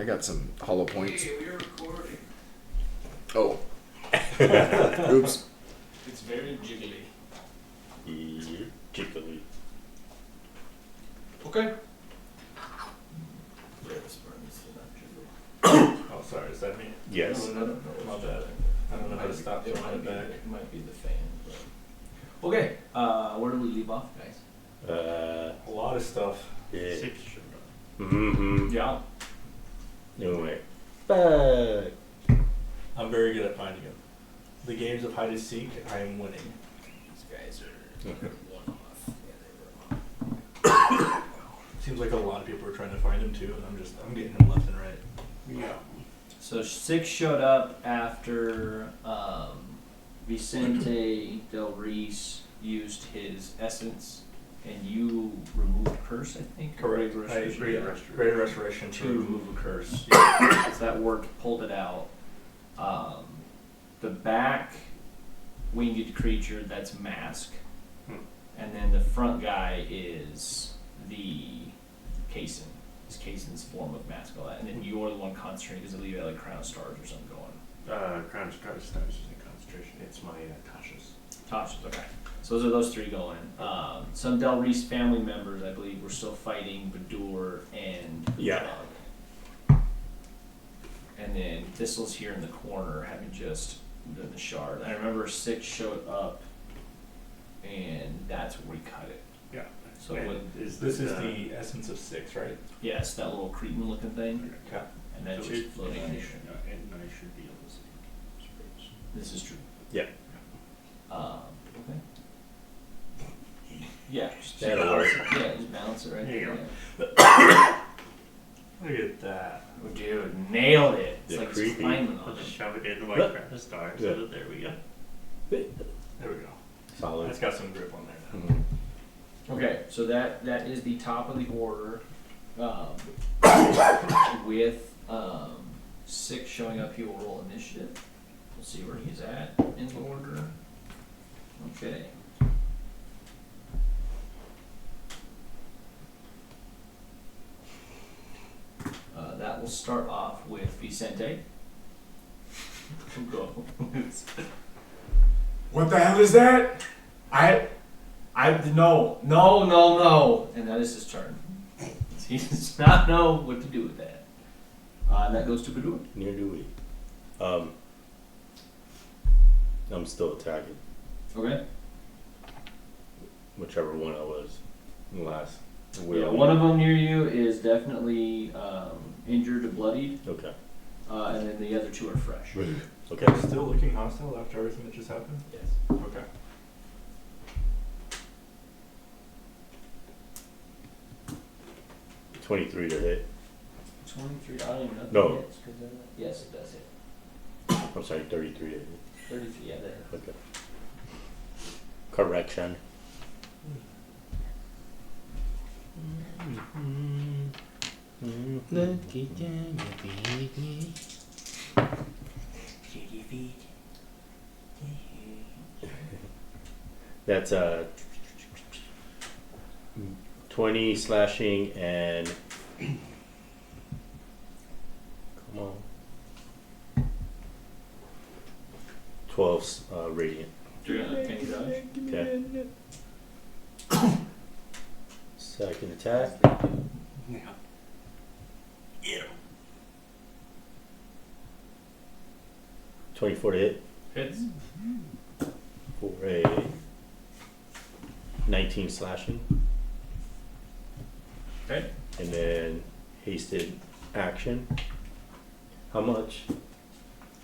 I got some hollow points. Hey, we're recording. Oh. Oops. It's very jiggly. Jiggly. Okay. Oh, sorry, is that me? Yes. No. My bad. I don't know how to stop It throwing it back. might be the fan. But... Okay. Where do we leave off, guys? A lot of stuff. Yeah. 6 sugar. Mm-hmm. Yeah. No way. Fuck. I'm very good at finding them. The games of hide and seek, I am winning. These guys are one off. Yeah, they were off. Seems like a lot of people are trying to find them too, and I'm getting them left and right. Yeah. So 6 showed up after Vicente Del Reese used his essence, and you removed curse, I think. Correct. Greater restoration To remove a curse. Yeah. So that worked, pulled it out. The back winged creature, that's Mask. And then the front guy is the Cason. It's Cason's form of Mask, all that. And then you're the one concentrating because I believe you had like Crown of Stars or something going. Crown of Stars isn't concentration. It's my Tasha's. Tasha's, okay. So those 3 going. Some Del Reese family members, I believe, were still fighting Badur and Yeah. And then Thistle's here in the corner, having just done the shard. I remember 6 showed up, and that's where we cut it. Yeah. So And what? This is the essence of 6, right? Yes, that little cretin-looking thing, Okay. and that's So just floating in and here. I should be able to see space. This is true. Yeah. Okay. Yeah, just That'll balance work. it. Yeah, just balance it right There you there. go. Look at that. Oh, dude, nailed it. It's Yeah, like creepy. it's climbing I'll on just it. shove it into my Look. Crown of Stars. Yeah. So there we go. There we go. Solid. That's got some grip on there now. Mhm. Okay, so that is the top of the order, with 6 showing up. He will roll initiative. We'll see where he's at in the order. Okay. That will start off with Vicente. Go. What the hell is that? No. And that is his turn. He does not know what to do with that. And that goes to Badur. Near do we. I'm still attacking. Okay. Whichever one I was last. Yeah, one of them near you is definitely injured or bloodied, Okay. and then the other 2 are fresh. Okay. Still looking hostile after everything that just happened? Yes. Okay. $23 to hit. 23. I don't even know. If No. it hits, 'cause yes, it does hit. I'm sorry, 33 to hit. 33. Yeah, that hits. Okay. Correction. That's 20 slashing and come on 12 radiant. Can you dodge? Okay. Second attack. Yeah. Yeah. 24 to hit Hits. for a 19 slashing. Okay. And then hasted action. How much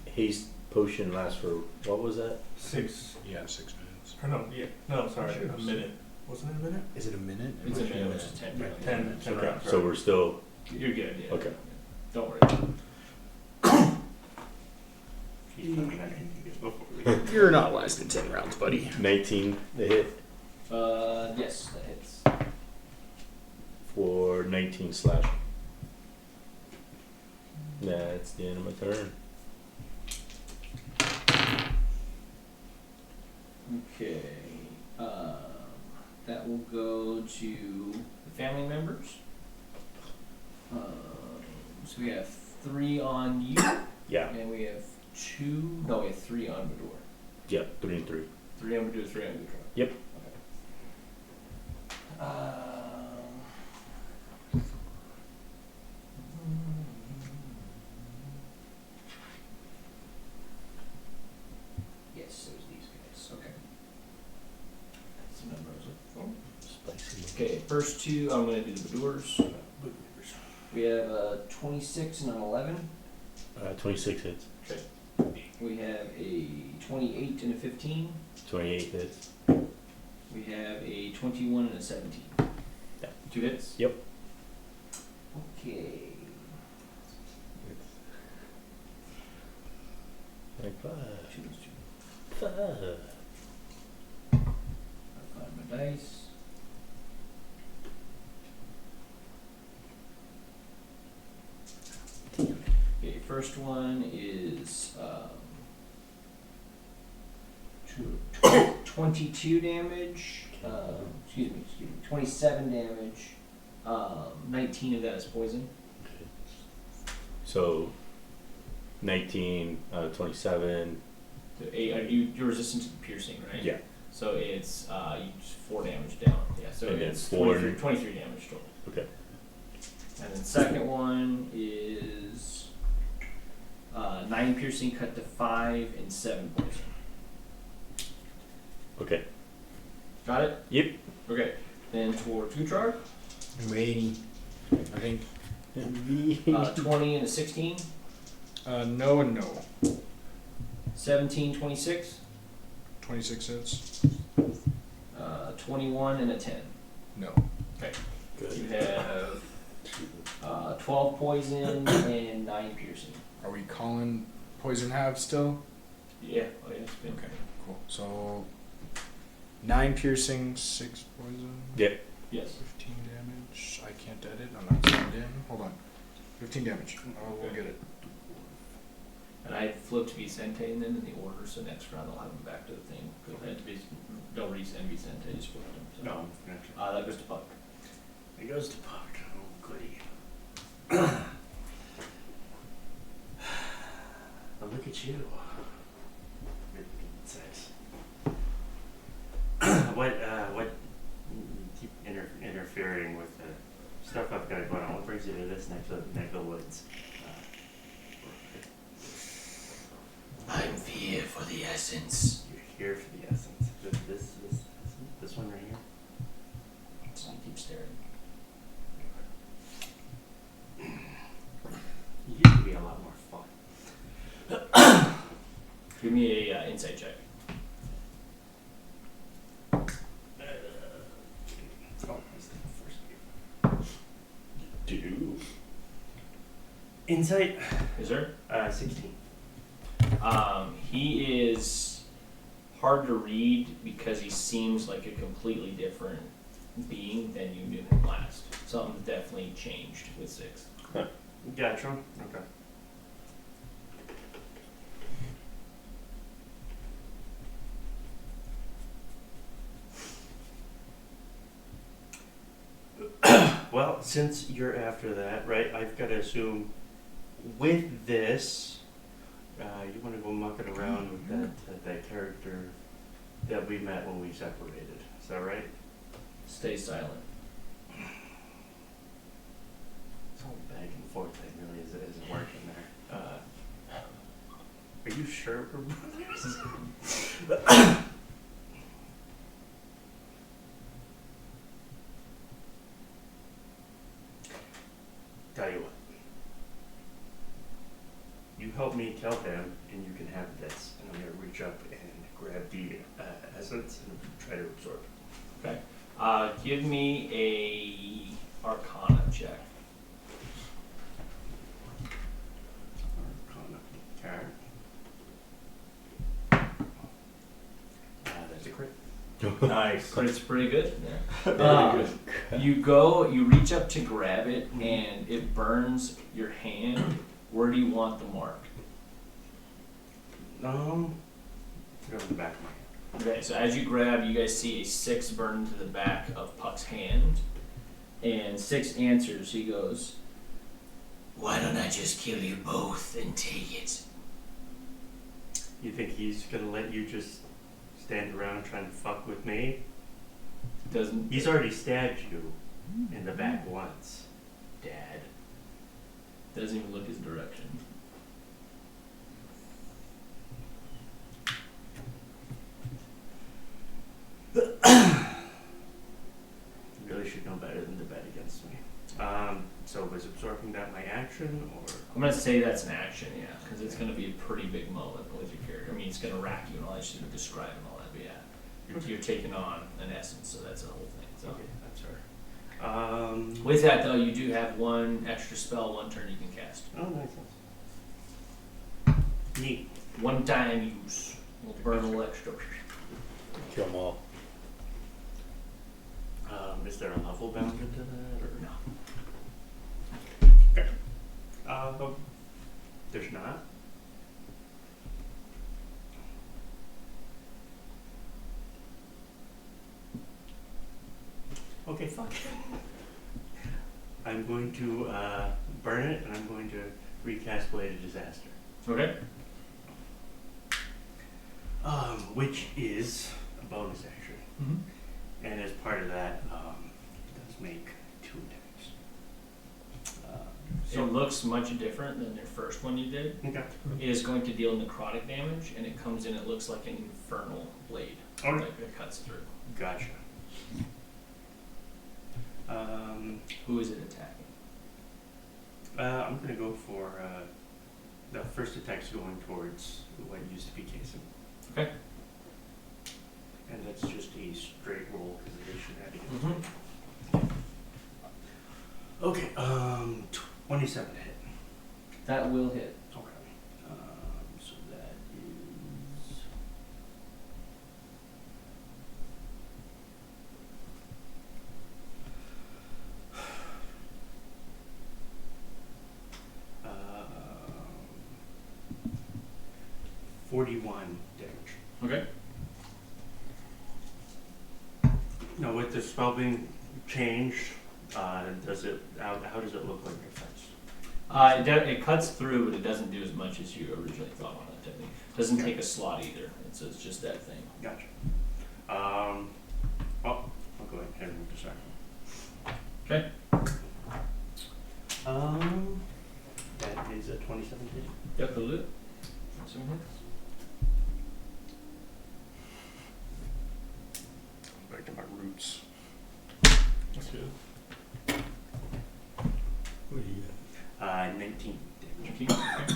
haste potion lasts for, what was that? 6. Yeah, 6 minutes. Or no, yeah. No, sorry. Sure. A minute. Wasn't it a minute? Is it a minute? It's a minute, which is 10. 10 Okay, rounds. so right. we're still, You're good. Yeah. okay. Don't worry. He's probably not going to get before we You're not lasting 10 rounds, buddy. 19 to hit Yes, that hits. for 19 slashing. That's the end of my turn. Okay. That will go to the family members. So we have 3 on you, Yeah. and we have 2. No, we have 3 on Bador. Yeah. 3 and 3. 3 on Bador, 3 on Gutra. Yep. Yes, there's these guys. Okay. That's the number I was looking Spicy. for. Okay, first 2, I'm going to do the Badors. We have a 26 and an 11. 26 hits. Okay. We have a 28 and a 15. 28 hits. We have a 21 and a 17. Yeah. 2 hits? Yep. Okay. Like 5. Choose 5. I'll find my dice. Okay, first one is 22 damage. Excuse me, 27 damage. 19 of that is poison. So 19, 27. So you're resistant to the piercing, right? Yeah. So it's 4 damage down. Yeah, so And then it's 4 23 damage total. Okay. And then second one is 9 piercing cut to 5 and 7 poison. Okay. Got it? Yep. Okay. Then towards Gutrard, I'm waiting. I think. 20 and a 16, No and no. 17, 26, 26 hits. 21 and a 10. No. You Good. have 12 poison and 9 piercing. Are we calling poison halves still? Yeah. Oh, yeah. It's been Okay, cool. So 9 piercing, 6 poison. Yep. Yes. 15 damage. I can't edit. I'm not signed in. Hold on. 15 damage. Oh, we'll get it. And I flipped Vicente and then in the order, so next round I'll have him back to the thing. Because I had to be Del Reese and Vicente, just flipped him. So. No, gotcha. That goes to Puck. It goes to Puck. Oh, goody. But look at you. You're sex. What, you keep interfering with the stuff I've got going on. What brings you to this neck of the woods? I'm here for the essence. You're here for the essence. This one right here? So I keep staring. You used to be a lot more fun. Give me a insight check. Oh, that's the first Do. Insight, Is there? 16. He is hard to read because he seems like a completely different being than you knew him last. Something's definitely changed with 6. Gotcha. Okay. Well, since you're after that, right, I've got to assume with this, you want to go mucking around with that character that we met when we separated. Is that right? Stay silent. It's all back and forth. That really isn't working there. Are you sure we're brothers? Tell you what. You help me tell him, and you can have this. And I'm gonna reach up and grab the essence and try to absorb it. Okay. Give me a Arcana check. Arcana. Okay. That's a crit. Nice. But it's pretty good. Yeah. Very good. You reach up to grab it, and it burns your hand. Where do you want the mark? Put it on the back of my hand. Okay, so as you grab, you guys see a 6 burn into the back of Puck's hand, and 6 answers. He goes, Why don't I just kill you both and take it? You think he's gonna let you just stand around trying to fuck with me? Doesn't He's already stabbed you in the back once, Dad. doesn't even look his direction. You really should know better than to bet against me. So was absorbing that my action, or? I'm gonna say that's an action, yeah, because it's gonna be a pretty big moment with your character. I mean, it's gonna rack you and all that shit, and describe and all that, but yeah, you're taking on an essence, so that's the whole thing. So Okay, that's fair. with that though, you do have one extra spell, one turn you can cast. Oh, nice. Neat. One time use. We'll burn a little extra. Kill them all. Is there a level bound into that, or? No. Okay. There's not? Okay, fuck. I'm going to burn it, and I'm going to recast Blade of Disaster. Okay. Which is a bonus action. Mm-hmm. And as part of that, it does make 2 attacks. It looks much different than your first one you did. Okay. It is going to deal necrotic damage, and it comes in, it looks like an infernal blade. Okay. Like it cuts through. Gotcha. Who is it attacking? I'm gonna go for the first attack's going towards what used to be Casey. Okay. And that's just a straight roll because it is shenanigans. Mm-hmm. Okay, 27 to hit. That will hit. Okay. So that is... Um, 41 damage. Okay. Now, with the spell being changed, does it? How does it look like it affects? It cuts through, but it doesn't do as much as you originally thought on that technique. Doesn't take a slot either. It's just that thing. Gotcha. I'll go ahead and move the second. Okay. That is a 27 hit. Yep, that'll do it. Some hits. Back to my roots. That's good. What do you got? 19 damage. Okay.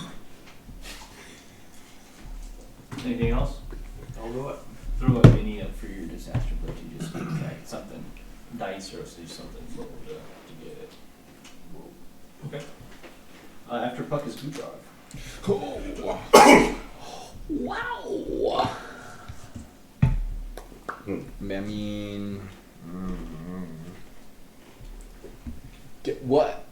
Anything else? I'll go up. Throw a mini up for your disaster, but you just need something, dice or something for to get it. Okay. After Puck is Gudrag. Wow. I mean, get what?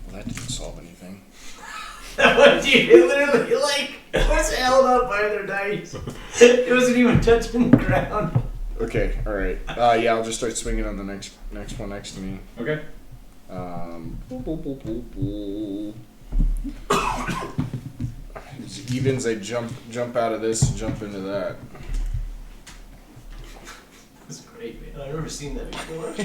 Well, that didn't solve anything. What, dude? It literally, was held up by their dice. It wasn't even touching the ground. Okay, all right. Yeah, I'll just start swinging on the next one next to me. Okay. It's evens. I jump out of this and jump into that. That's great, man. I've never seen that before.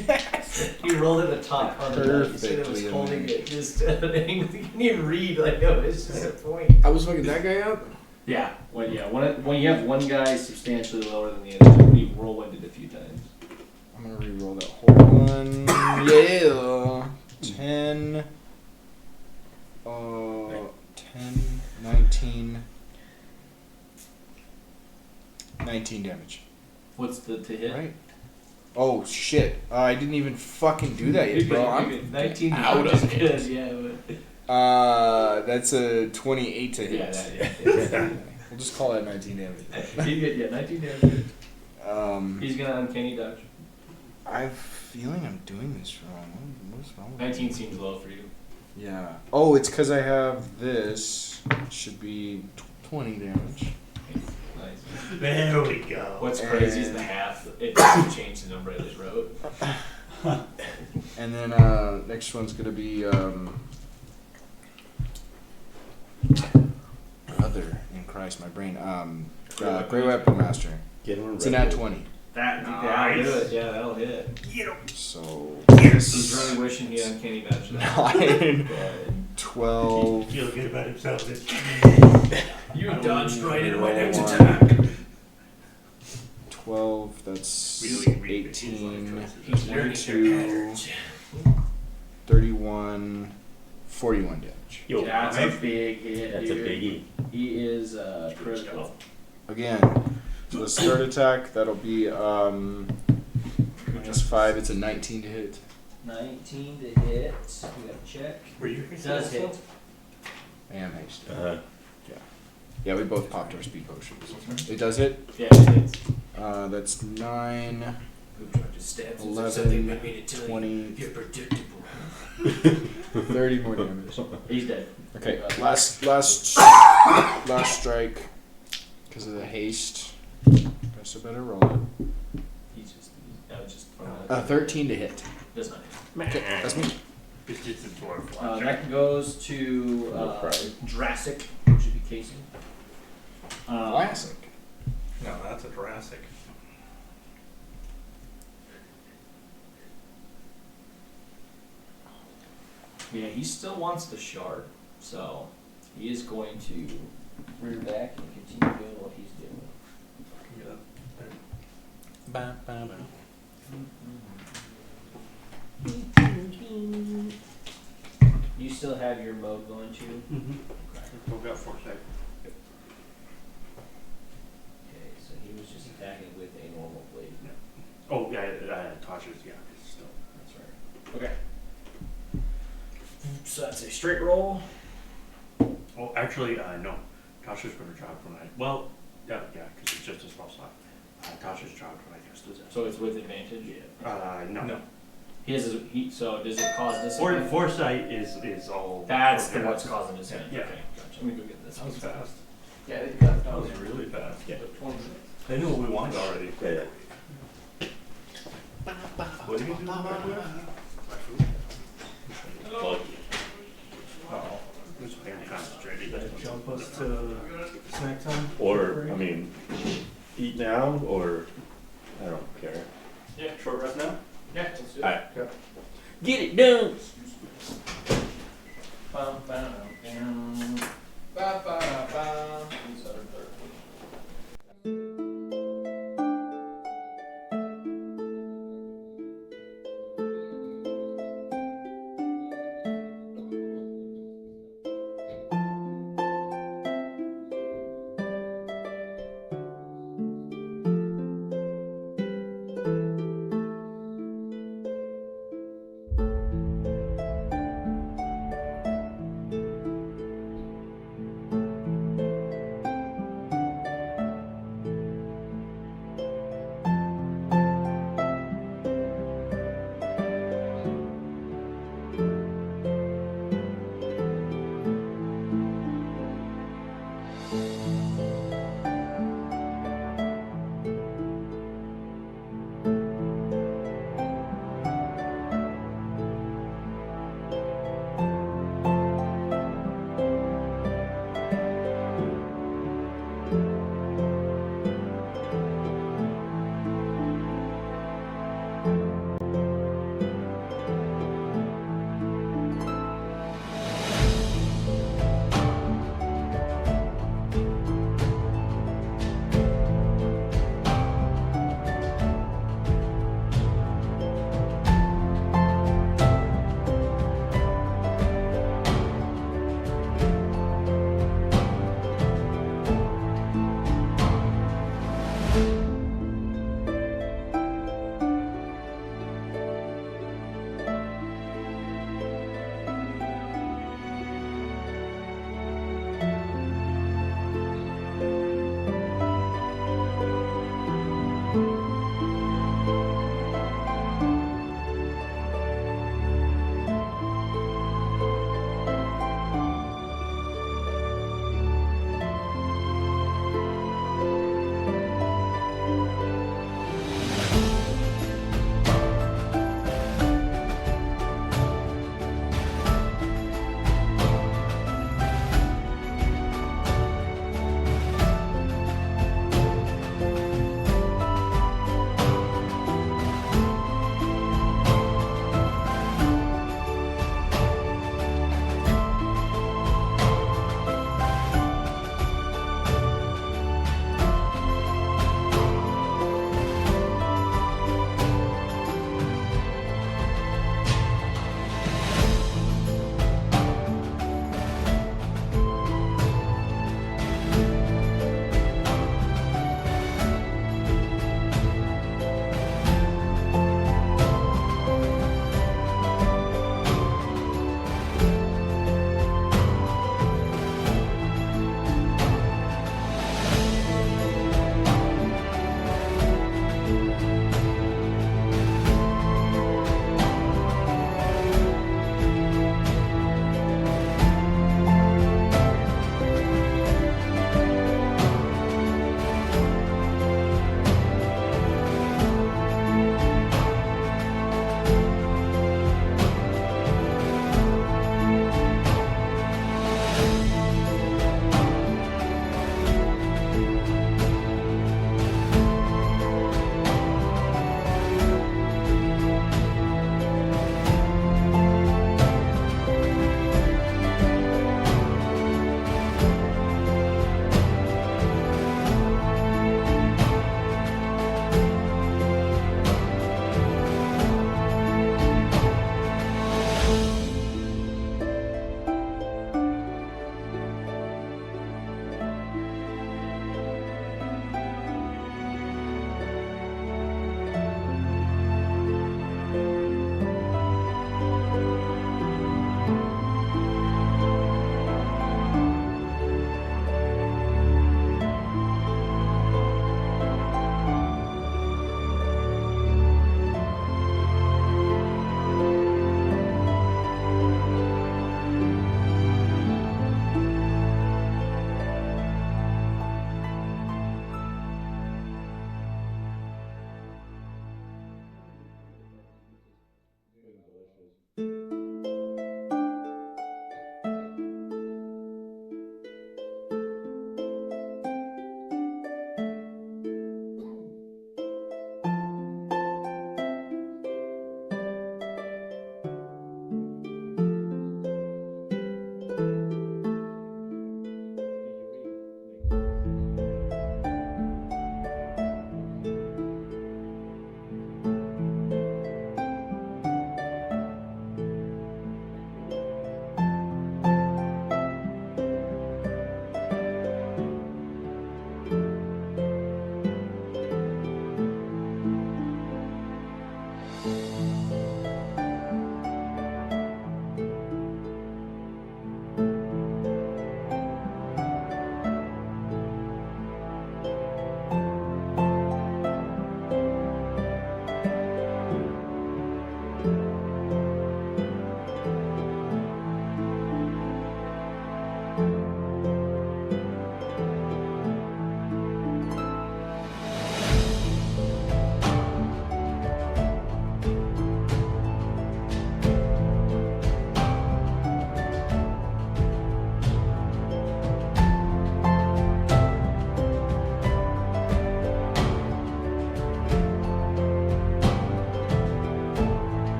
You rolled at the top on the dice. You said it was Perfectly holding aligned. it just you can't even read. Like, no, it's just a point. I was fucking that guy up. Yeah. When you have one guy substantially lower than the other, you whirlwind it a few times. I'm gonna re-roll that whole one. Yeah. 10. 10, 19. 19 damage. What's the to hit? Right? Oh shit. I didn't even fucking do that yet, bro. I'm 19 out is of good, it. yeah. That's a 28 to hit. Yeah. We'll just call that 19 damage. You get 19 damage. He's gonna uncanny dodge. I have a feeling I'm doing this wrong. What's wrong with 19 seems low for you. Yeah. Oh, it's because I have this. It should be 20 damage. There we go. What's crazy is the half. It doesn't change the number I just wrote. And then next one's gonna be brother in Christ, my brain. Great Weapon Master. Get one It's an red at bull. 20. That'll do it. Yeah, that'll hit. So He's really wishing he uncanny voucher that. 9, But 12, Feel good about himself. you dodged right into my next 1, attack. 12, that's Really read his 18, life choices. He's learning their 22, patterns. 31, 41 damage. Yo, That's a big hit. that's a dude. biggie. He is critical. Again, so the start attack, that'll be minus 5, it's a 19 to hit. 19 to hit. We gotta check. Were you It does hit. I am hasted. Uh, Yeah, we both popped our speed potions. It does hit. Yeah, it hits. That's 9, Who tried to stab you? 11, Something made me to tell 20, you. You're predictable. 30 more damage. He's dead. Okay, last strike because of the haste. That's a better roll. That was just 13 to hit. does not hit. Okay, that's me. It's just a dwarf. That goes to No problem. Jurassic, which would be Casey. Classic. No, that's a Jurassic. Yeah, he still wants the shard, so he is going to rear back and continue doing what he's doing. You still have your mode going too? Mm-hmm. We've got foresight. Okay, so he was just attacking with a normal blade. Oh, yeah, Tasha's, yeah, it's still. That's right. Okay. So that's a straight roll. Oh, actually, no. Tasha's going to drop when I. Well, yeah, because it's just a small slot. Tasha's dropped when I cast this. So it's with advantage? No. No. He has so does it cause disadvantage? Foresight is all. That's okay. what's causing disadvantage. Yeah. Okay, gotcha. Let me go get this. That was fast. Yeah, they got That was really fast. Yeah. They knew what we wanted already. Yeah. What do you do with my food? Oh, this way I'm concentrating. Jump us to snack time? Or, I mean, eat now, or I don't care. Yeah. Short rest now? Yeah, let's do it. Alright. Get it done! Bum, bum, bum, bum.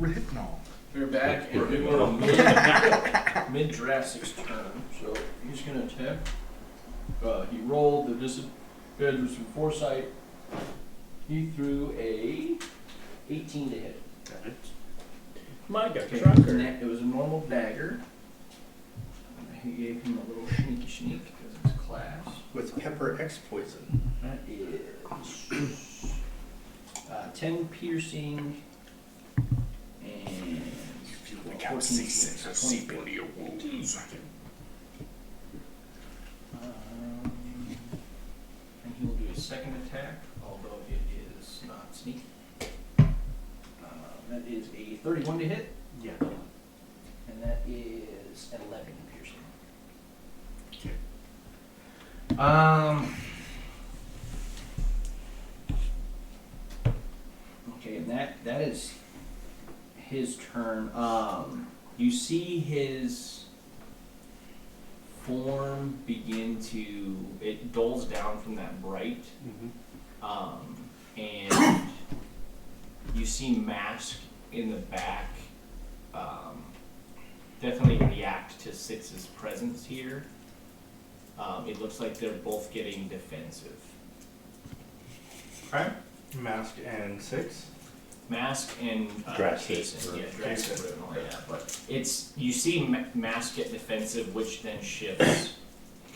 retinol. We're back and we were mid Jurassic's turn, so he's gonna attack. He rolled the disadvantage was from foresight. He threw a 18 to hit. Got it. My God, Okay, trucker. it was a normal dagger. He gave him a little sneaky sneak because it's class. With pepper X poison. That is 10 piercing and 14 sneak, so 24. your wounds. And he will do a second attack, although it is not sneak. That is a 31 to hit, Yeah. and that is 11 piercing. Okay, and that is his turn. You see his form begin to, it dulls down from that bright, and you see Mask in the back definitely react to Six's presence here. It looks like they're both getting defensive. Okay. Mask and 6. Mask and Drastic. Jason, yeah, Drastic, yeah, but it's, you see Mask get defensive, which then shifts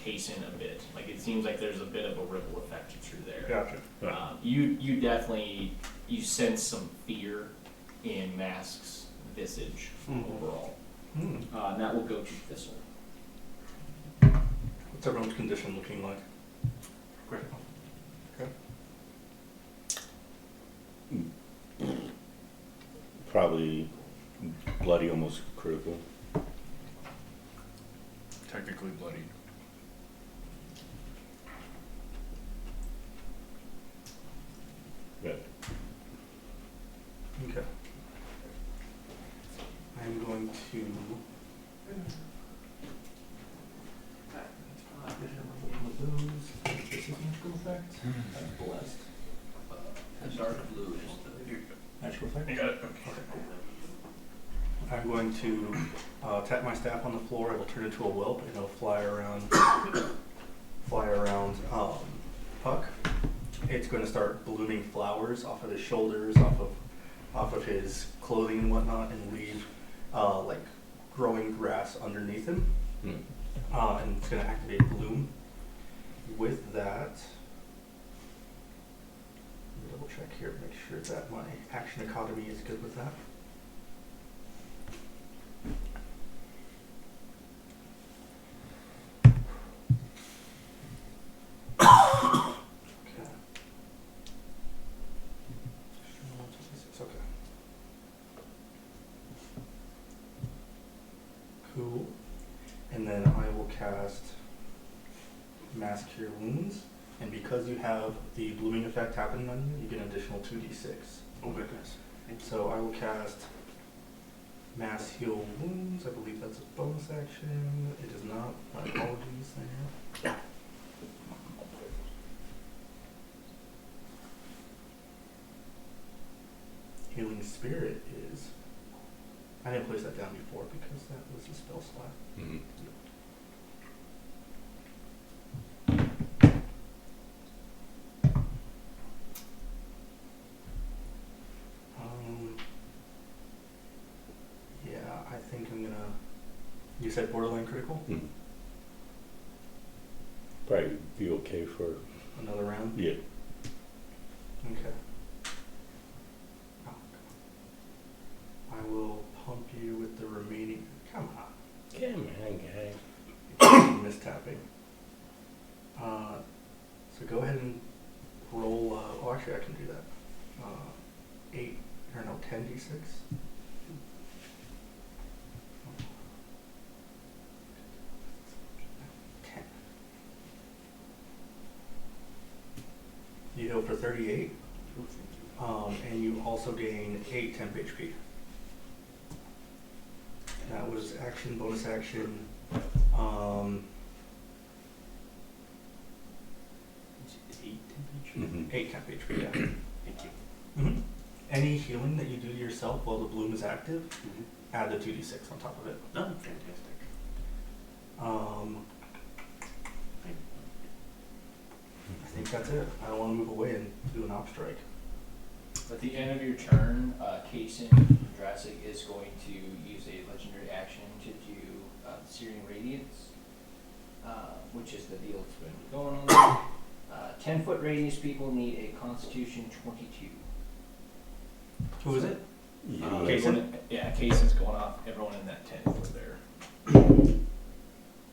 Kaysen a bit. Like, it seems like there's a bit of a ripple effect through there. Gotcha. You definitely, you sense some fear in Mask's visage overall. And that will go to Thistle. What's everyone's condition looking like? Great. Okay. Probably bloody, almost critical. Technically bloodied. Good. Okay. I'm going to. This is magical effect. That's blessed. The dark blue is the Magical effect? You got it. Okay, cool. I'm going to tap my staff on the floor. It'll turn into a whelp and it'll fly around Puck. It's going to start blooming flowers off of his shoulders, off of his clothing and whatnot, and leave like growing grass underneath him. And it's going to activate bloom. With that, let me double check here to make sure that my action economy is good with that. Okay. Okay. Cool. And then I will cast Mask Cure Wounds. And because you have the blooming effect happening on you, you get an additional 2d6. Oh goodness. So I will cast Mass Heal Wounds. I believe that's a bonus action. It is not. My apologies there. Healing Spirit is. I didn't place that down before because that was a spell slot. Yeah, I think I'm gonna. You said borderline critical? Probably be okay for, Another round? yeah. Okay. Oh, I will pump you with the remaining. Come on. Come on, guy. Mistapping. So go ahead and roll. Oh, actually, I can do that. 10d6. You heal for 38, and you also gain 8 temp HP. That was action, bonus action. 8 temp HP, yeah. Thank you. Mm-hmm. Any healing that you do to yourself while the bloom is active, Mhm. add the 2d6 on top of it. Oh, fantastic. I think that's it. I don't want to move away and do an op strike. At the end of your turn, Kaysen Jurassic is going to use a legendary action to do Searing Radiance, which is the deal that's been going on. 10-foot radius people need a Constitution 22. Who is it? Yeah, Kaysen's going off. Everyone in that 10-foot there.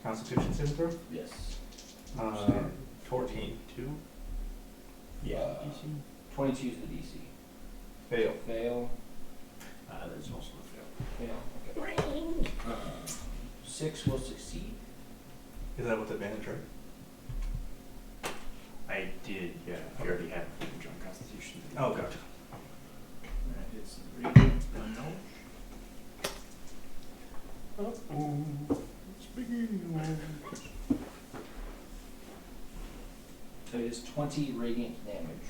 Constitution saving throw? Yes. 14. 2? Yeah. 22 is the DC. Fail. Fail. There's also a fail. Fail. Okay. 6 will succeed. Is that with advantage, right? I did, yeah. I already had advantage on Constitution. Oh, gotcha. That is 3. No. So it is 20 radiant damage.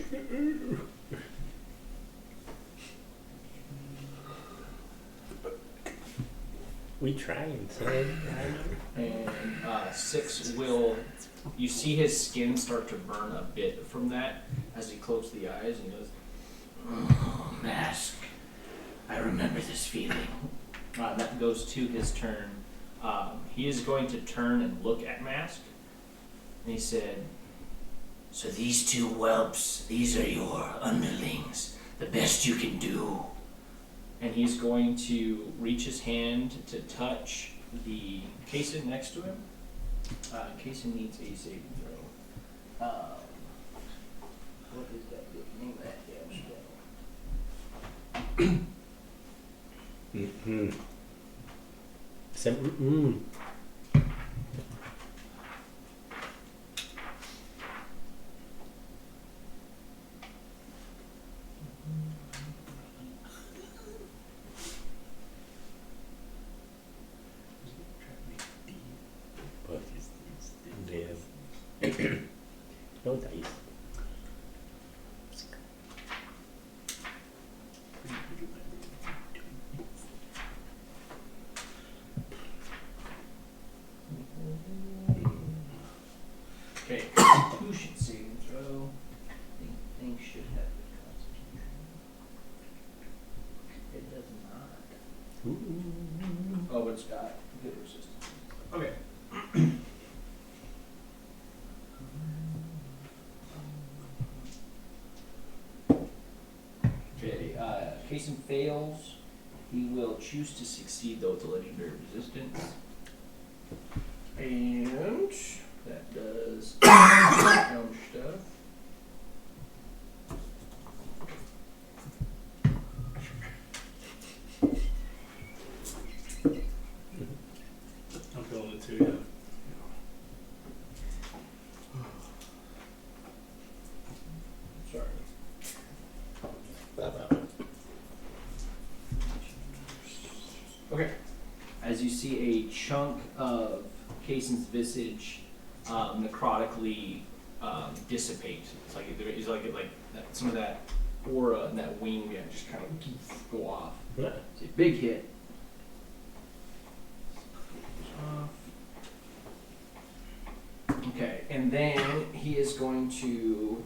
We trying, son. And 6 will, you see his skin start to burn a bit from that as he closes the eyes and he goes, "Oh, Mask, I remember this feeling." That goes to his turn. He is going to turn and look at Mask. And he said, "So these two whelps, these are your underlings, the best you can do." And he's going to reach his hand to touch the Kaysen next to him. Kaysen needs a saving throw. What is that name of that damn spell? Mm-hmm. Mm. But yeah. No dice. Okay, Constitution saving throw. Thing should have good Constitution. It does not. Ooh. Oh, but it's got good resistance. Okay. Okay, Kaysen fails. He will choose to succeed though with the legendary resistance. And that does dumb stuff. I'm feeling it too, yeah. Sorry. Okay. As you see a chunk of Kaysen's visage necrotically dissipate. It's like that, some of that aura and that wing just kind of go off. Yeah. It's a big hit. Okay, and then he is going to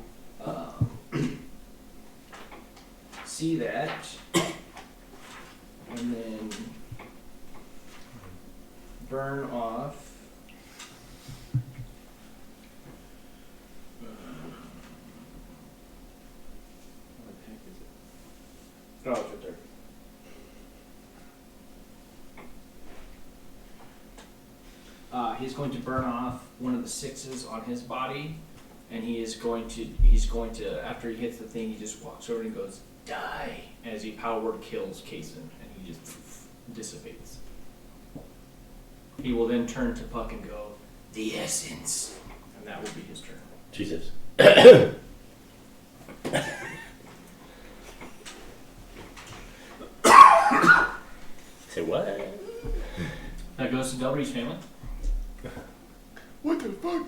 see that, and then burn off. What the heck is it? Oh, it's right there. He's going to burn off one of the 6s on his body, and he's going to, after he hits the thing, he just walks over and goes, "Die," as he power word kills Kaysen, and he just dissipates. He will then turn to Puck and go, "The essence," and that will be his turn. Jesus. Say what? That goes to Delree's family. What the fuck?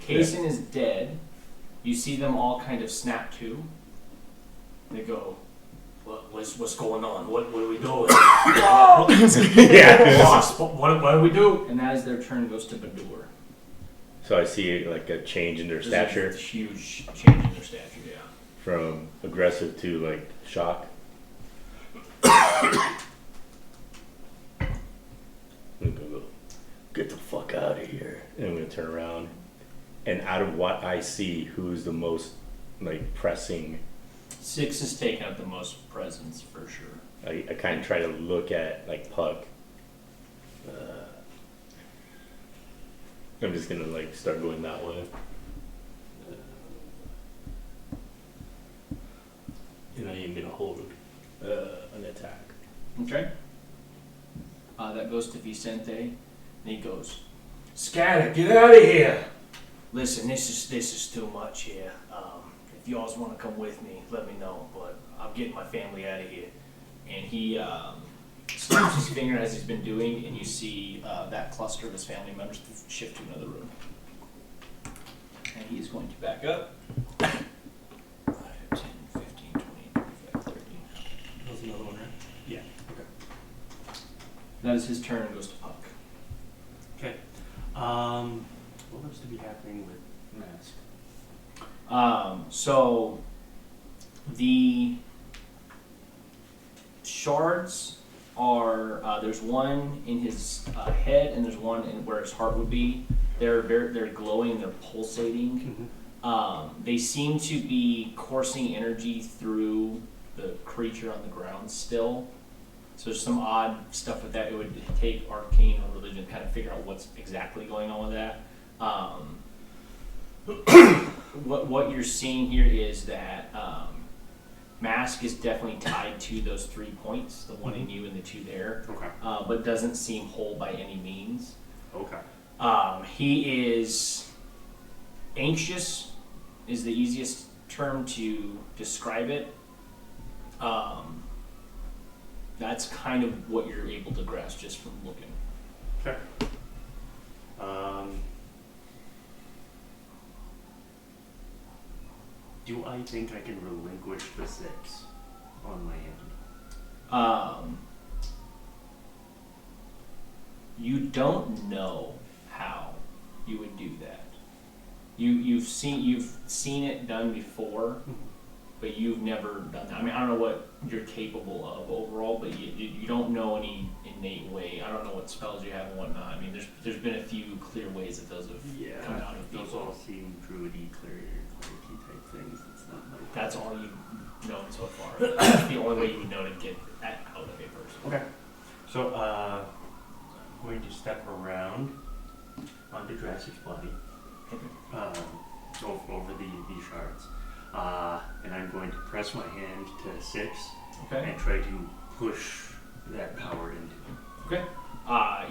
Kaysen is dead. You see them all kind of snap to. They go, what's going on? What are we doing? Yeah. Boss, what do we do? And as their turn goes to Badur. So I see like a change in their There's stature a huge change in their stature, yeah. from aggressive to like shock. I'm gonna go, get the fuck out of here. And I'm gonna turn around. And out of what I see, who's the most like pressing? 6 is taking up the most presence for sure. I kind of try to look at like Puck. I'm just gonna like start going that way. And I am gonna hold An attack. Okay. That goes to Vicente, and he goes, Scatter, get out of here! Listen, this is too much here. If you all want to come with me, let me know. But I'm getting my family out of here. And he snaps his finger as he's been doing, and you see that cluster of his family members shift to another room. And he's going to back up. 5, 10, 15, 20, 25, 30. That was another one, right? Yeah. Okay. That is his turn, goes to Puck. Okay. What looks to be happening with Mask? So the shards are there's one in his head and there's one in where his heart would be. They're glowing, they're pulsating. They seem to be coursing energy through the creature on the ground still. So there's some odd stuff with that. It would take arcane or religion to kind of figure out what's exactly going on with that. What you're seeing here is that Mask is definitely tied to those 3 points, the one in you and the 2 there, Okay. but doesn't seem whole by any means. Okay. He is anxious, is the easiest term to describe it. That's kind of what you're able to grasp just from looking. Okay. Do I think I can relinquish the 6 on my hand? You don't know how you would do that. You've seen it done before, but you've never done that. I mean, I don't know what you're capable of overall, but you don't know any innate way. I don't know what spells you have and whatnot. I mean, there's been a few clear ways that those have come out of those people. all seem druidy, clericy type things. It's not like That's all you've known so far. That's the only way you would know to get that out of a person. Okay. So, I'm going to step around onto Drassic's body, over the shards, and I'm going to press my hand to 6 Okay. and try to push that power into him. Okay.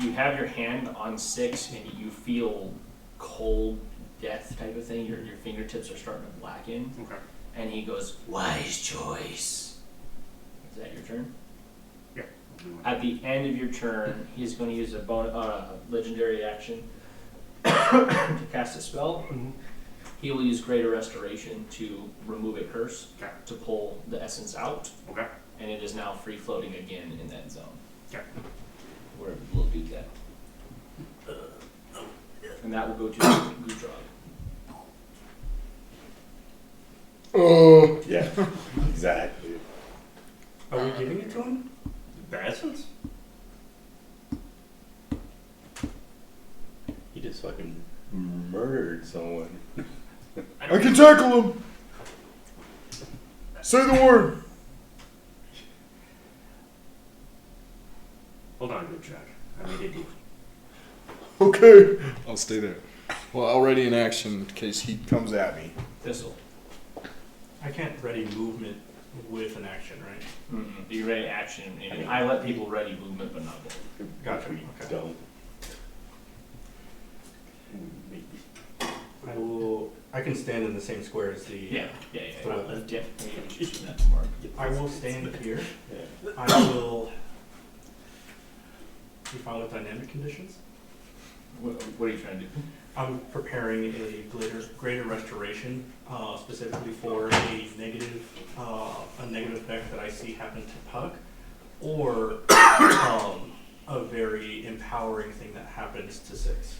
You have your hand on 6 and you feel cold death type of thing. Your fingertips are starting to blacken. Okay. And he goes, wise choice. Is that your turn? Yeah. At the end of your turn, he's going to use a legendary action to cast a spell. Mm-hmm. He will use Greater Restoration to remove a curse, Okay. to pull the essence out, Okay. and it is now free floating again in that zone. Okay. Where we'll do that. And that will go to Gudrag. Oh, yeah, exactly. Are we giving it to him? The essence? He just fucking murdered someone. I can tackle him. Say the word. Hold on, good Jack. I made a deal. Okay. I'll stay there. Well, I'll ready an action in case he comes at me. Thistle. I can't ready movement with an action, right? Mm-hmm. You ready action, and I let people ready movement, but not both. Gotcha. We Okay. don't. I can stand in the same square as the. Yeah. Yeah. Yeah. Just that mark. I will stand here. Yeah. I will. You fine with dynamic conditions? What are you trying to do? I'm preparing a greater restoration, specifically for a negative effect that I see happen to Puck, or a very empowering thing that happens to Six.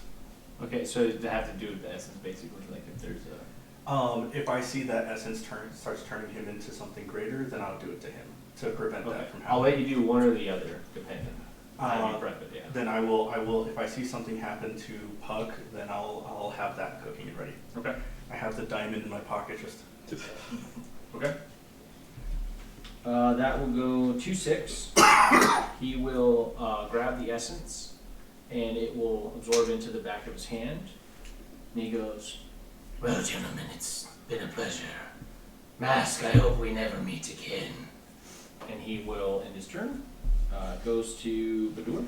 Okay, so they have to do with the essence, basically. Like if there's a If I see that essence starts turning him into something greater, then I'll do it to him to prevent okay, that from I'll happening. let you do one or the other, depending. How you prep it, yeah. Then I will. If I see something happen to Puck, then I'll have that cooking and ready. Okay. I have the diamond in my pocket just. Okay. That will go 2-6. He will grab the essence, and it will absorb into the back of his hand. And he goes, Well, gentlemen, it's been a pleasure. Mask, I hope we never meet again. and he will end his turn. Goes to Badur.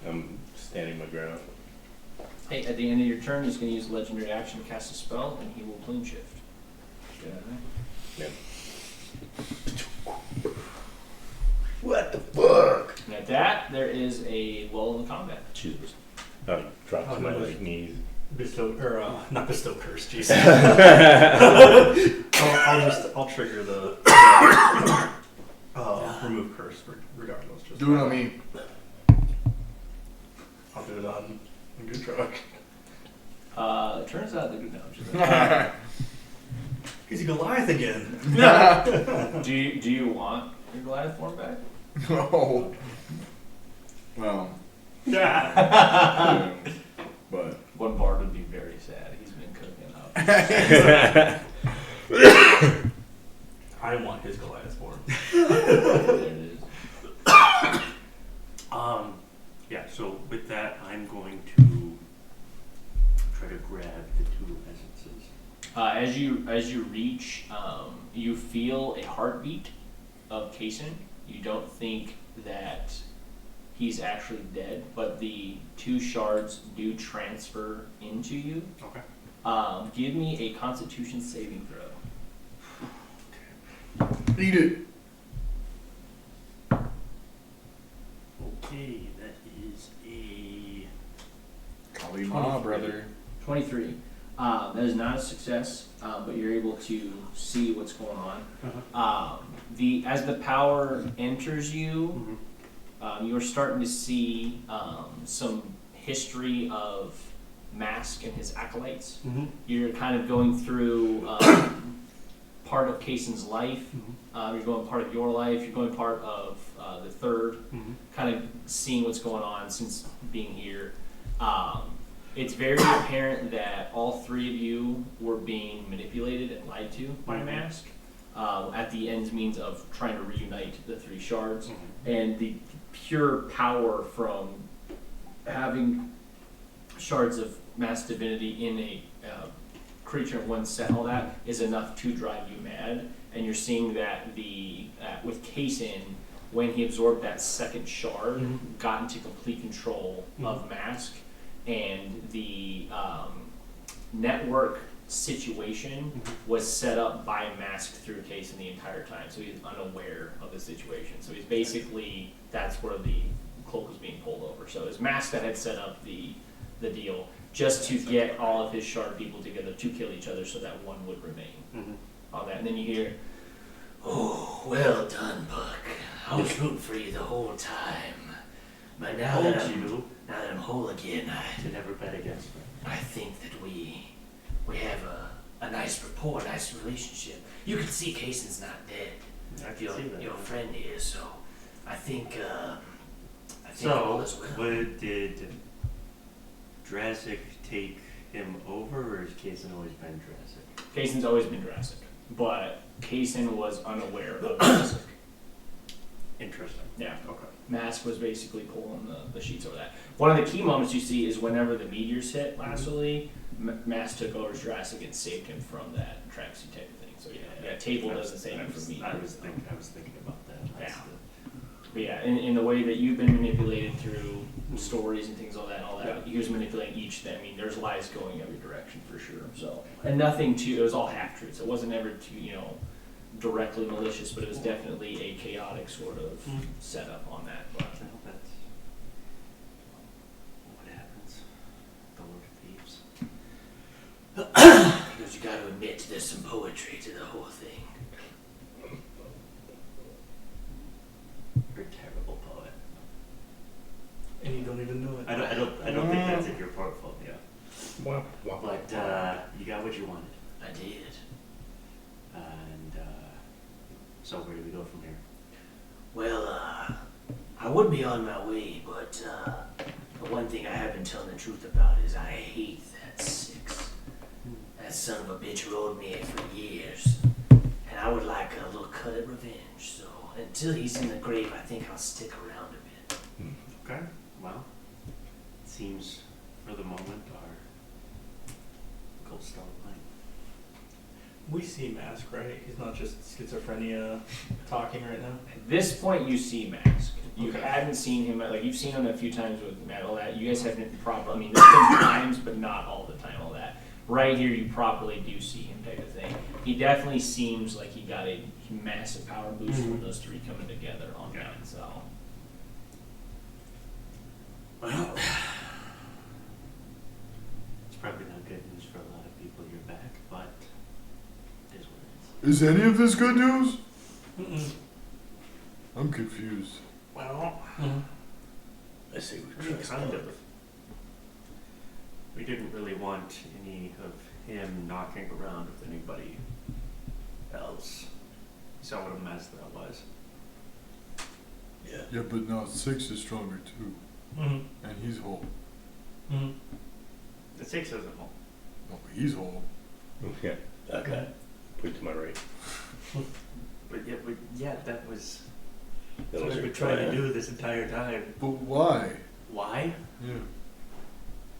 I'm standing my ground. Hey, at the end of your turn, he's going to use a legendary action to cast a spell, and he will plane shift. Get out of there. Yep. What the fuck? And at that, there is a lull in the combat. Jesus. I dropped to my like knees. Not bestow curse, jeez. I'll trigger the remove curse regardless. Just Do it on me. I'll do it on good truck. It turns out the good He's a Goliath again. do you want your Goliath form back? No. Well. But. One bard would be very sad. He's been cooking up. I want his Goliath form. There it is. Yeah, so with that, I'm going to try to grab the two essences. As you reach, you feel a heartbeat of Kaysen. You don't think that he's actually dead, but the two shards do transfer into you. Okay. Give me a Constitution saving throw. Eat it. Okay, that is a Kalima, brother. 23. That is not a success, but you're able to see what's going on. As the power enters you, you're starting to see some history of Mask and his acolytes. You're kind of going through part of Kaysen's life. You're going part of your life. You're going part of the third. Kind of seeing what's going on since being here. It's very apparent that all three of you were being manipulated and lied to by Mask at the ends means of trying to reunite the three shards. And the pure power from having shards of Mask divinity in a creature in one set, all that is enough to drive you mad. And you're seeing that with Kaysen, when he absorbed that second shard, got into complete control of Mask, and the network situation was set up by Mask through Kaysen the entire time, so he's unaware of the situation. So he's basically, that's where the cloak was being pulled over. So it was Mask that had set up the deal just to get all of his shard people together to kill each other so that one would remain on that. And then you hear, Oh, well done, Buck. I was rooting for you the whole time. But now that I'm whole again, To never bet against me. I think that we have a nice rapport, a nice relationship. You can see Kaysen's not dead. I can see that. Your friend is, so I think So, all is well. did Drassic take him over, or has Kaysen always been Drassic? Kaysen's always been Jurassic, but Kaysen was unaware of Jurassic. Interesting. Yeah. Okay. Mask was basically pulling the sheets over that. One of the key moments you see is whenever the meteors hit lastly, Mask took over Jurassic and saved him from that Traxy type of thing. So yeah, table doesn't save him from meteors. I was thinking about that. Yeah. But yeah, in the way that you've been manipulated through stories and things, all that, he was manipulating each thing. I mean, there's lies going every direction for sure. So, and nothing it was all half truths. It wasn't ever directly malicious, but it was definitely a chaotic sort of setup on that. But Well, that's what happens. admit there's some poetry to the whole thing. You're a terrible poet. And you don't even know it. I don't think that's in your portfolio. Wah, wah, wah. But you got what you wanted. I did. And so where do we go from here? Well, I would be on my way, but the one thing I have been telling the truth about is I hate that 6. That son of a bitch rode me for years, and I would like a little cut at revenge. So until he's in the grave, I think I'll stick around a bit. Okay. Well, it seems for the moment our goal star line. We see Mask, right? He's not just schizophrenia talking right now. At this point, you see Mask. You Okay. haven't seen him, like, you've seen him a few times with metal. That you guys haven't proper. I mean, there's been times, but not all the time. All that. Right here, you probably do see him, type of thing. He definitely seems like he got a massive power boost from those 3 coming together on Yeah. that. So. Well, it's probably not good news for a lot of people you're back, but it is what it is. Is any of this good news? Mm-mm. I'm confused. Well, I say we I mean, trust kind Puck. of. We didn't really want any of him knocking around with anybody else. You saw what a mess that was. Yeah. Yeah, but now 6 is stronger too, Mm-hmm. and he's whole. Mm-hmm. The 6 isn't home. No, but he's whole. Yeah. Okay. Put it to my right. But yeah, that was That what was we've your been trying plan. to do this entire time. But why? Why? Yeah.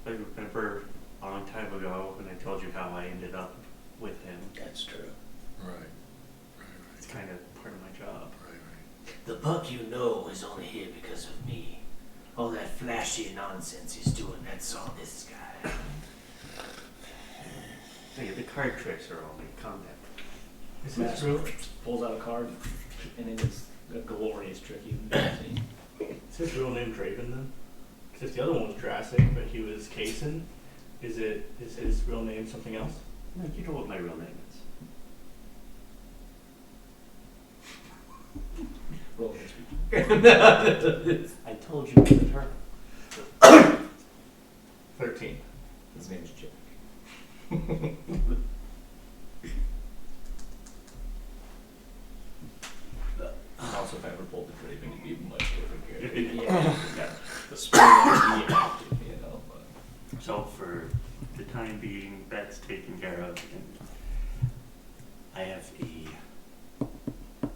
I remember a long time ago when I told you how I ended up with him. That's true. Right. Right. It's kind of part of my job. Right. The Buck you know is only here because of me. All that flashy nonsense he's doing, that's all this guy. Hey, the card tricks are only calm down. Is Mask this real? pulls out a card, and it is a glorious trick you've never seen. Is his real name Draven then? Because the other one was Jurassic, but he was Kaysen. Is his real name something else? No, you know what my real name is. Roll history. I told you in the turn. 13. His name is Jack. Also, if I ever pulled the Draven, it'd be a much different character. Yeah. The spoiler would be active, you know. But. So for the time being, that's taken care of. And I have a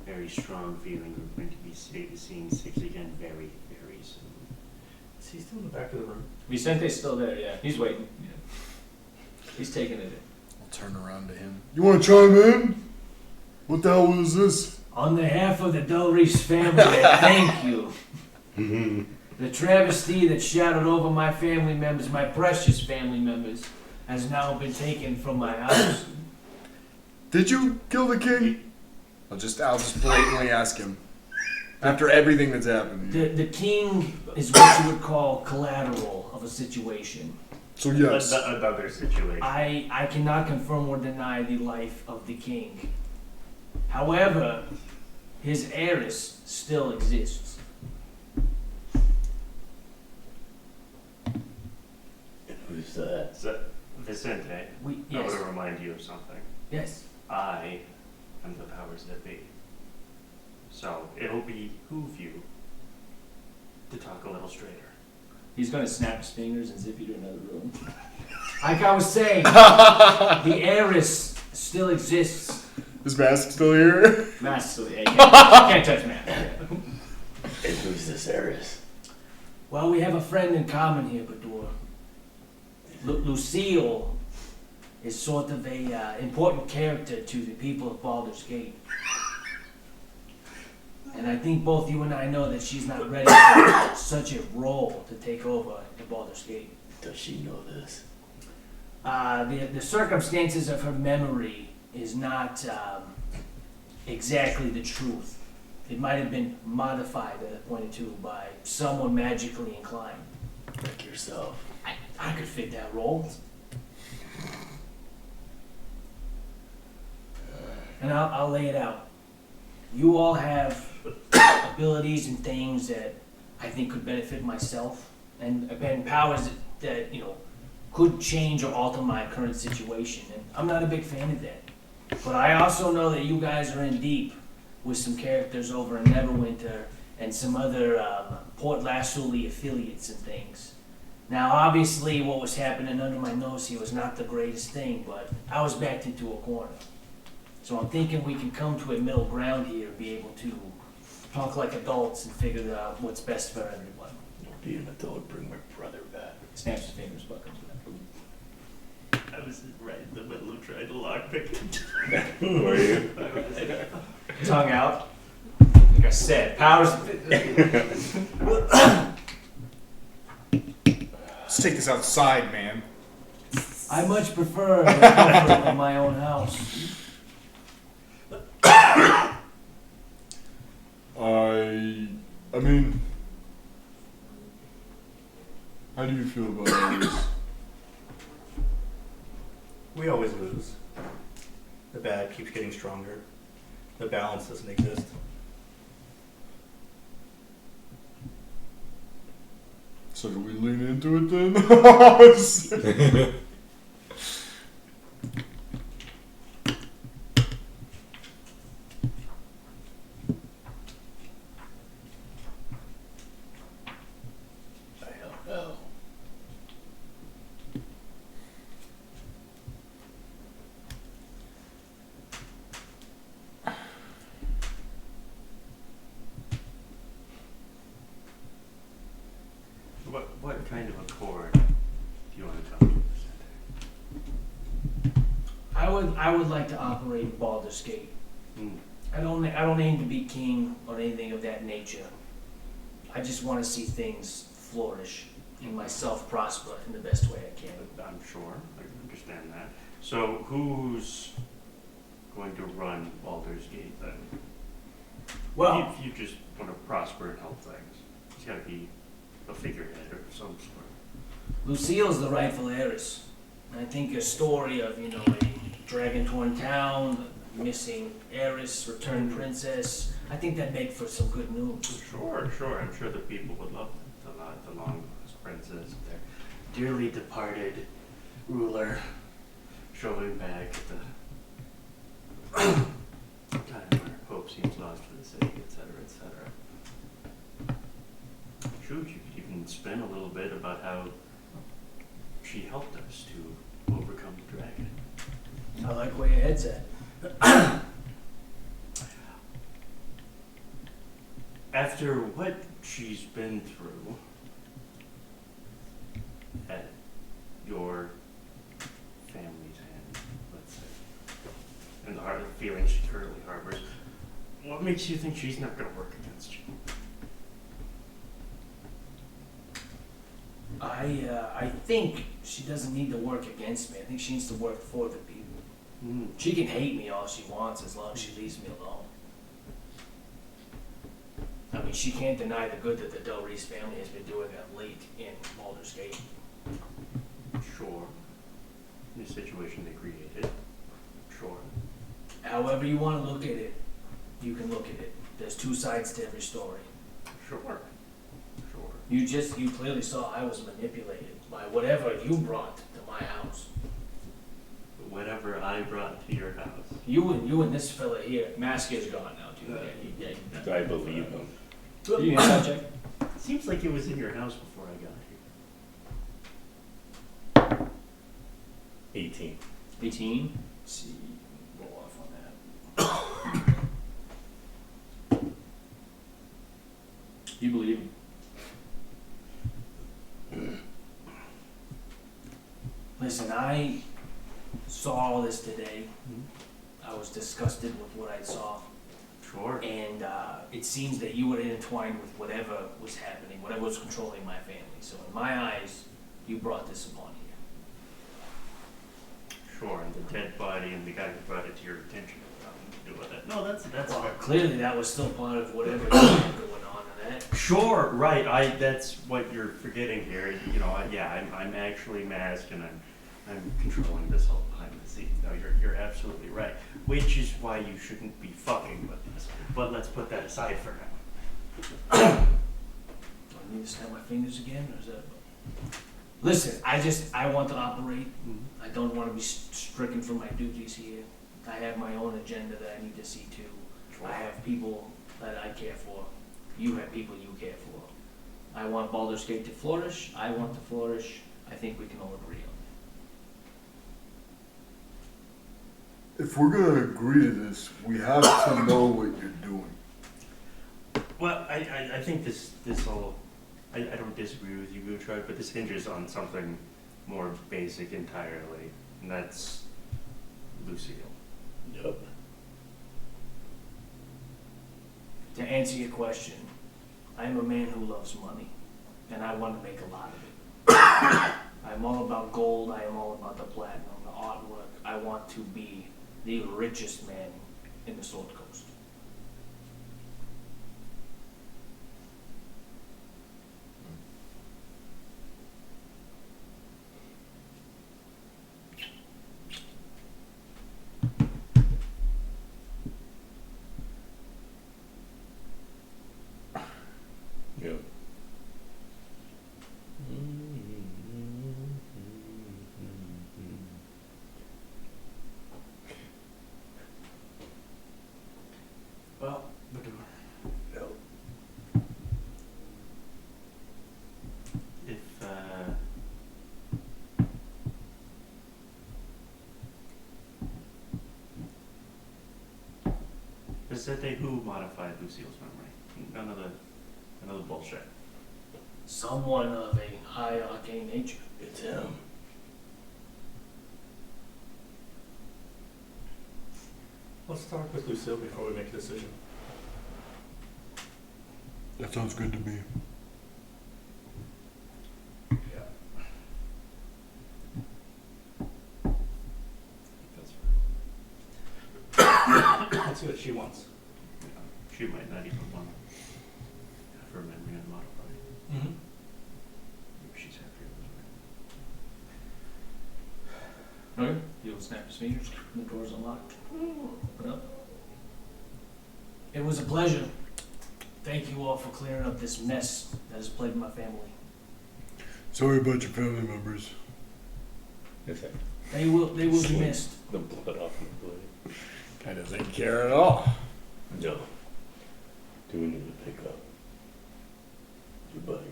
very strong feeling we're going to be seeing 6 again very, very soon. Is he still in the back of the room? Vicente's still there, yeah. He's waiting. Yeah. He's taking it in. I'll turn around to him. You want to chime in? What the hell was this? On behalf of the Del Reese family, I thank you. The travesty that shadowed over my family members, my precious family members, has now been taken from my house. Did you kill the king? I'll just blatantly ask him. After everything that's happened. The king is what you would call collateral of a situation. So yes. Another situation. I cannot confirm or deny the life of the king. However, his heiress still exists. Who's that? So, Vicente, I want Yes. to remind you of something. Yes. I am the powers that be. So it'll behoove you to talk a little straighter. He's gonna snap his fingers and zip you to another room. Like I was saying, the heiress still exists. Is Mask still here? Mask, so yeah, can't touch Mask. And who's this heiress? Well, we have a friend in common here, Badur. Lucille is sort of a important character to the people of Baldur's Gate. And I think both you and I know that she's not ready for such a role to take over in Baldur's Gate. Does she know this? The circumstances of her memory is not exactly the truth. It might have been modified at a point or two by someone magically inclined. Like yourself. I could fit that role. and I'll lay it out. You all have abilities and things that I think could benefit myself, and powers that could change or alter my current situation. And I'm not a big fan of that. But I also know that you guys are in deep with some characters over in Neverwinter and some other Port Lassuli affiliates and things. Now, obviously, what was happening under my nose here was not the greatest thing, but I was backed into a corner. So I'm thinking we can come to a middle ground here, be able to talk like adults and figure out what's best for everyone. Don't be an adult, bring my brother back. Snaps his fingers, but comes back. I was right in the middle of trying to lockpick it. Were you? Tongue out. Like I said, powers. Let's take this outside, man. I much prefer the comfort of my own house. I mean, how do you feel about all this? We always lose. The bad keeps getting stronger. The balance doesn't exist. So do we lean into it then? I don't know. What kind of accord do you want to come to? I would like to operate Baldur's Gate. Mm. I don't aim to be king or anything of that nature. I just want to see things flourish and myself prosper in the best way I can. I'm sure, I understand that. So who's going to run Baldur's Gate then? Well, If you just want to prosper and help things, it's got to be a figurehead of some sort. Lucille's the rightful heiress. I think a story of, a dragon-torn town, missing heiress, returned princess, I think that'd make for some good news. Sure. I'm sure the people would love the long-lost princess, their dearly departed ruler, showing back at the time where hope seems lost for the sake, etc., etc. Shoot, you could even spin a little bit about how she helped us to overcome the dragon. I like where your head's at. After what she's been through at your family's hand, let's say, and the feelings she currently harbors, what makes you think she's not going to work against you? I think she doesn't need to work against me. I think she needs to work for the people. Mm. She can hate me all she wants as long as she leaves me alone. I mean, she can't deny the good that the Del Reese family has been doing of late in Baldur's Gate. Sure. The situation they created. Sure. However you want to look at it, you can look at it. There's two sides to every story. Sure. You clearly saw I was manipulated by whatever you brought to my house. Whatever I brought to your house. You and this fella here. Mask is gone now, too. Yeah, I believe him. You need a sound check? Seems like it was in your house before I got here. 18. 18. Let's see. Roll off on that. You believe him? Listen, I saw all this today. I was disgusted with what I saw. Sure. And it seems that you were intertwined with whatever was happening, whatever was controlling my family. So in my eyes, you brought this upon you. Sure, and the dead body and the guy who brought it to your attention had nothing to do with it. No, that's Well, fair. clearly that was still part of whatever you had going on in that. Sure, right. That's what you're forgetting here. I'm actually masked, and I'm I'm controlling this all behind the scenes. No, you're absolutely right. Which is why you shouldn't be fucking with us. But let's put that aside for now. Do I need to snap my fingers again, or is that? Listen, I want to operate. I don't want to be stricken from my duties here. I have my own agenda that I need to see to. I have people that I care for. You have people you care for. I want Baldur's Gate to flourish. I want to flourish. I think we can all agree on If we're gonna agree to this, we have to know what you're doing. Well, I think this all, I don't disagree with you, Bouchard, but this hinges on something more basic entirely, and that's Lucille. Yep. it. To answer your question, I am a man who loves money, and I want to make a lot of it. I'm all about gold. I am all about the platinum, the artwork. I want to be the richest man in the Sword Coast. Yep. Well, but Yep. if, is that they who modified Lucille's memory? None of the bullshit. Someone of a high arcane nature. It's him. Let's talk with Lucille before we make a decision. That sounds good to me. Let's see what she wants. She might not even want to have her memory unmodified. Mm-hmm. Maybe she's happier with Okay. You'll snap his fingers. The door's unlocked. Open up. It was a pleasure. Thank you all for clearing up this mess that has plagued my family. Sorry about your family members. It's like They will be missed. the blood off the blade. That doesn't care at all. No. Do we need to pick up your buddy?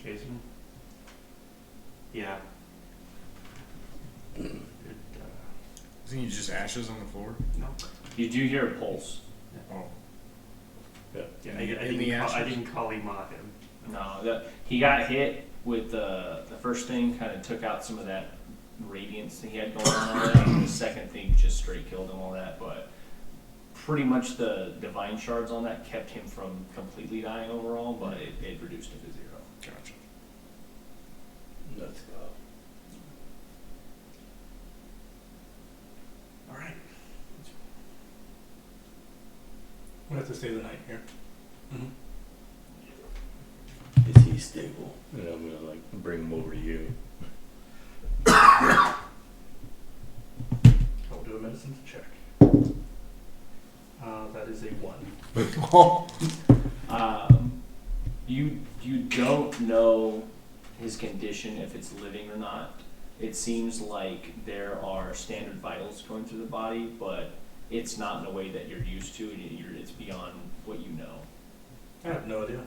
Jason? Yeah. It, Isn't he just ashes on the floor? no. You do hear a pulse. Oh. Yeah, In the I ashes? didn't call him on him. No, he got hit with the first thing, kind of took out some of that radiance that he had going on. All that. And the second thing just straight killed him, all that. But pretty much the divine shards on that kept him from completely dying overall, but it reduced him to 0. Gotcha. Let's go. All right. We have to stay the night here. Mm-hmm. Is he stable? And I'm gonna like bring him over to you. I'll do a medicine check. That is a 1. You don't know his condition, if it's living or not. It seems like there are standard vitals going through the body, but it's not in a way that you're used to. It's beyond what you know. I have no idea.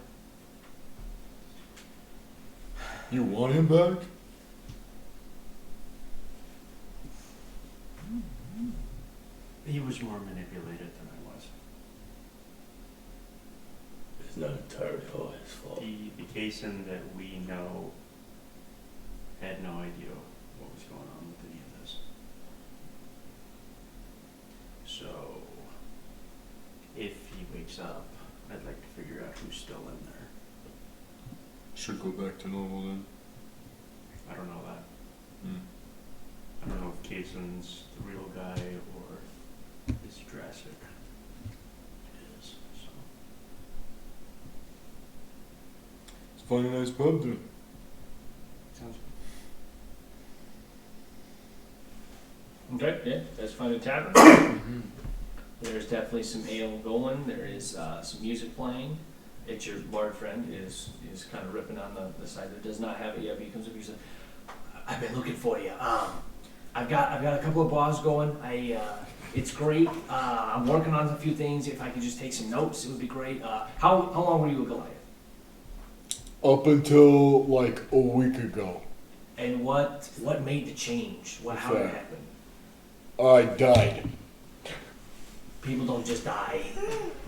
You want him back? He was more manipulated than I was. It's not entirely all his fault. The Kason that we know had no idea what was going on with any of this. So, if he wakes up, I'd like to figure out who's still in there. Should go back to normal then. I don't know that. Hmm. I don't know if Kason's the real guy or is Jurassic. It is, so. Let's find a nice pub then. Sounds Okay, yeah, that's fine at tavern. There's definitely some ale going. There is some music playing. It's your bard friend is kind of ripping on the side that does not have it yet. But he comes up and he says, I've been looking for you. I've got a couple of bars going. It's great. I'm working on a few things. If I could just take some notes, it would be great. How long were you a Goliath? Up until like a week ago, And what made the change? How did it happen? I died. People don't just die.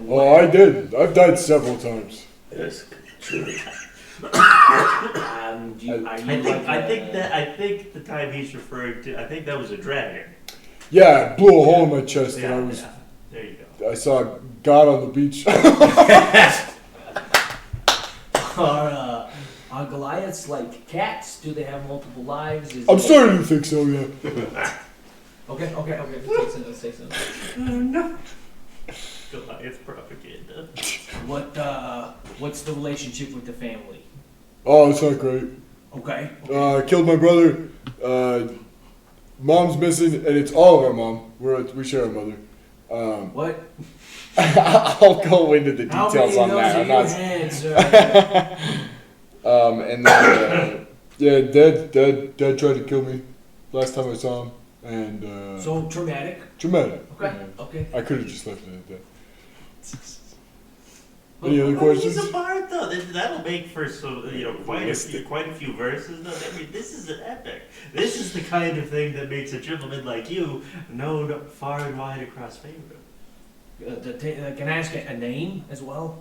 Oh, I did. I've died several times. Yes, true. Are you I think the time he's referring to, I think that was a dragon. Yeah, it blew a hole in my chest, and I was. Yeah. There you go. I saw God on the beach. Are Goliaths like cats? Do they have multiple lives? I'm starting to think so. Yeah. Okay. Let's take some. No. Goliath propaganda. What's the relationship with the family? Oh, it's not great. Okay. I killed my brother. Mom's missing, and it's all of our mom. We share a mother. What? I'll go into the How details many on of those that. are I'm you not. had, sir? And then yeah, Dad tried to kill me last time I saw him, and So traumatic. traumatic. Okay. Yeah. Okay. I could have just left it at that. Well, Any other questions? He's a bard though. That'll make for quite a few verses. No, this is an epic. This is the kind of thing that makes a gentleman like you known far and wide across Faerun. Can I ask a name as well?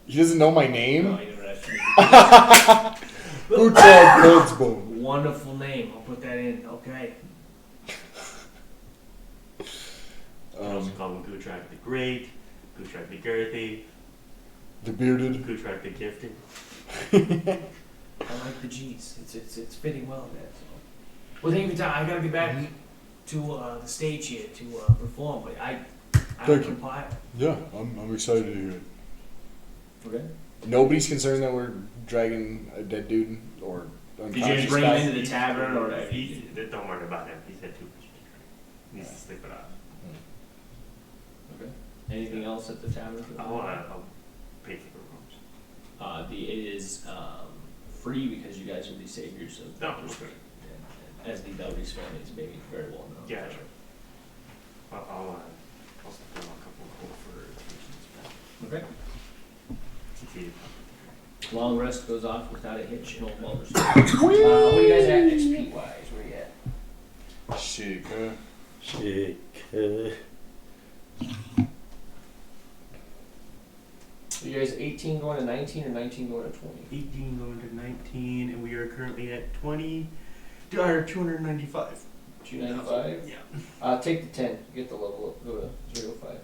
He doesn't know my no, name. he never asked me. Gutrod Coldsbone. Wonderful name. I'll put that in. Okay. You also call him Gutrak the Great, Gutrak the Girthy, The bearded. Gutrak the Gifted. I like the G's. It's fitting well there. So. Well, thank you for your time. I gotta get back to the stage here to perform, but I Thank you. compile. Yeah, I'm excited to hear it. Okay. Nobody's concerned that we're dragging a dead dude or Did you just unconscious bring guy? him into the tavern or? Don't worry about him. He's had too much to drink. He needs to sleep it off. Okay. Anything else at the tavern? I'll pay for the rooms. It is free because you guys are the saviors of No, the it's good. as the Belry's family is maybe very well known. Yeah, sure. I'll stick them a couple for attentions. Okay. See. Long rest goes off without a hitch in Old Mulder's. What are you guys at XP wise? Where you at? Shit, Shit. So you guys 18 going to 19 or 19 going to 20? 18 going to 19, and we are currently at 295. 295? Yeah. Take the 10. Get the level up. Go to 0.5.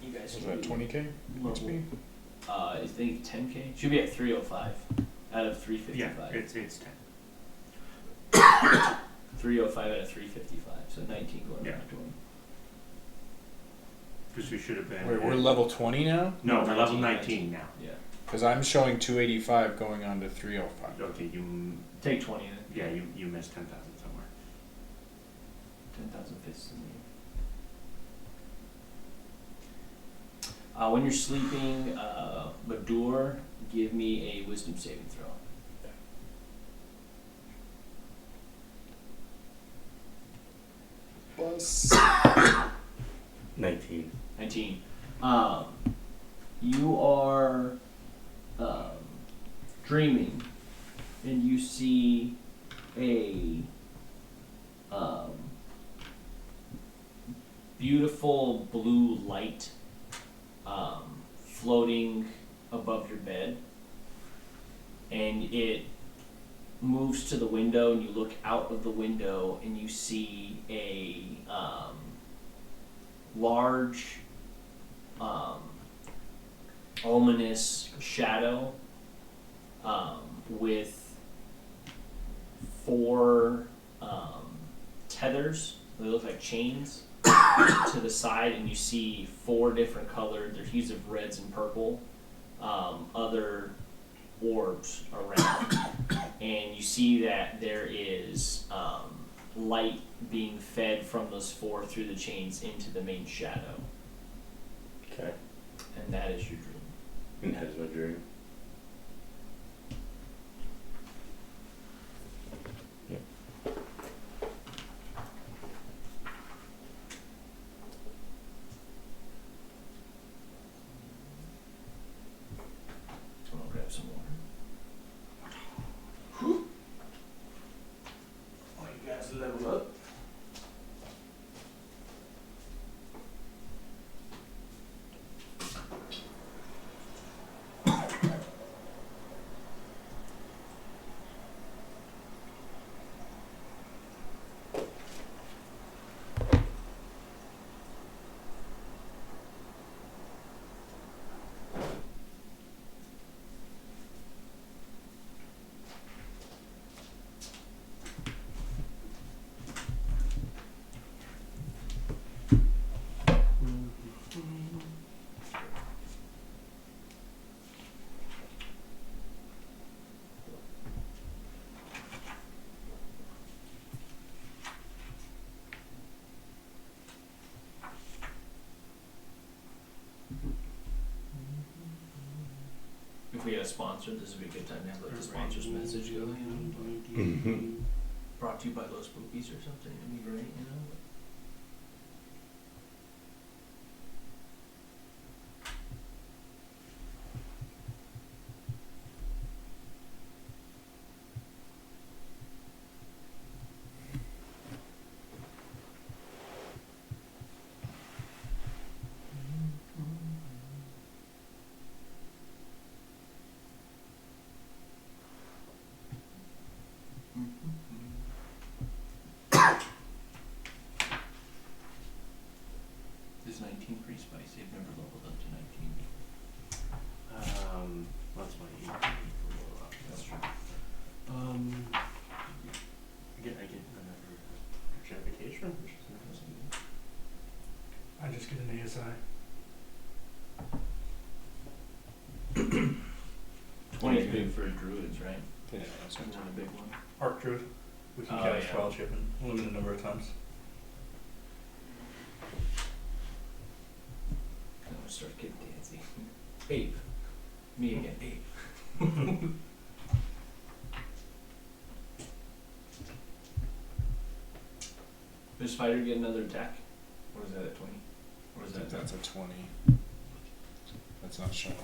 You guys Was should that be 20K? level. I think 10K. Should be at 305 out of 355. Yeah, it's 10. 305 out of 355. So 19 going Yeah. back to 20. Because we should have been. Wait, we're level 20 now? No, we're level 19 19 now. Yeah. Because I'm showing 285 going on to 305. Okay, Take 20 then. yeah, you missed 10,000 somewhere. 10,000 fists in the air. When you're sleeping, Madur, give me a wisdom saving throw. Plus. 19. 19. You are dreaming, and you see a beautiful blue light floating above your bed, and it moves to the window, and you look out of the window, and you see a large, ominous shadow with 4 tethers. They look like chains to the side, and you see 4 different colored. There's hues of reds and purple. Other orbs around, and you see that there is light being fed from those 4 through the chains into the main shadow, Okay. and that is your dream. And that is my dream. I'm gonna grab some water. Oh, you guys level up. If we get a sponsor, this would be a good time to have like the sponsor's message go, brought to you by those spookies or something. It'd be great, you know. Is 19 pretty spicy? I've never leveled up to 19. That's my E. That's true. I get another certification, which is interesting. I just get an ASI. 20 is big for druids, right? Yeah, that's That's not a big one. Arc Druid. We can Oh, cast yeah. Wild Shape a limited number of times. I'm gonna start getting dancy. Ape. Me again, ape. Does Spider get another attack? Or is that at 20? Or is that That's a 20. That's not showing.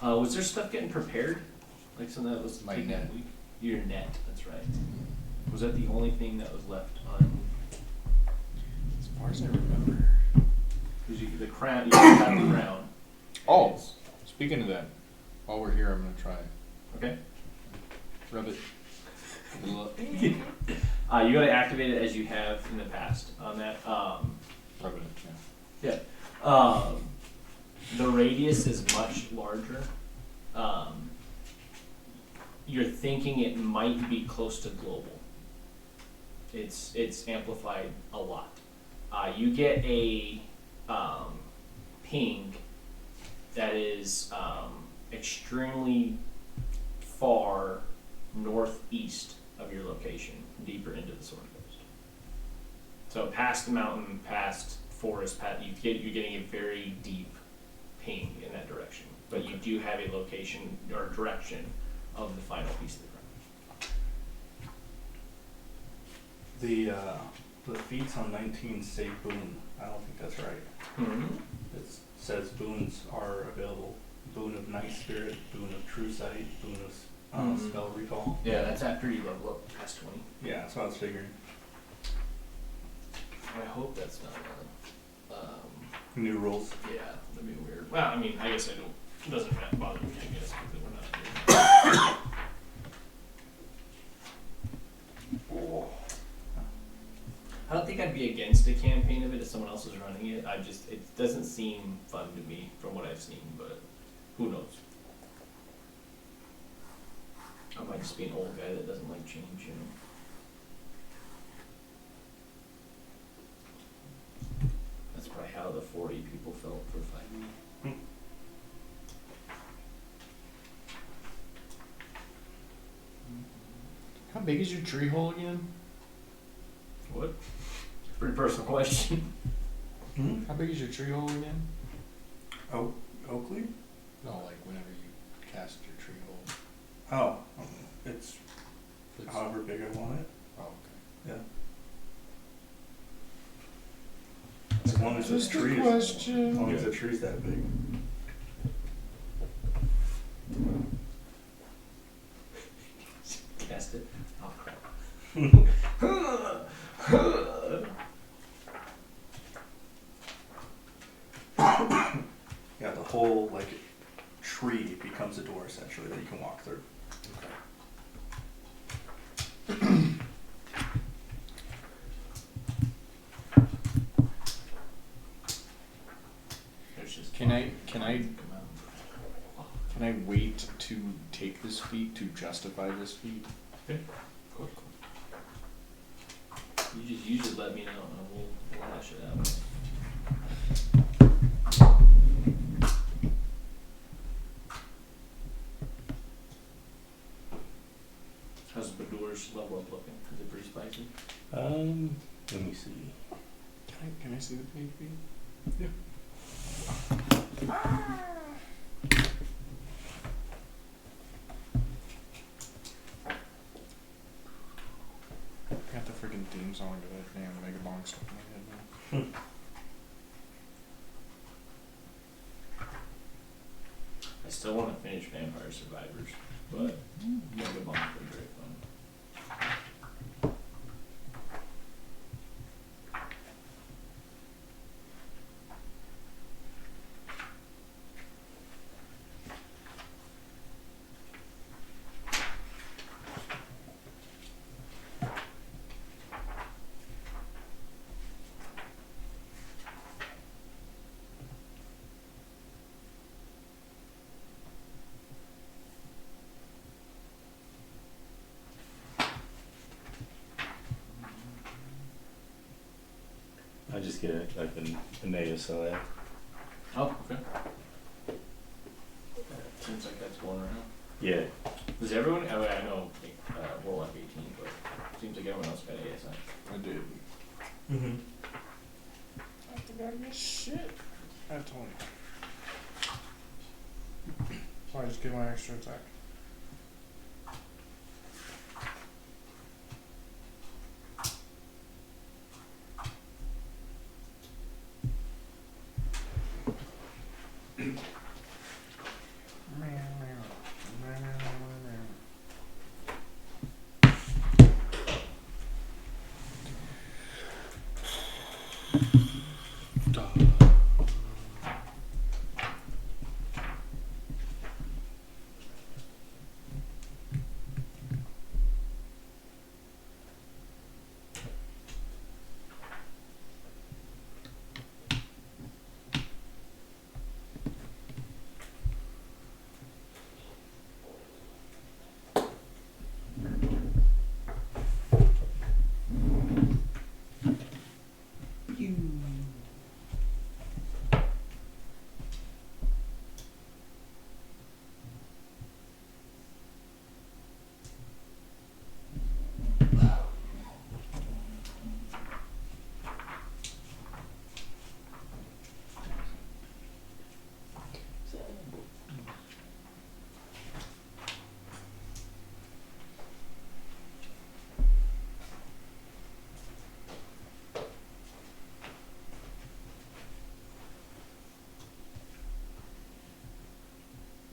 Was there stuff getting prepared? Like some that was My taken net. that week? Your net, that's right. Was that the only thing that was left on? As far as I remember. Because the crown, you got the crown. Oh. It's- Speaking of that, while we're here, I'm gonna try it. Okay. Rub it. A little- You gotta activate it as you have in the past on that. Rub it. Yeah. The radius is much larger. You're thinking it might be close to global. It's amplified a lot. You get a ping that is extremely far northeast of your location, deeper into the Sword Coast. So past the mountain, past forest, you're getting a very deep ping in that direction. But you do have a location or direction of the final piece of the crown. The feats on 19 say boon. I don't think that's right. Mm-hmm. It says boons are available. Boon of Night Spirit, boon of True Sight, boon of Spell Recall. Yeah, that's after you level up past 20. Yeah, that's what I was figuring. I hope that's not New rules. yeah, that'd be weird. Well, I mean, I guess it doesn't bother me, I guess, because we're not doing it. I don't think I'd be against a campaign of it if someone else is running it. It doesn't seem fun to me from what I've seen, but who knows? I might just be an old guy that doesn't like change, you know? That's probably how the 40 people felt for 5 minutes. big is your tree hole again? What? Pretty personal question. Hmm? How big is your tree hole again? Oakley? No, like whenever you cast your tree hole. Oh, it's It's- however big I want it. Oh, okay. Yeah. As long as Just the a tree question. as long as the tree's that big. Cast it. Oh crap. Yeah, the whole like tree becomes a door essentially that you can walk through. There's just Can I come out. can I wait to take this feat to justify this feat? Cool. You just let me know and we'll hash it out. How's Badur's level up looking? Is it pretty spicy? Let me see. Can I see the page feed? Got the freaking theme song to that damn Mega Bong stuck in my head now. I still want to finish Vampire Survivors, but Mega Bomb's been great fun. I just get it like a Neza Quata. Oh, okay. Seems like that's going around. Yeah. Does everyone? I mean, I know roll up 18, but seems like everyone else got ASI. I did. Mm-hmm. I forgot to get shit. I told you. So I just get my extra attack.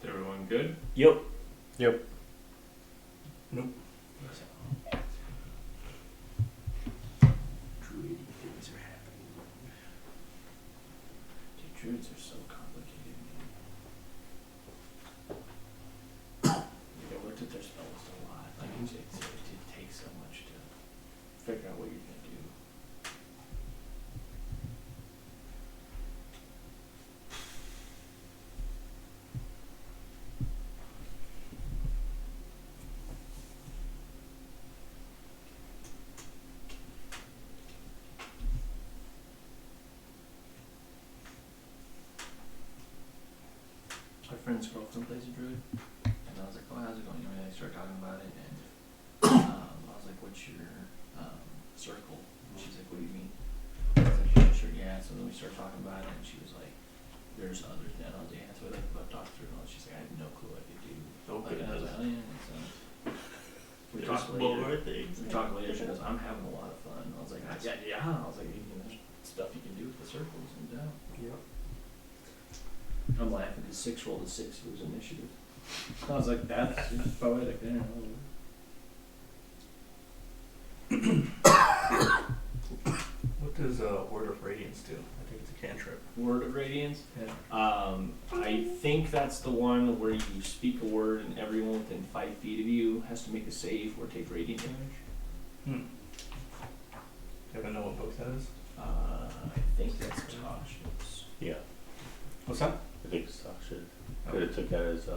Everyone good? Yep. Yep. Nope. Druid things are happening. Dude, druids are so complicated, man. Like, I looked at their spells a lot. Like, it takes so much to figure out what you're gonna do. My friend's girlfriend plays a druid, and I was like, "Oh, how's it going?" And I started talking about it, and I what's your circle? And she's like, what do you mean? I was like, yeah, sure, yeah. So then we started talking about it, and she was like, there's other things. I was like, yeah. So we like talked through it, and she's like, I have no clue what I could do. Okay. And I was like, oh yeah. And so we There's talked more later. things. We talked later. She goes, I'm having a lot of fun. I was like, yeah. I was like, there's stuff you can do with the circles, no doubt. Yep. I'm laughing because 6 rolled a 6 for his initiative. I was like, that's poetic there. What does Word of Radiance do? I think it's a cantrip. Word of Radiance? Yeah. I think that's the one where you speak a word and everyone within 5 feet of you has to make a save or take radiant damage. Do you ever know what book that is? I think that's Tasha's. Yeah, What's that? I think Sasha could have took that as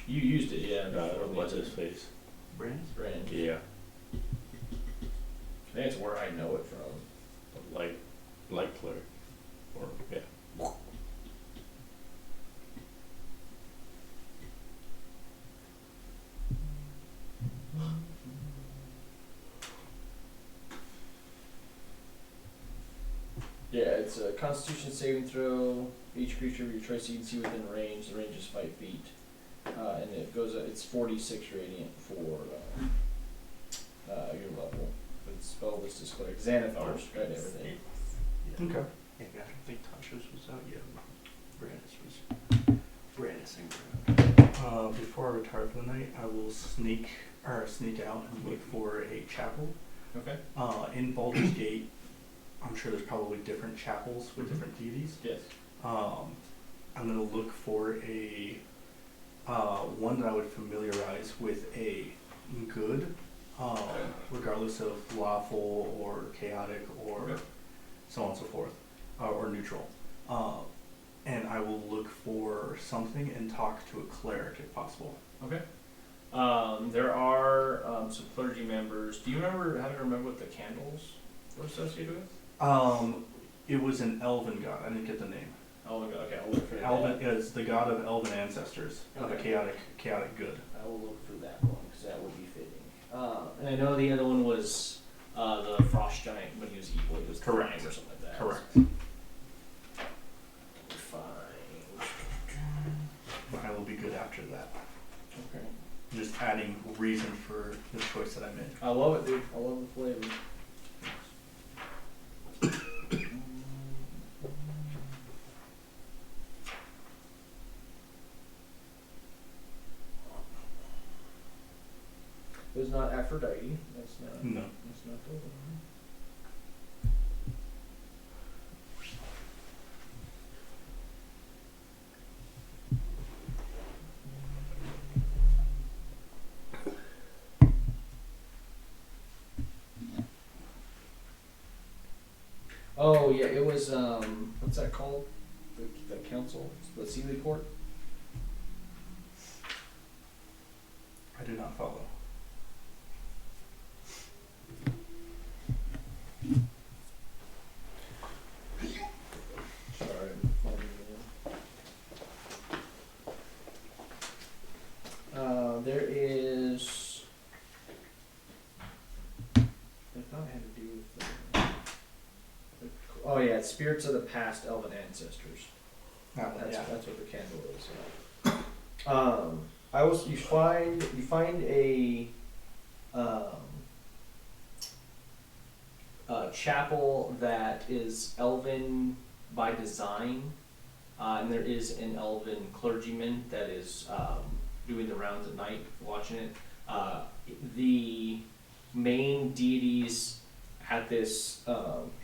You used it, yeah. before the what's other his face? Brands? brand. Yeah, I think it's where I know it from. light cleric, or yeah. Yeah, it's a Constitution saving throw. Each creature of your choice you can see within range. The range is 5 feet, and it goes. It's 46 radiant for your level. But its spell list is clear. Xanathars, right? Everything. Yeah. Okay. Yeah, I don't think Tasha's was out yet. Brandis was Brandising around. Before I retire for the night, I will sneak out and look for a chapel. Okay. In Baldur's Gate, I'm sure there's probably different chapels with different deities. Yes. I'm gonna look for a one that I would familiarize with a good, regardless of lawful or chaotic or so on and so forth, or neutral. And I will look for something and talk to a cleric if possible. Okay. There are some clergy members. Do you remember what the candles were associated with? It was an elven god. I didn't get the name. Oh, okay. I'll look for that. Elven is the god of elven ancestors, of the Okay. chaotic good. I will look for that one because that would be fitting. And I know the other one was the frost giant when he was evil. He was Correct. time or something like that. Correct. Fine. I will be good after that. Okay. Just adding reason for the choice that I made. I love it, dude. I love the flavor. It was not Aphrodite. That's not. No. That's not the one. Oh yeah, it was what's that called? The council, the Sealy Court. I do not follow. Sorry, there is. I thought it had to do with oh yeah, it's spirits of the past, elven ancestors. That's what the candle is. Yeah. You find a chapel that is elven by design, and there is an elven clergyman that is doing the rounds at night, watching it. The main deities at this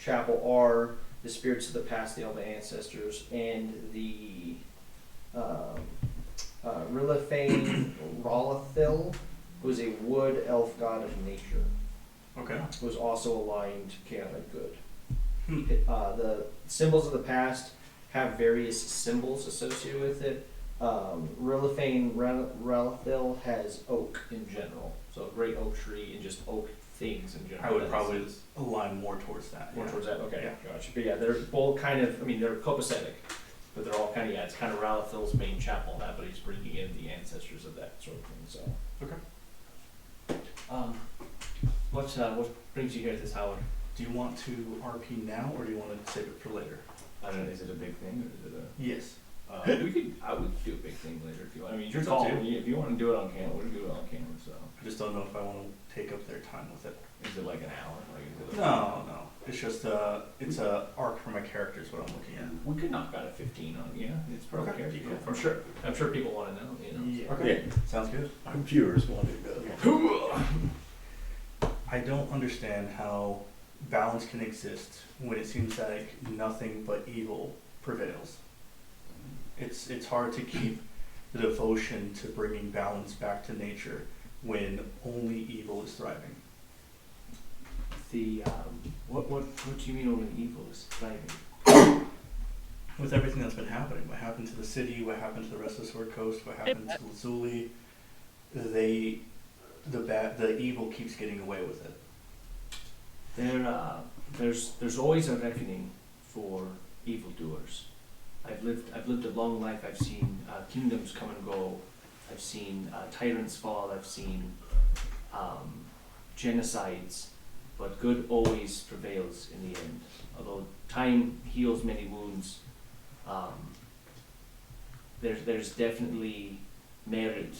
chapel are the spirits of the past, the elven ancestors, and the Rilithane Rolathil, who is a wood elf god of nature, Okay. who is also aligned to chaotic good. The symbols of the past have various symbols associated with it. Rilithane Rolathil has oak in general, so a great oak tree and just oak things in general. I would That's- probably align more towards that. more yeah. towards that, okay, Yeah. gotcha. But yeah, they're both kind of, I mean, they're copacetic, but they're all kind of, yeah, it's kind of Ralathil's main chapel and that, but he's bringing in the ancestors of that sort of thing, so. Okay. What brings you here at this hour? Do you want to RP now, or do you want to save it for later? I don't know. Is it a big thing or is it a? Yes. I would do a big thing later if you want. I mean, your It's up call. to you. If you want to do it on camera, we'll do it on camera. So, I just don't know if I want to take up their time with it. is it like an hour? Like, is it No. It's just it's a arc for my character is what I'm looking at. We could knock out a 15 on. Yeah, it's per Okay. character. Go Yeah, for I'm it. sure. I'm sure people want to know. You know. Yeah. Okay. Sounds good. Our viewers want to know. I don't understand how balance can exist when it seems like nothing but evil prevails. It's hard to keep the devotion to bringing balance back to nature when only evil is thriving. The what do you mean only evil is thriving? With everything that's been happening, what happened to the city, what happened to the rest of the Sword Coast, what happened to Lazuli, the evil keeps getting away with it. There's always a reckoning for evildoers. I've lived a long life. I've seen kingdoms come and go. I've seen tyrants fall. I've seen genocides, but good always prevails in the end. Although time heals many wounds, there's definitely merit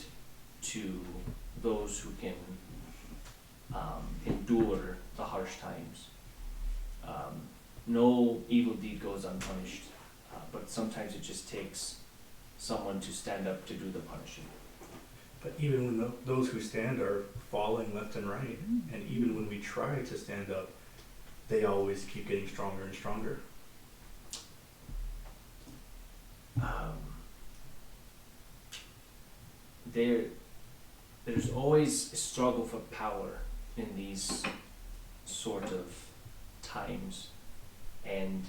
to those who can endure the harsh times. No evil deed goes unpunished, but sometimes it just takes someone to stand up to do the punishing. But even when those who stand are falling left and right, and even when we try to stand up, they always keep getting stronger and stronger. There's always a struggle for power in these sort of times, and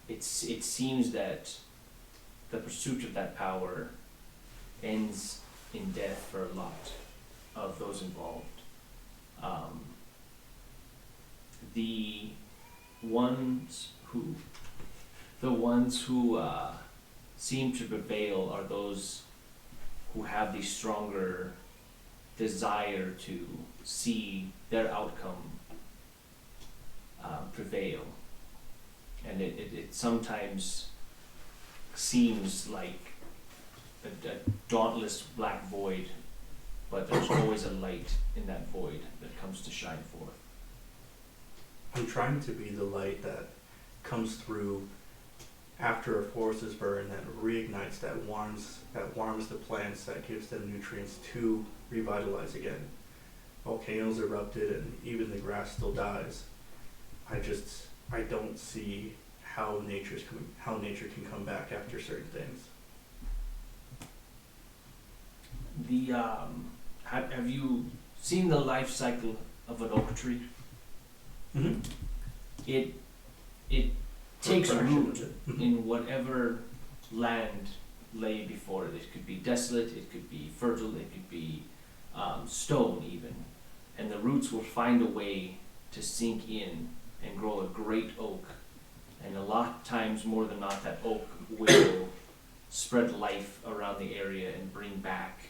it seems that the pursuit of that power ends in death for a lot of those involved. The ones who seem to prevail are those who have the stronger desire to see their outcome prevail, and it sometimes seems like a dauntless black void, but there's always a light in that void that comes to shine forth. I'm trying to be the light that comes through after a forest is burned, that reignites, that warms the plants, that gives them nutrients to revitalize again. Volcanoes erupted and even the grass still dies. I don't see how nature can come back after certain things. Have you seen the life cycle of an oak tree? Mm-hmm. It takes Fraction root of it. in whatever land lay before it. It could be desolate, it could be fertile, it could be stone even, and the roots will find a way to sink in and grow a great oak. And a lot of times, more than not, that oak will spread life around the area and bring back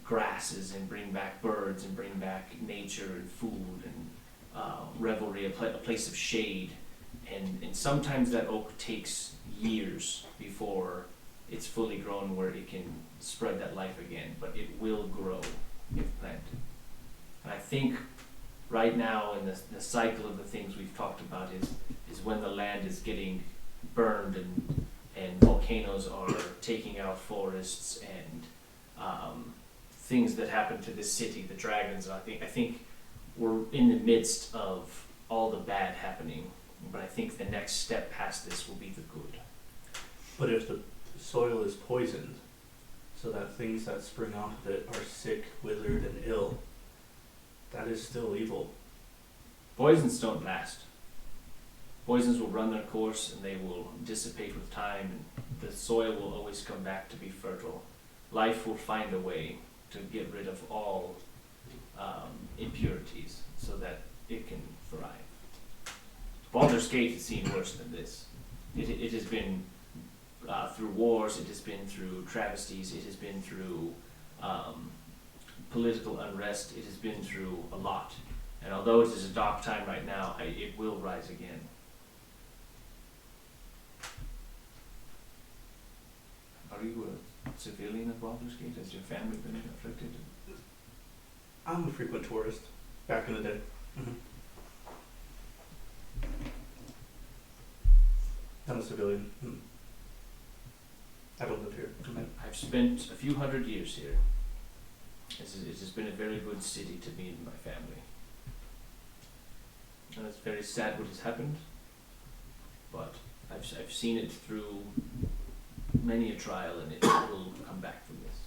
grasses and bring back birds and bring back nature and food and revelry, a place of shade. And sometimes that oak takes years before it's fully grown where it can spread that life again, but it will grow if planted. And I think right now in the cycle of the things we've talked about is when the land is getting burned and volcanoes are taking out forests and things that happen to this city, the dragons. I think we're in the midst of all the bad happening, but I think the next step past this will be the good. But if the soil is poisoned, so that things that spring off of it are sick, withered, and ill, that is still evil. Poisons don't last. Poisons will run their course and they will dissipate with time, and the soil will always come back to be fertile. Life will find a way to get rid of all impurities so that it can thrive. Baldur's Gate has seen worse than this. It has been through wars, it has been through travesties, it has been through political unrest, it has been through a lot. And although it is a dark time right now, it will rise again. Are you a civilian of Baldur's Gate? Has your family been afflicted? I'm a frequent tourist. Back in the day. I'm a civilian. I don't live here. I've spent a few hundred years here. It has been a very good city to me and my family. And it's very sad what has happened, but I've seen it through many a trial, and it will come back from this.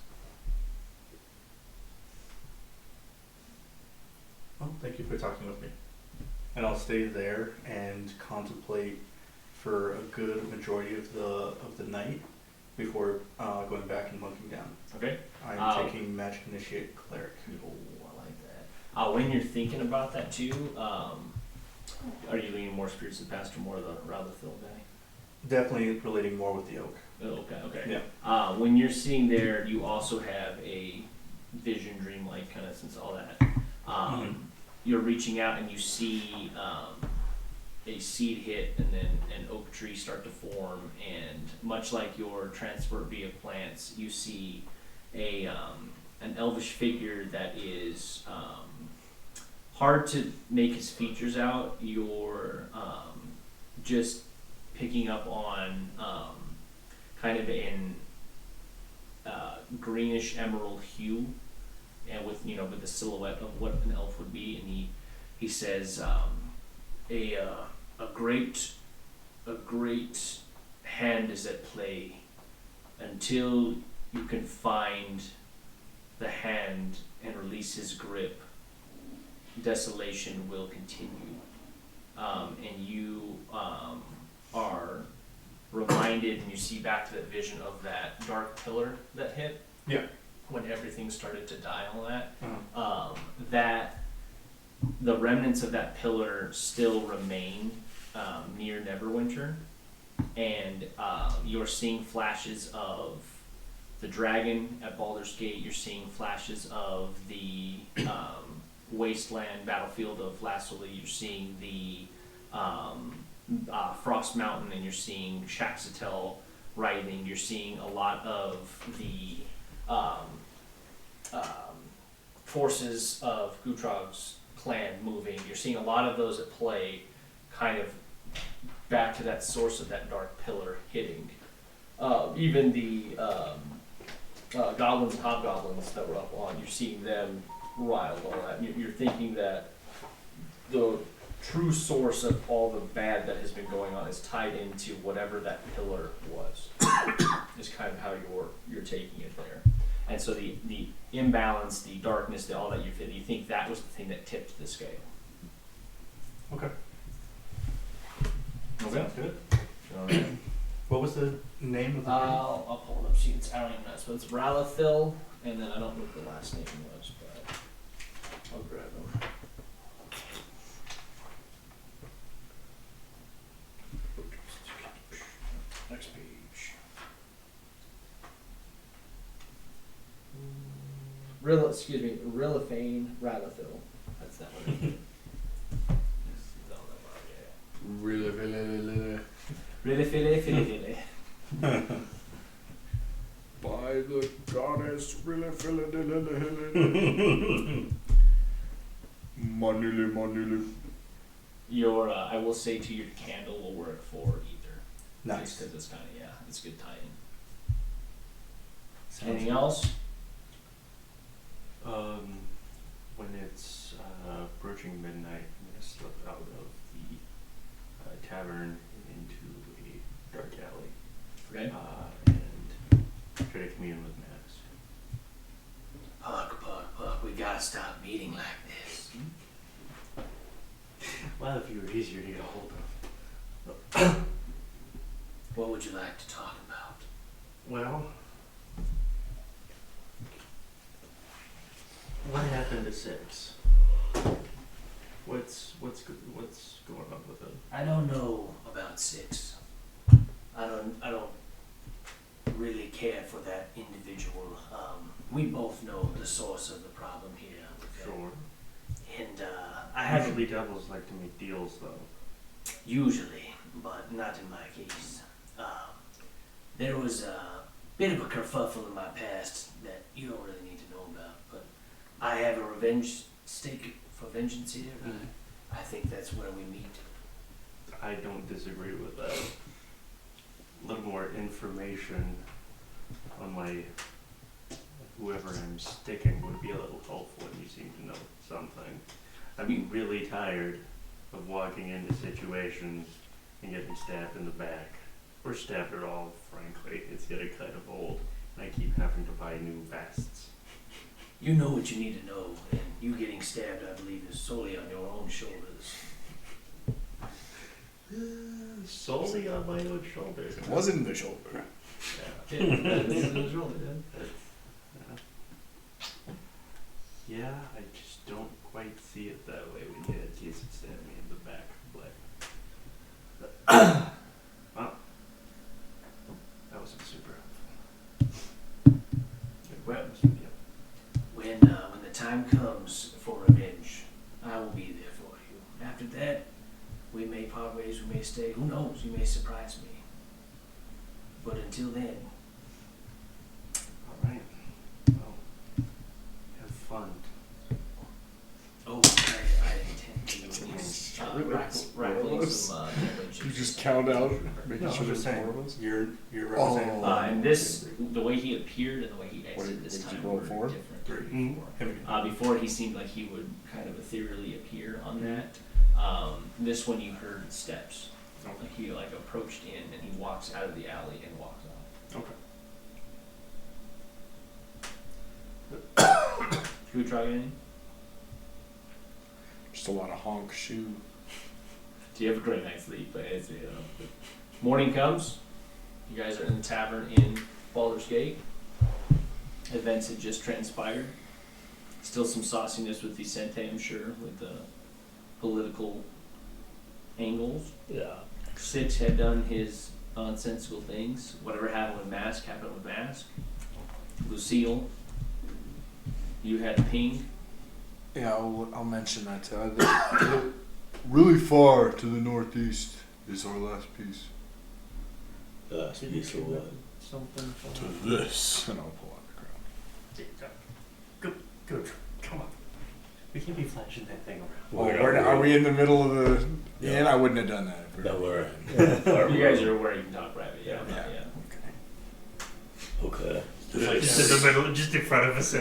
Well, thank you for talking with me. And I'll stay there and contemplate for a good majority of the night before going back and monking down. Okay? I'm taking Magic Initiate Cleric. Oh, I like that. When you're thinking about that too, are you leaning more Spirits of the Past or more the Ralathil guy? Definitely relating more with the oak. Oh, okay. Yeah. When you're seeing there, you also have a vision, dreamlike kind of sense, all that. You're reaching out and you see a seed hit and then an oak tree start to form, and much like your transport via plants, you see an elvish figure that is hard to make his features out. You're just picking up on kind of an greenish emerald hue, and with the silhouette of what an elf would be, and he says a great hand is at play. Until you can find the hand and release his grip, desolation will continue. And you are reminded, and you see back to that vision of that dark pillar that hit. Yeah. When everything started to die, all that. Uh-huh. That the remnants of that pillar still remain near Neverwinter, and you're seeing flashes of the dragon at Baldur's Gate. You're seeing flashes of the wasteland battlefield of Lassoli. You're seeing the Frost Mountain, and you're seeing Shaxatel writhing. You're seeing a lot of the forces of Gutrog's clan moving. You're seeing a lot of those at play, kind of back to that source of that dark pillar hitting. Even the goblins and hobgoblins that were up on, you're seeing them riled, all that. You're thinking that the true source of all the bad that has been going on is tied into whatever that pillar was. Is kind of how you're taking it there. And so the imbalance, the darkness, all that you think that was the thing that tipped the scale. Okay. Okay. Sounds good. All right. What was the name of the I'll pull it up. See, I don't even know. So it's Ralathil, and then I don't know what the last name was, but I'll grab them. Next page. Rilifane Ralathil. That's that one. Really, really. Rilifile. By the goddess, really, Manili. Your, I will say to your candle will work for either. Nice. Because it's kind of, it's good tie-in. Sounds Anything good. else? When it's approaching midnight, I'm gonna slip out of the tavern into a dark alley Okay. and try to commune with Max. Puck, we gotta stop meeting like this. Well, if you were easier to get a hold of. What would you like to talk about? Well, what happened to Six? What's going on with it? I don't know about Six. I don't really care for that individual. We both know the source of the problem here. Sure. And I haven't Usually devils like to make deals, though. usually, but not in my case. There was a bit of a kerfuffle in my past that you don't really need to know about, but I have a revenge stake for vengeance here. I think that's where we meet. I don't disagree with that. A little more information on my whoever I'm sticking would be a little helpful, and you seem to know something. I'm really tired of walking into situations and getting stabbed in the back. Or stabbed at all, frankly. It's getting kind of old, and I keep having to buy new vests. You know what you need to know, and you getting stabbed, I believe, is solely on your own shoulders. Solely on my own shoulders. It wasn't the shoulder. Yeah. Yeah, I just don't quite see it that way when you had Jason stab me in the back. But wow, that wasn't super helpful. Well, Yeah. when the time comes for revenge, I will be there for you. After that, we may part ways, we may stay. Who knows? You may surprise me. But until then, All right. Well, have fun. oh, I intend to Rifling some damage. You just count out, making No, sure I'm there's just more of saying, us. you're representing. And this, the way he appeared and the way he What exited did- this what did you time roll were for? different. Three. Him. Before he seemed like he would kind of ethereally appear on that. This one you heard steps. Like he like approached in and he walks out of the alley and walks off. Okay. Should we try anything? Just a lot of honk shoe. So you have a great night's sleep, but it's, morning comes. You guys are in the tavern in Baldur's Gate. Events had just transpired. Still some sauciness with Vicente, I'm sure, with the political angles. Yeah. Sitch had done his nonsensical things. Whatever happened with Mask happened with Mask. Lucille, you had a ping. Yeah, I'll mention that too. Really far to the northeast is our last piece. Last piece of what? Something. To this. And I'll pull out the crown. Go. Come on. We can't be flashing that thing around. Are we in the middle of the inn? I wouldn't have done that. If we No, were- You guys are aware you can talk private, yeah. Yeah. Okay. Just in the middle, just in front of us.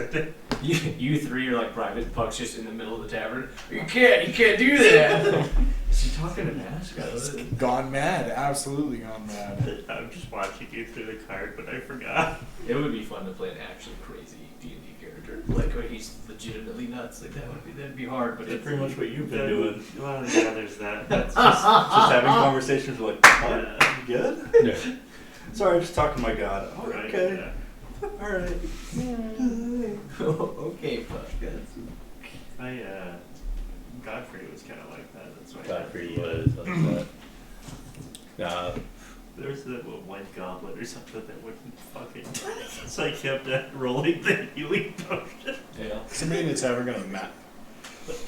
You three are like private. Puck's just in the middle of the tavern. You can't do that. Is he talking to Mask? Gone mad. Absolutely gone mad. I'm just watching you through the card, but I forgot. It would be fun to play an actually crazy D&D character, like where he's legitimately nuts. Like that'd be hard, but That's it's pretty much what you've been doing. Well, yeah, there's that. That's Just having conversations like, what? You good? Yeah. Sorry, I'm just talking to my god. Oh, right. okay. Yeah. Alright. okay, Puck. Godfrey was kind of like that. That's why. Godfrey was like that. Nah, There was that white goblet or something that wouldn't fucking. So I kept rolling the healing potion. Yeah. Somebody that's ever gonna map.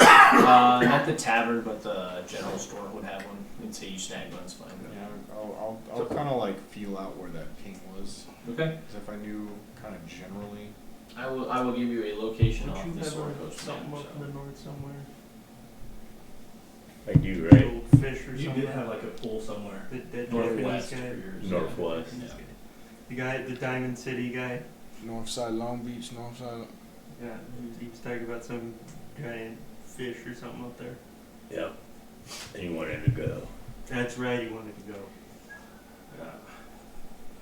Not the tavern, but the general store would have one. You'd say you snag one's fine. Yeah, I'll kind of like feel out where that ping was. Okay. Because if I knew kind of generally. I will give you a location Don't off you the have Sword Coast something map. up in the north somewhere? I do, right? Old fish or You something. did have like a pool somewhere. The dead Northwest Japanese for guy. yours. Northwest. Yeah. The guy, the Diamond City guy. Northside Long Beach, Northside. Yeah, he was talking about some giant fish or something up there. Yep. And you wanted to go. That's right, he wanted to go. Yeah.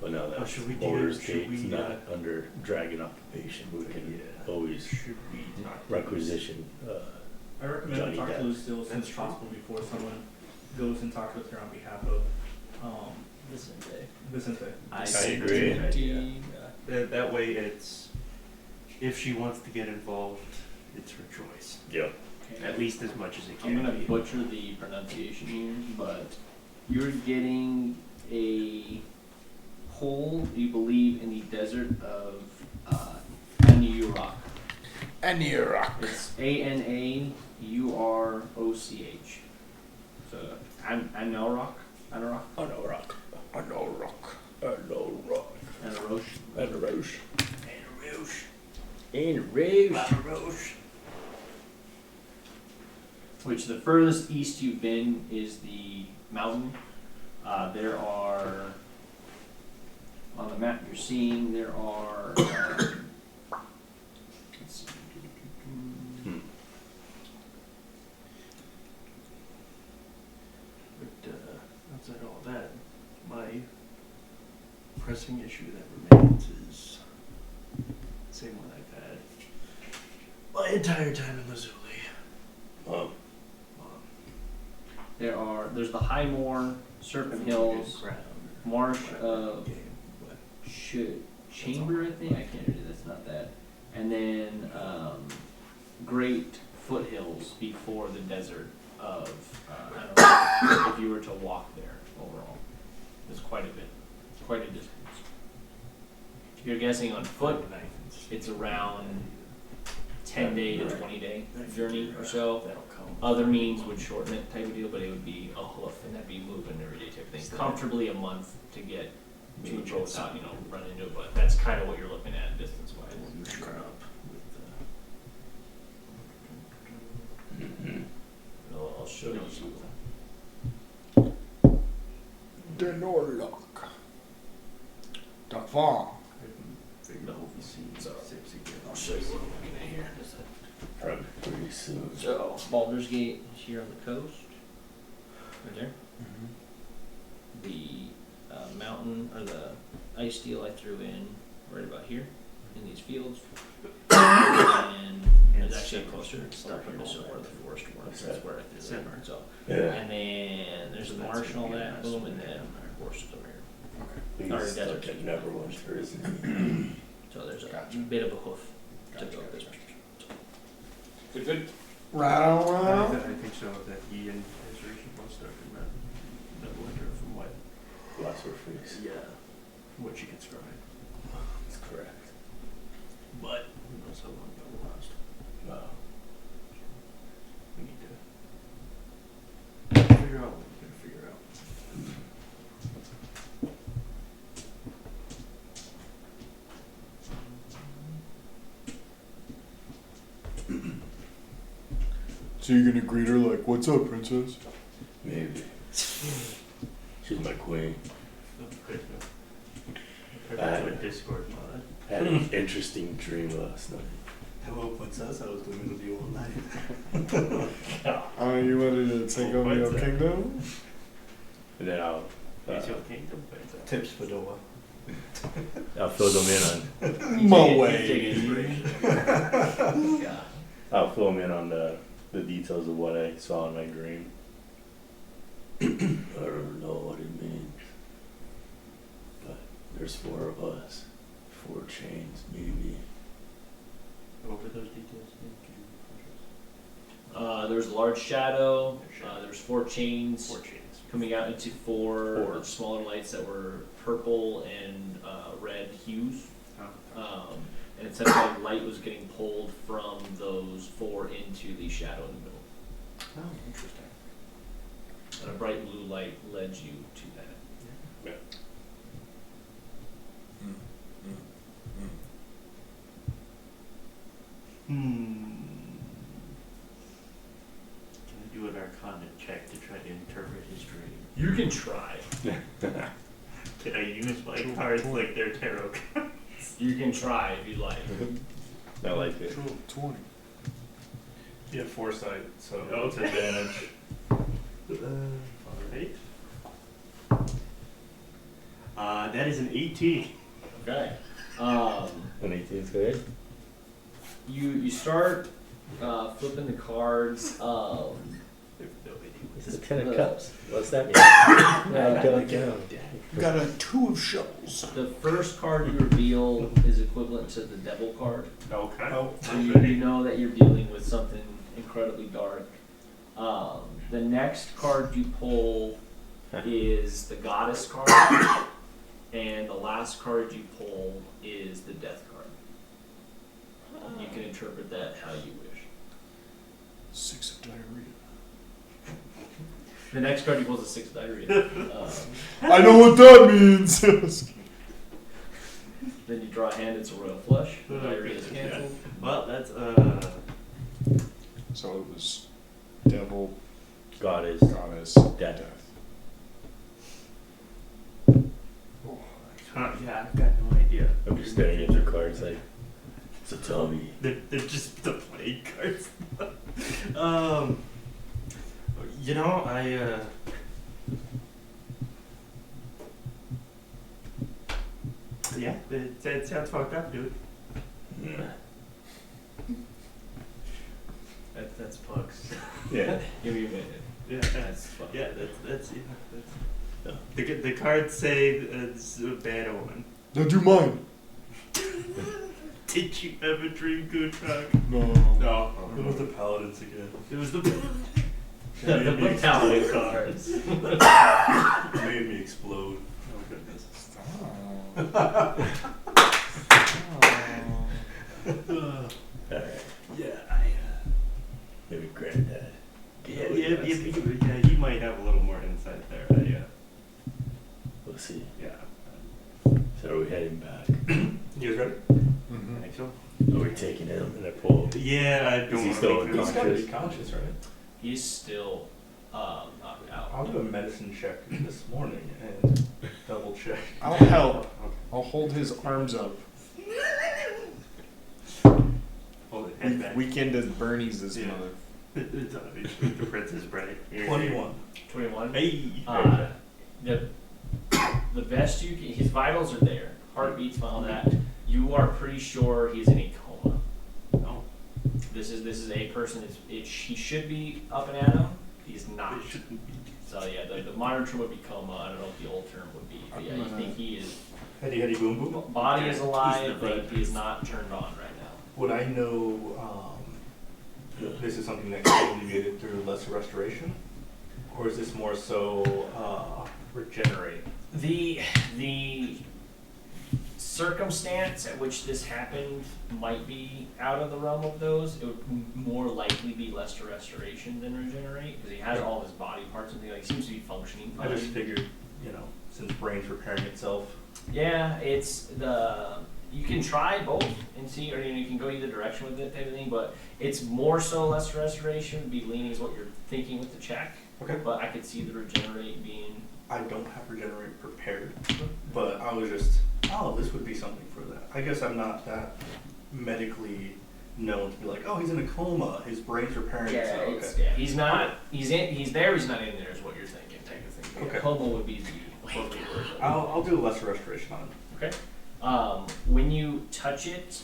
But now Oh, that should we do- Baldur's should Gate's we, not under dragon occupation, we can always Should we talk to requisition. I recommend Johnny talk to Depp. Lucille as soon as That's true. possible before someone goes and talks with her on behalf of Vicente. I agree. That way it's, if she wants to get involved, it's her choice. Yep. At least as much as it I'm can gonna be. butcher the pronunciation here, but you're getting a hole, you believe, in the desert of Anurok. Anirok. It's ANAUROK. You are OCH. So Anoroch. I know rock. I know rock. I know rock. Anorosh. And a roche. Rouge. And a roche. Rouge. Which the furthest east you've been is the mountain. There are, on the map you're seeing, there are, let's see. But outside all that, my pressing issue that remains is the same one I've had my entire time in Lazuli. There's the Highmore, Serpent Hills, Marsh of Chamber, I think. I can't read it, that's not that. And then Great Foothills before the desert of, I don't know, if you were to walk there overall. It's quite a bit, quite a distance. If you're guessing on foot, it's around 10-day to 20-day journey or so. Other means would shorten it type of deal, but it would be a hoof and that'd be moving every day type of thing. Comfortably a month to get to Joe without, run into it, but that's kind of what you're looking at distance wise. I'll show you. The Norlock. Duck Farm. So, I'll show you what I'm looking at here. Probably pretty soon. So, Baldur's Gate is here on the coast, right there. The mountain, or the ice deal I threw in right about here, in these fields. And it's actually closer, up in this is where the forest was, that's where I threw it. So, Yeah. and then there's the marsh and all that, boom, and then the forest is over here. Or These desert. stuff that never went through. So there's a bit of a hoof to go this way. Good. Right on, right I on. think so, that he and his racing both stuck in that winter from what, Lots of freeze. yeah, what you can describe. That's correct. But who knows how long that will last. Wow. We need to figure out what we're gonna figure out. So you're gonna greet her like, "What's up, princess?" Maybe. She's my queen. Perhaps a Discord mod. Had an interesting dream last night. Hello, princess. I was living with you all night. You wanted to take over your What's that? kingdom? And then I'll Kingdom. Tips Fedora. fill them in on My You way. take inspiration. Yeah. I'll fill them in on the details of what I saw in my dream. I don't know what it means. But there's 4 of us. 4 chains, maybe. Over those details, There's a large shadow. There's 4 chains 4 chains. coming out into 4 4. smaller lights that were purple and red hues. And it sounded like light was getting pulled from those 4 into the shadow in the middle. Oh, interesting. And a bright blue light led you to that. Can I do an Arcana check to try to interpret his dream? You can try. Can I use my cards like they're tarot cards? You can try if you like. I like it. 20. You have foresight, so Oh, it's advantage. Alright. That is an 18. Okay. An 18's good. You start flipping the cards. I have no idea. This is 10 of The- cups. What's that mean? Got a 2 of shovels. The first card you reveal is equivalent to the devil card. Okay. Oh, So you know that you're dealing with something incredibly dark. The next card you pull is the goddess card, and the last card you pull is the death card. You can interpret that how you wish. 6 of diarrhea. The next card he pulls is 6 diarrhea. I know what that means. Then you draw a hand, it's a royal flush. The diarrhea is canceled. Well, that's So it was devil, Goddess, goddess, death. yeah, I've got no idea. I'm just staring at the cards like, so tell me. They're just the playing cards. You know, yeah, it sounds fucked up, dude. That's Pugs. Yeah. Give me a minute. Yeah, That's fun. yeah, that's the cards say it's a bad omen. Now do mine. Did you ever dream good talk? No. No. It was the paladins again. It was the The paladin cards. It made me explode. Oh goodness. Alright, yeah, maybe granddad. yeah, he might have a little more insight there. Yeah. We'll see. Yeah. So are we heading back? You guys ready? I think so. Are we taking him in a pool? Yeah, I don't he want still to make He's this. gotta be conscious, right? He's still knocked out. I'll do a medicine check this morning and double check. I'll help. I'll hold his arms up. Hold it, head back. Weekend at Bernie's this Yeah. mother. It's obviously the Princess Bride. 21. 21. Hey. The best you can, his vitals are there, heartbeats, all that. You are pretty sure he's in a coma. No, This is a person. He should be up and at him. He's not. it shouldn't be. So yeah, the modern term would be coma. I don't know what the old term would be. But yeah, you think he is. Heady boom boom. Body is He's alive, the but right he is not turned on right now. Would I know this is something that can be alleviated through lesser restoration? Or is this more so regenerate? The circumstance at which this happened might be out of the realm of those. It would more likely be lesser restoration than regenerate because he has all of his body parts and things. Like, he seems to be functioning I fine. just figured, since brain's repairing itself. Yeah, it's you can try both and see, or you can go either direction with it type of thing, but it's more so lesser restoration would be leaning is what you're thinking with the check. Okay. But I could see the regenerate being. I don't have regenerate prepared, but I was just, this would be something for that. I guess I'm not that medically known to be like, he's in a coma, his brain's repairing itself. Okay. Yeah, he's not. He's there. He's not in there. Is what you're thinking, type of thing. Okay. Coma would be the appropriate word. I'll do a lesser restoration on him. Okay. When you touch it,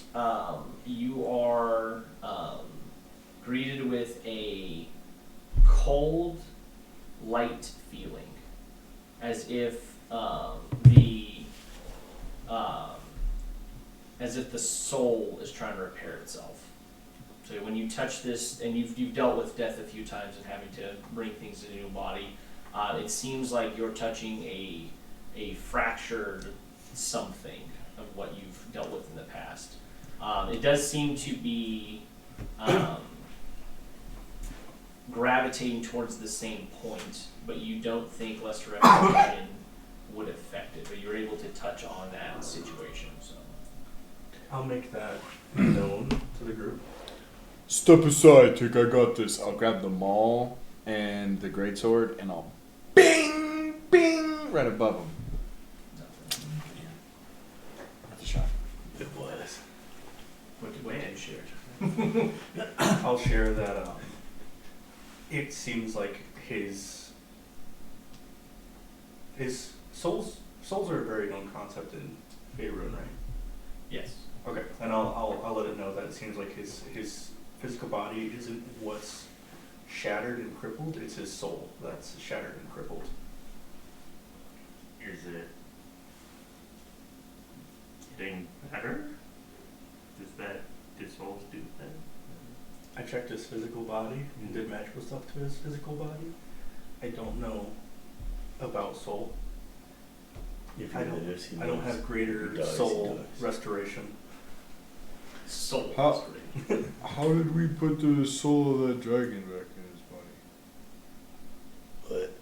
you are greeted with a cold, light feeling, as if the soul is trying to repair itself. So when you touch this, and you've dealt with death a few times and having to bring things into your body, it seems like you're touching a fractured something of what you've dealt with in the past. It does seem to be gravitating towards the same point, but you don't think lesser restoration would affect it, but you're able to touch on that situation. So I'll make that known to the group. Step aside, Tick, I got this. I'll grab the maul and the greatsword and I'll bing, bing, right above him. Worth a shot. It was. what way did you share? I'll share that it seems like his souls are a very known concept in Faerun, right? Yes. Okay, and I'll let it know that it seems like his physical body isn't what's shattered and crippled, it's his soul that's shattered and crippled. Is it getting better? Do souls do that? I checked his physical body and did magical stuff to his physical body. I don't know about soul. If he I don't lives, he I don't lives. have greater He dies, he soul dies. restoration. Soul. How- is great. How did we put the soul of that dragon back in his body? But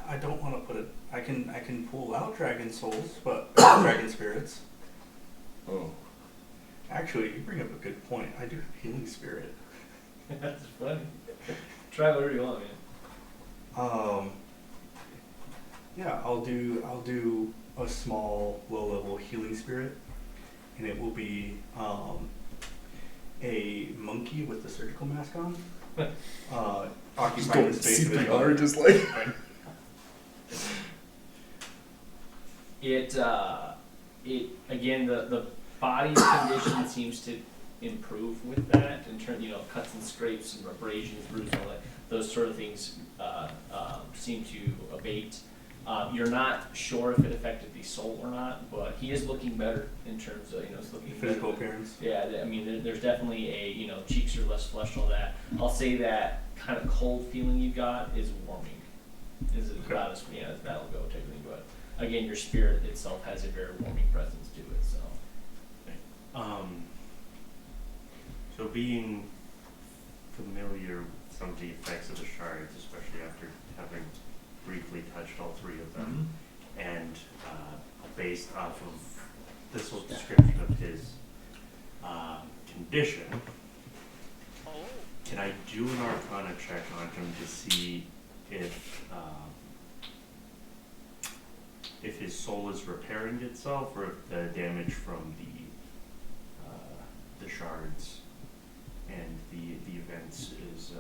I don't want to put it. I can pull out dragon souls, but dragon spirits. Oh. Actually, you bring up a good point. I do have healing spirit. That's funny. Try whatever you want, man. Yeah, I'll do a small low level healing spirit, and it will be a monkey with the surgical mask on. Just Occupying going the space of his CPR, body. just like. It again the body's condition seems to improve with that in terms, cuts and scrapes and abrasions, bruises, all that. Those sort of things seem to abate. You're not sure if it affected the soul or not, but he is looking better in terms of it's looking Physical better. appearance. Yeah, I mean, there's definitely a cheeks are less flushed, all that. I'll say that kind of cold feeling you got is warming. Is about as that'll go technically, but again, your spirit itself has a very warming presence to it. So. So being familiar with some of the effects of the shards, especially after having briefly touched all three of them, and based off of this whole description of his condition, can I do an Arcana check on him to see if his soul is repairing itself, or if the damage from the shards and the events is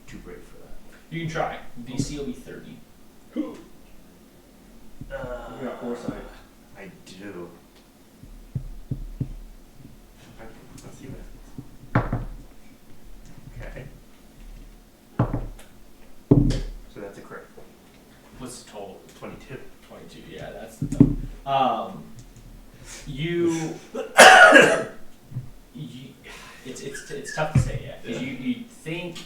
too great for that? You can try. DC will be 30. You got foresight. I do. Okay, let's see what happens. Okay. So that's a crit. What's the total? 22. 22. Yeah, that's the total. You it's tough to say yet because you think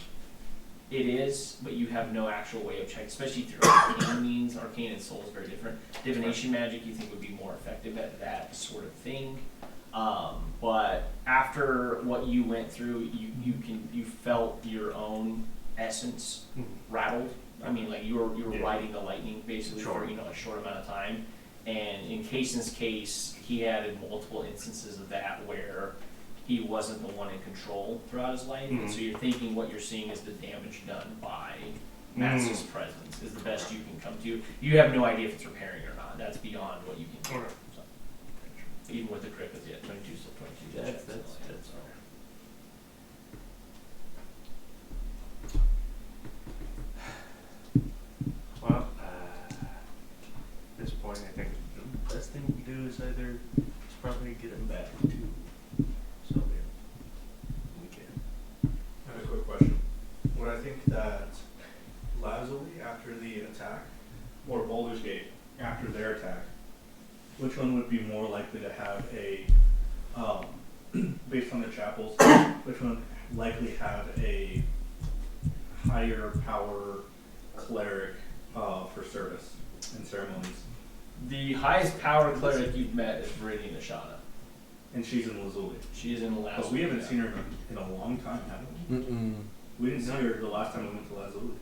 it is, but you have no actual way of checking, especially through arcane means. Arcane and soul is very different. Divination magic you think would be more effective at that sort of thing. But after what you went through, you felt your own essence rattled. I mean, like you were riding the lightning basically for a short amount of time. And in Kaysen's case, he had multiple instances of that where he wasn't the one in control throughout his life. And so you're thinking what you're seeing is the damage done by Max's presence is the best you can come to. You have no idea if it's repairing or not. That's beyond what you can do. So, even with the crit, because 22 still 22. That's fair. Well, at this point, I think the best thing we do is either probably get him back to Sylvia. We can. I have a quick question. Would I think that Lazuli after the attack, Or Baldur's Gate after their attack, which one would be more likely to have a, based on the chapels, which one likely have a higher power cleric for service and ceremonies? The highest power cleric you've met is Viridian Ashana. And she's in Lazuli. She is in the last. But we haven't seen her in a long time, have we? Mm-mm. We didn't see her the last time we went to Lazuli.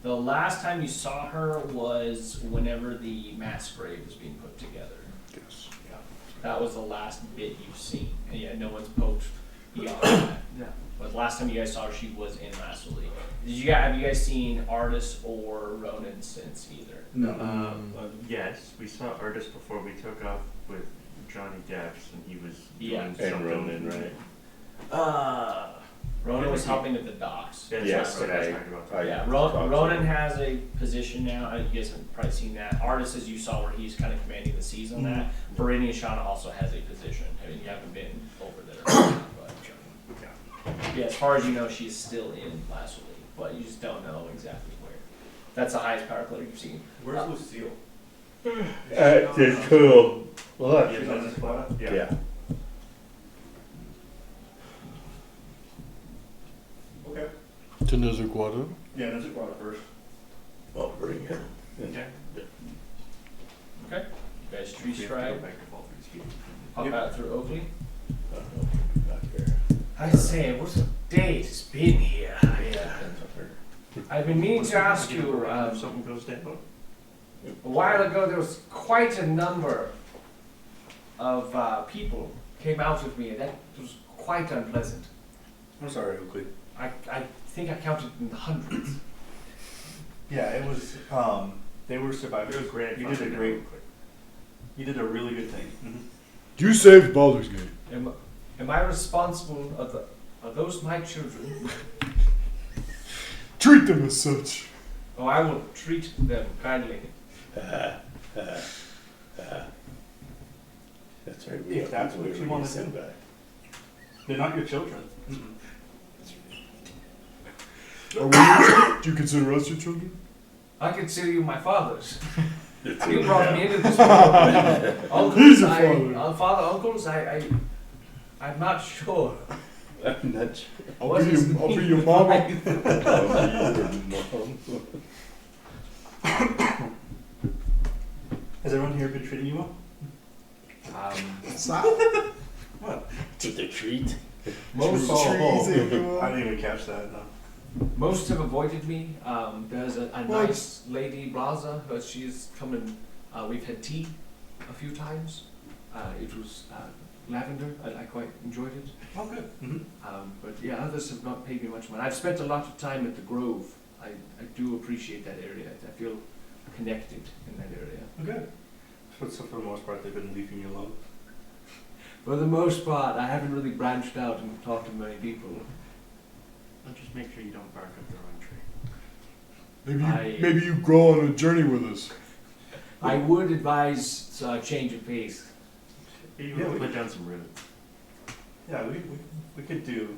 The last time you saw her was whenever the mass grave was being put together. Yes. Yeah. That was the last bit you've seen. And yeah, no one's poked beyond that. Yeah. But the last time you guys saw her, she was in Lazuli. Have you guys seen Artis or Ronan since either? No. Yes, we saw Artis before we took off with Johnny Depps, and he was doing and something. Ronan, right? Ronan was helping at the docks. That's Yes, what I was I- talking about. I- Yeah, talked to Ronan him. has a position now. You guys have probably seen that. Artis, as you saw, where he's kind of commanding the seas on that. Viridian Ashana also has a position. I mean, you haven't been over there. But yeah, as far as you know, she's still in Lazuli, but you just don't know exactly where. That's the highest power cleric you've seen. Where's Lucille? It's cool. What? She's on this spot? Yeah. Okay. To Neza Quata. Yeah, Neza Quata first. I'll bring it. Okay. Okay. You guys tree We have to go stride, back to Baldur's Gate. pop out through Oakley. I say, what a day it's been here. I've been meaning to ask you, if something goes down. a while ago there was quite a number of people came out with me, and that was quite unpleasant. I'm sorry, Oakley. I think I counted in the hundreds. Yeah, it was. They were survivors. You did a great. You did a really good thing. You saved Baldur's Gate. Am I responsible? Are those my children? Treat them as such. Oh, I will treat them kindly. That's right. If that's what you want to do. back. They're not your children. Are we, do you consider us your children? I consider you my fathers. The You two brought now. me into this world. Uncles, He's a father. Father, uncles, I'm not sure. I'm not sure. I'll be your mama. Has everyone here been treating you well? Stop. To the treat. Most, I didn't even catch that. No. most have avoided me. There's a What? nice lady, Blaza, but she's come and we've had tea a few times. It was lavender. I quite enjoyed it. Oh, good. But yeah, others have not paid me much money. I've spent a lot of time at the Grove. I do appreciate that area. I feel connected in that area. Good. So for the most part, they've been leaving you alone. For the most part, I haven't really branched out and talked to many people. I'll just make sure you don't bark up the wrong tree. Maybe you grow on a journey with us. I would advise a change of pace. Maybe Yeah, we'll we- put down some roots. Yeah,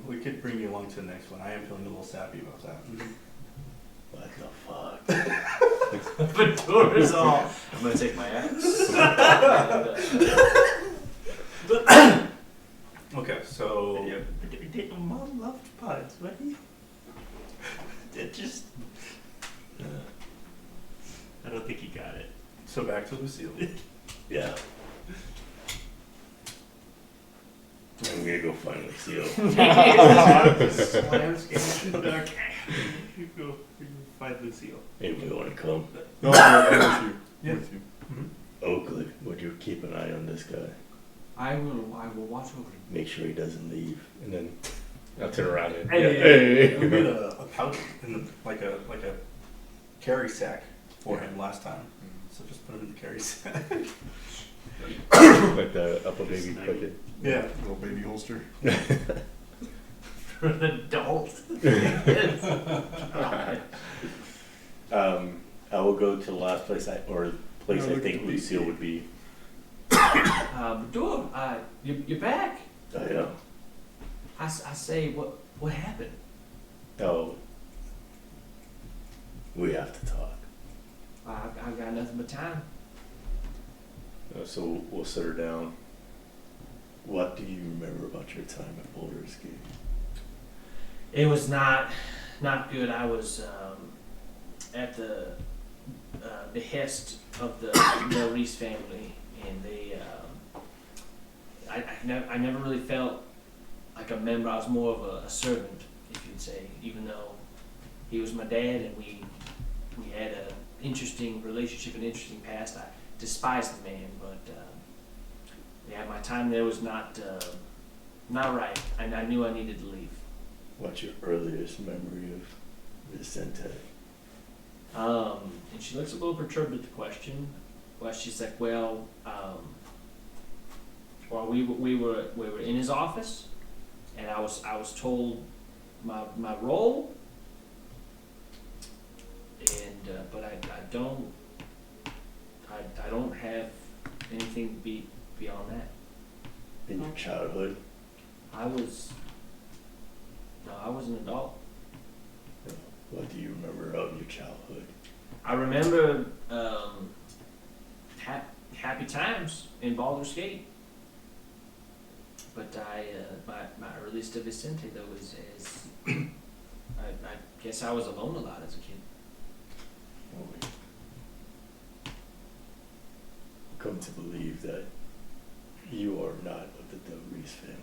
we could bring you along to the next one. I am feeling a little sappy about that. What the fuck? The door is off. I'm gonna take my axe. Okay, so Mom loved puns, what do you? It just. I don't think he got it. so back to Lucille. Yeah. I'm gonna go find Lucille. You go find Lucille. Anybody wanna come? No, I'm with you. Yeah. With you. Oakley, would you keep an eye on this guy? I will watch over him. Make sure he doesn't leave. And then I'll turn around and Hey. We made a pouch in like a carry sack for him last time. So just put him in the carry sack. like the upper baby bucket. Yeah. Little baby holster. For an adult. I will go to the last place I Yeah, look think at the Lucille would be. Door, you're back. Oh yeah. I say, what happened? Oh. We have to talk. I've got nothing but time. So we'll sit her down. What do you remember about your time at Baldur's Gate? It was not good. I was at the behest of the Reese family, and they. I never really felt like a member. I was more of a servant, if you'd say. Even though he was my dad, and we had an interesting relationship, an interesting past. I despised the man, but yeah, my time there was not right, and I knew I needed to leave. What's your earliest memory of Vicente? And she looks a little perturbed at the question. Well, she's like, well, we were in his office, and I was told my role, and but I don't have anything beyond that. In your childhood? I was an adult. What do you remember of your childhood? I remember happy times in Baldur's Gate, but my earliest of Vicente though is I guess I was alone a lot as a kid. Come to believe that you are not of the Del Reese family.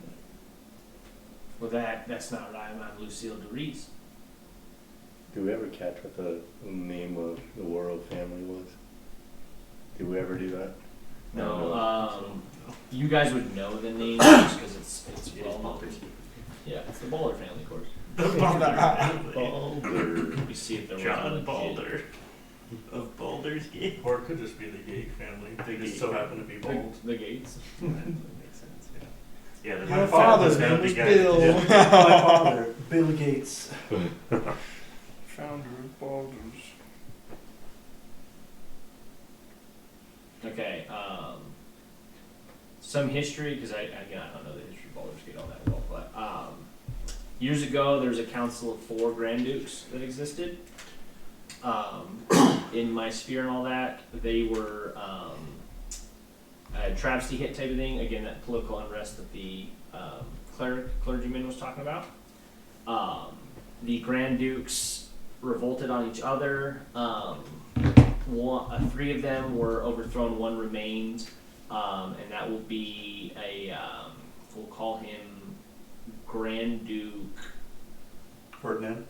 Well, that's not right. I'm Lucille DeReese. Did we ever catch what the name of the Worrell family was? Did we ever do that? No, you guys would know the name just because it's well known. Yeah, it's the Balder family, of course. Balder. You see if there was John a Balder of Baldur's Gate. Or it could just be the Gate family. They just so happen to be bald. The Gates. That makes sense, yeah. Yeah, My father's name was Bill. My father, Bill Gates. Founder of Baldur's. Okay, some history, because I don't know the history of Baldur's Gate all that well, but years ago there was a council of 4 Grand Dukes that existed. In my sphere and all that, they were a travesty hit type of thing. Again, that political unrest that the clergyman was talking about. The Grand Dukes revolted on each other. 3 of them were overthrown, 1 remained, and that will be we'll call him Grand Duke. Ferdinand.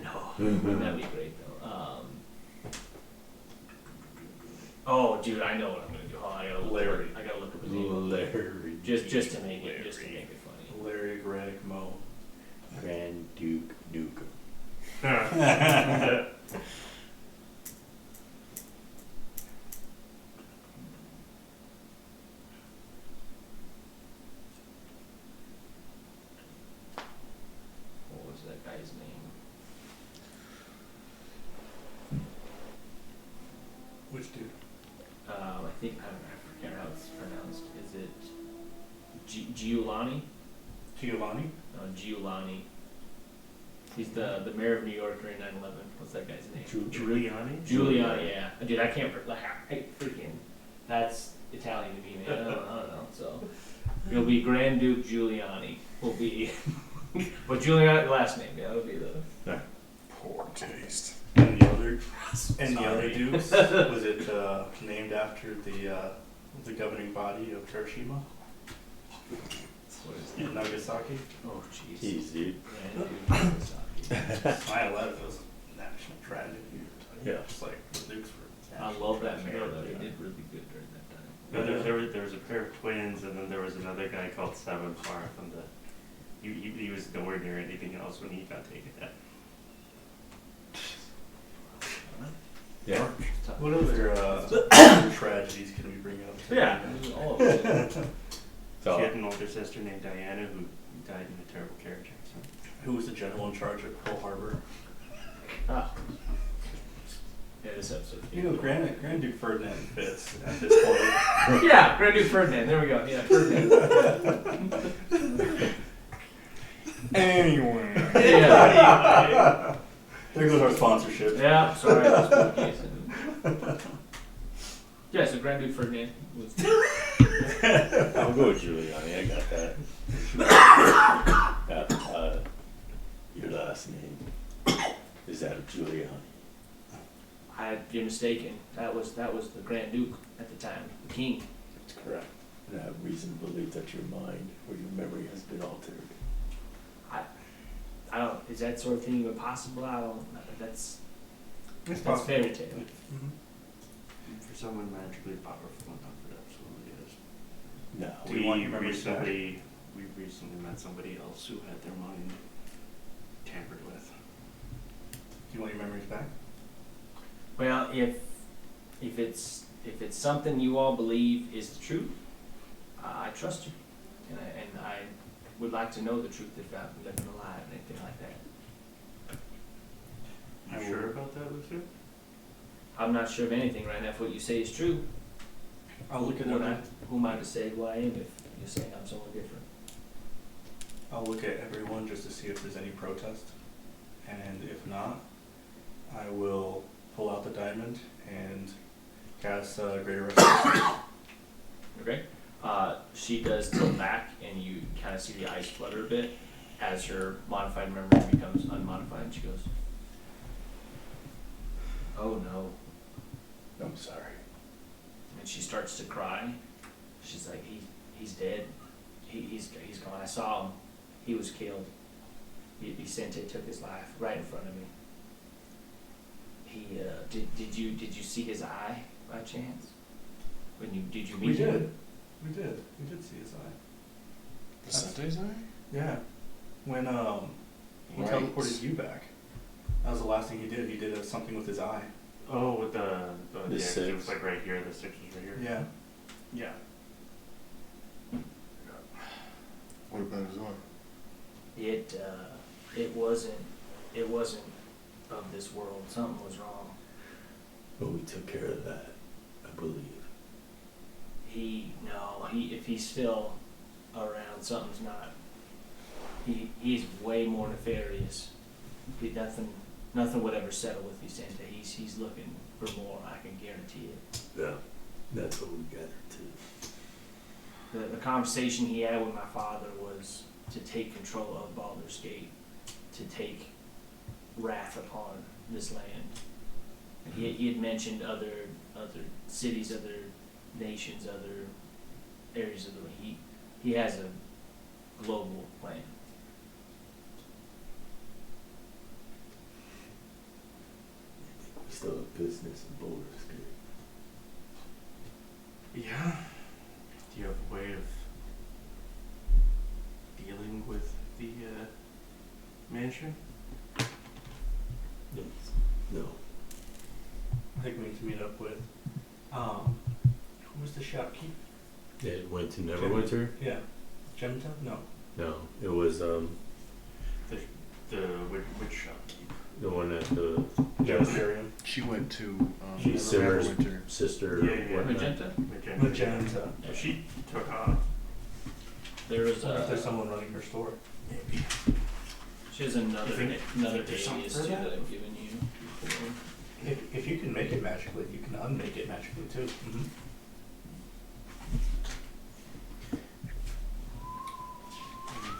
No, wouldn't that be great though? Oh, dude, I know what I'm gonna do. Oh, I gotta look up his name. Larry. Just to make it funny. Larry, Greg, Mo. Grand Duke Nukem. What was that guy's name? Which dude? I think I forget how it's pronounced. Is it Giuliani? Giovanni? Giuliani. He's the mayor of New York during 9/11. What's that guy's name? Giuliani? Giuliani, yeah. Dude, I can't. That's Italian to me, man. I don't know. So it'll be Grand Duke Giuliani. Will be, but Giuliani last name. Yeah, it'll be the. Poor taste. And the other Sorry. dukes, was it named after the governing body of Hiroshima What is and Nagasaki? Oh, jeez. Jeez, dude. Grand Duke Nagasaki. 9/11 was a national tragedy. Yeah. Just like the dukes were. I love that mayor though. He did really good during that time. No, there was a pair of twins, and then there was another guy called Seven Far from the. He was nowhere near anything else when he got taken out. Yeah. What other tragedies can we bring up? Yeah, all of it. So, She had an older sister named Diana who died in a terrible carriage accident. Who was the general in charge of Pearl Harbor? Ah. Yeah, this episode. You know, Grand Duke Ferdinand fits at this point. Yeah, Grand Duke Ferdinand. There we go. Yeah, Ferdinand. Anyway. Yeah. There goes our sponsorship. Yeah. Sorry. That's the case. Yeah, so Grand Duke Ferdinand was. I'll go with Giuliani. I got that. Your last name is that of Giuliani? You're mistaken. That was the Grand Duke at the time, the king. That's correct. And I have reason to believe that your mind or your memory has been altered. I don't. Is that sort of thing even possible? I don't. That's It's that's possible. fairy tale. Mhm. For someone magically powerful enough, it absolutely is. No. Do you want your memories back? We recently met somebody else who had their mind tampered with. Do you want your memories back? Well, if it's something you all believe is the truth, I trust you, and I would like to know the truth if I'm living alive and anything like that. You sure about that, Lucia? I'm not sure of anything right now. If what you say is true, I'll look at who am I, every, who am I to say who I am if you're saying I'm someone different? I'll look at everyone just to see if there's any protest, and if not, I will pull out the diamond and cast Greater Restoration. Okay. She does tilt back, and you kind of see the ice flutter a bit as her modified memory becomes unmodified, and she goes, "Oh no." I'm sorry. And she starts to cry. She's like, he's dead. He's gone. I saw him. He was killed. Vicente took his life right in front of me. He did you see his eye by chance? Did you meet We him? did. We did see his eye. Vicente's eye? Yeah. When he Right. teleported you back. That was the last thing he did. He did something with his eye. Oh, with the The yeah, 'cause it six. was like right here. The six was right here. Yeah. Yeah. What about his eye? It wasn't of this world. Something was wrong. But we took care of that, I believe. If he's still around, something's not. He's way more nefarious. Nothing would ever settle with Vicente. He's looking for more. I can guarantee it. Yeah. That's what we gathered too. The conversation he had with my father was to take control of Baldur's Gate, to take wrath upon this land. And he had mentioned other cities, other nations, other areas of the world. He has a global plan. We still have business in Baldur's Gate. Yeah. Do you have a way of dealing with the mansion? Yes. No. I think we need to meet up with who was the shopkeep? It went to Neverwinter? Yeah. Gemta? No. No. It was The which shopkeep? the one at the Gemstarium. She went to She's Simmer's Neverwinter. sister. Yeah. whatnot. Magenta? Magenta. So she took off. There was I wonder if there's someone running her store. Maybe. she has another think there's alias something too for that that? I've given you before. If you can make it magically, you can unmake it magically too. Mm-hmm.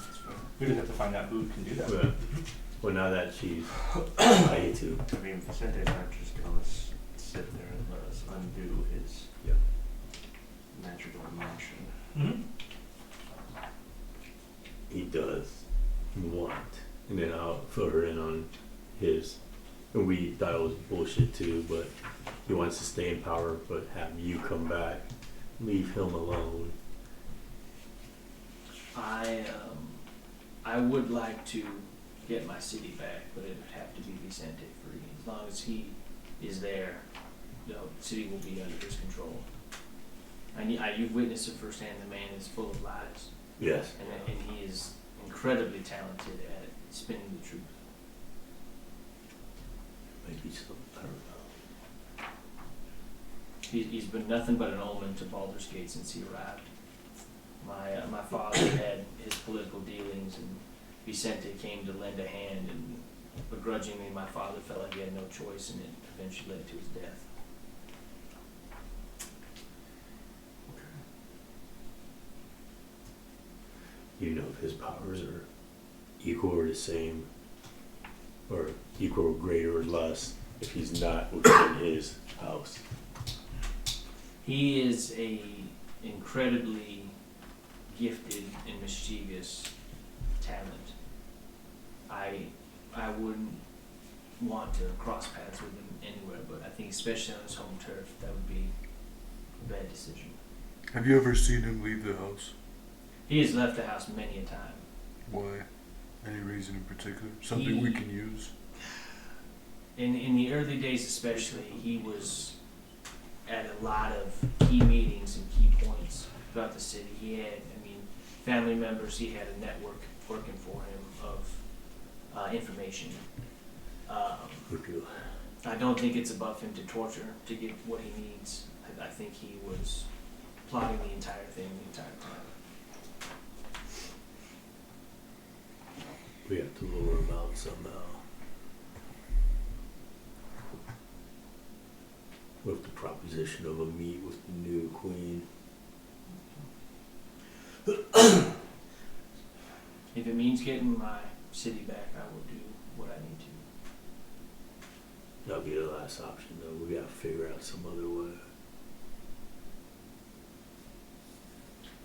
That's fine. We just have to find out who can do that. Yeah. Well, now that she's I hate to. I mean, Vicente's not just gonna sit there and let us undo his Yeah. magical mansion. Mm-hmm. He does want, and then I'll fill her in on his. And we thought it was bullshit too, but he wants to stay in power, but have you come back, leave him alone. I would like to get my city back, but it would have to be Vicente free. As long as he is there, the city will be under his control. You've witnessed it firsthand. The man is full of lies, Yes. and he is incredibly talented at spinning the truth. Maybe some. I don't know. He's been nothing but an omen to Baldur's Gate since he arrived. My father had his political dealings, and Vicente came to lend a hand, and begrudgingly my father felt like he had no choice, and it eventually led to his death. You know if his powers are equal or the same, or equal or greater or less if he's not within his house. He is a incredibly gifted and mischievous talent. I wouldn't want to cross paths with him anywhere, but I think especially on his home turf, that would be a bad decision. Have you ever seen him leave the house? He has left the house many a time. Why? Any reason in particular? Something we can use? In the early days especially, he was at a lot of key meetings and key points throughout the city. He had, family members, he had a network working for him of information. I don't think it's above him to torture to get what he needs. I think he was plotting the entire thing the entire time. We have to lure him out somehow. With the proposition of a meet with the new queen. If it means getting my city back, I will do what I need to. That'll be the last option though. We gotta figure out some other way.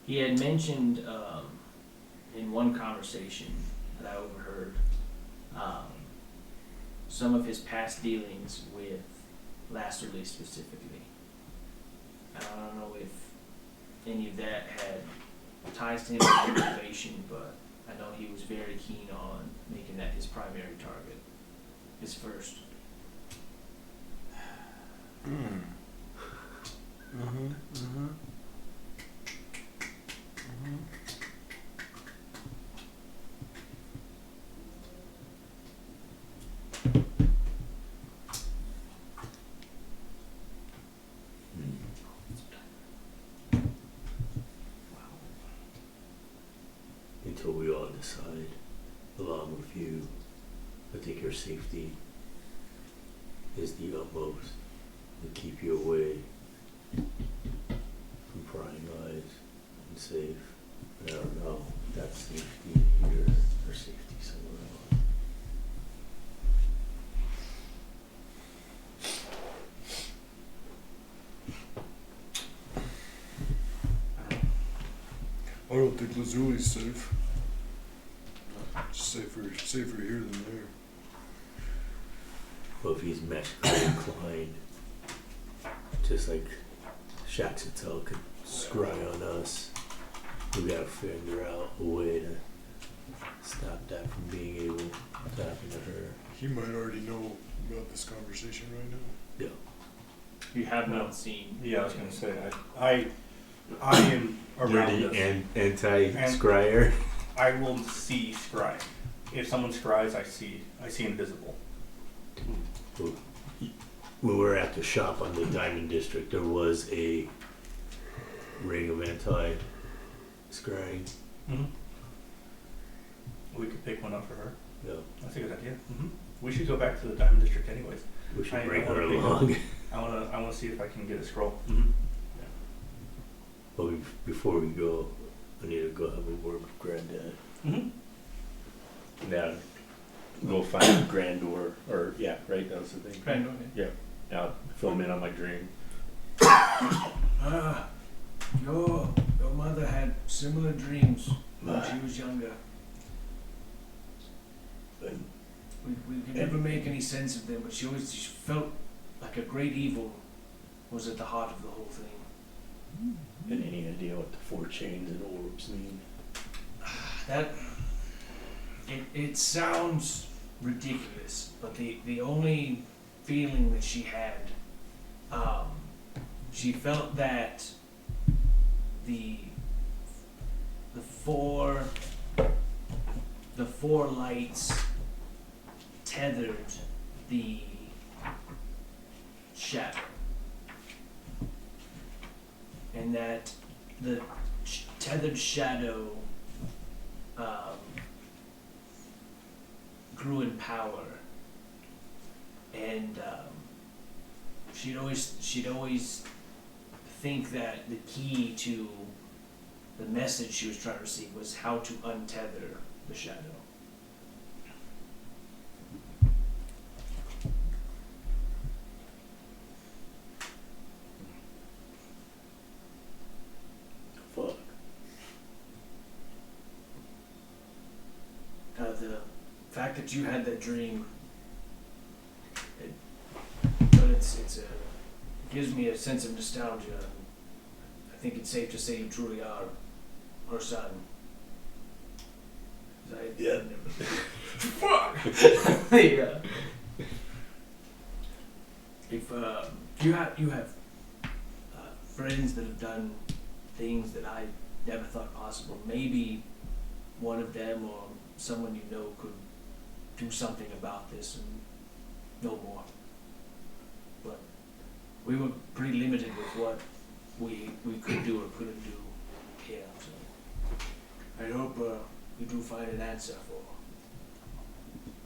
He had mentioned in one conversation that I overheard, some of his past dealings with Lasterly specifically. And I don't know if any of that had ties to him with motivation, but I know he was very keen on making that his primary target, his first. Until we all decide, along with you, I think your safety is the utmost to keep you away from prying eyes and safe. I don't know if that's safety here or safety somewhere else. I don't think Lazzuli's safe. Safer here than there. Well, if he's magically inclined, just like Shaxatel could scry on us, we gotta figure out a way to stop that from being able to happen to her. He might already know about this conversation right now. Yeah. You have not seen. Yeah, I was gonna say I am around You're this. the anti-scryer. I will see scry. If someone scries, I see invisible. When we were at the shop on the Diamond District, there was a ring of anti-scrying. Mm-hmm. We could pick one up for her. Yeah. That's a good idea. Mm-hmm. We should go back to the Diamond District anyways. We should I bring wanna her pick along. I wanna see if I can get a scroll. Mm-hmm. But before we go, I need to go have a word with Granddad. Mm-hmm. Now, go find Grandor, or yeah, right, that was the thing. Grandor, Yeah. Now, fill him in on my dream. Your mother had similar dreams when she was younger. And We could never make any sense of them, but she always just felt like a great evil was at the heart of the whole thing. any idea what the 4 chains and orbs mean? It sounds ridiculous, but the only feeling that she had, she felt that the four lights tethered the shadow, and that the tethered shadow grew in power, and she'd always think that the key to the message she was trying to receive was how to untether the shadow. Fuck. The fact that you had that dream, it gives me a sense of nostalgia. I think it's safe to say you truly are her son. Yeah. Fuck. Yeah. If you have friends that have done things that I never thought possible, maybe one of them or someone you know could do something about this and no more. But we were pretty limited with what we could do or couldn't do here. So I hope we do find an answer for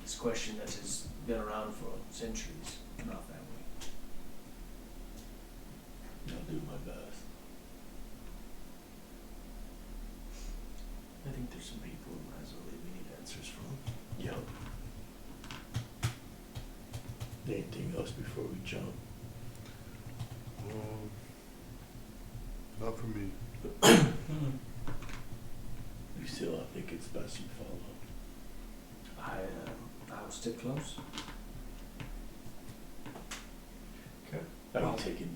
this question that has been around for centuries in our family. I'll do my best. I think there's some people in Lazuli we need answers from. Yeah. Anything else before we jump? Not for me. You still, I think it's best you follow. I'll stick close. I would take it,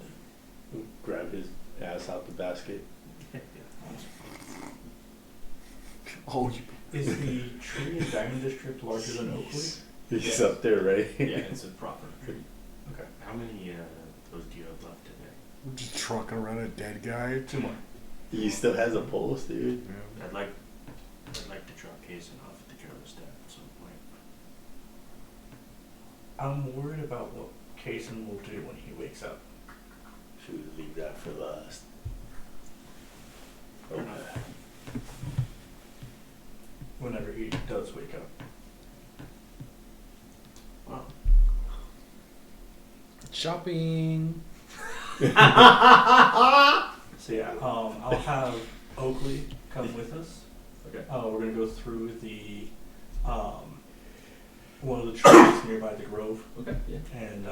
grab his ass out the basket. Oh, you Is the tree in Diamond District larger than Oakley? He's Yes. up there, right? Yeah, it's a proper tree. Okay. How many those do you have left today? We're just trucking around a dead guy. 2 more. He still has a pulse, dude. Yeah. I'd like to drop Kason off at the general staff at some point. I'm worried about what Kason will do when he wakes up. Should we leave that for last? Okay. Whenever he does wake up. Wow. Shopping. So yeah, I'll have Oakley come with us. Okay. We're gonna go through the one of the trees nearby the grove, Okay. Yeah. and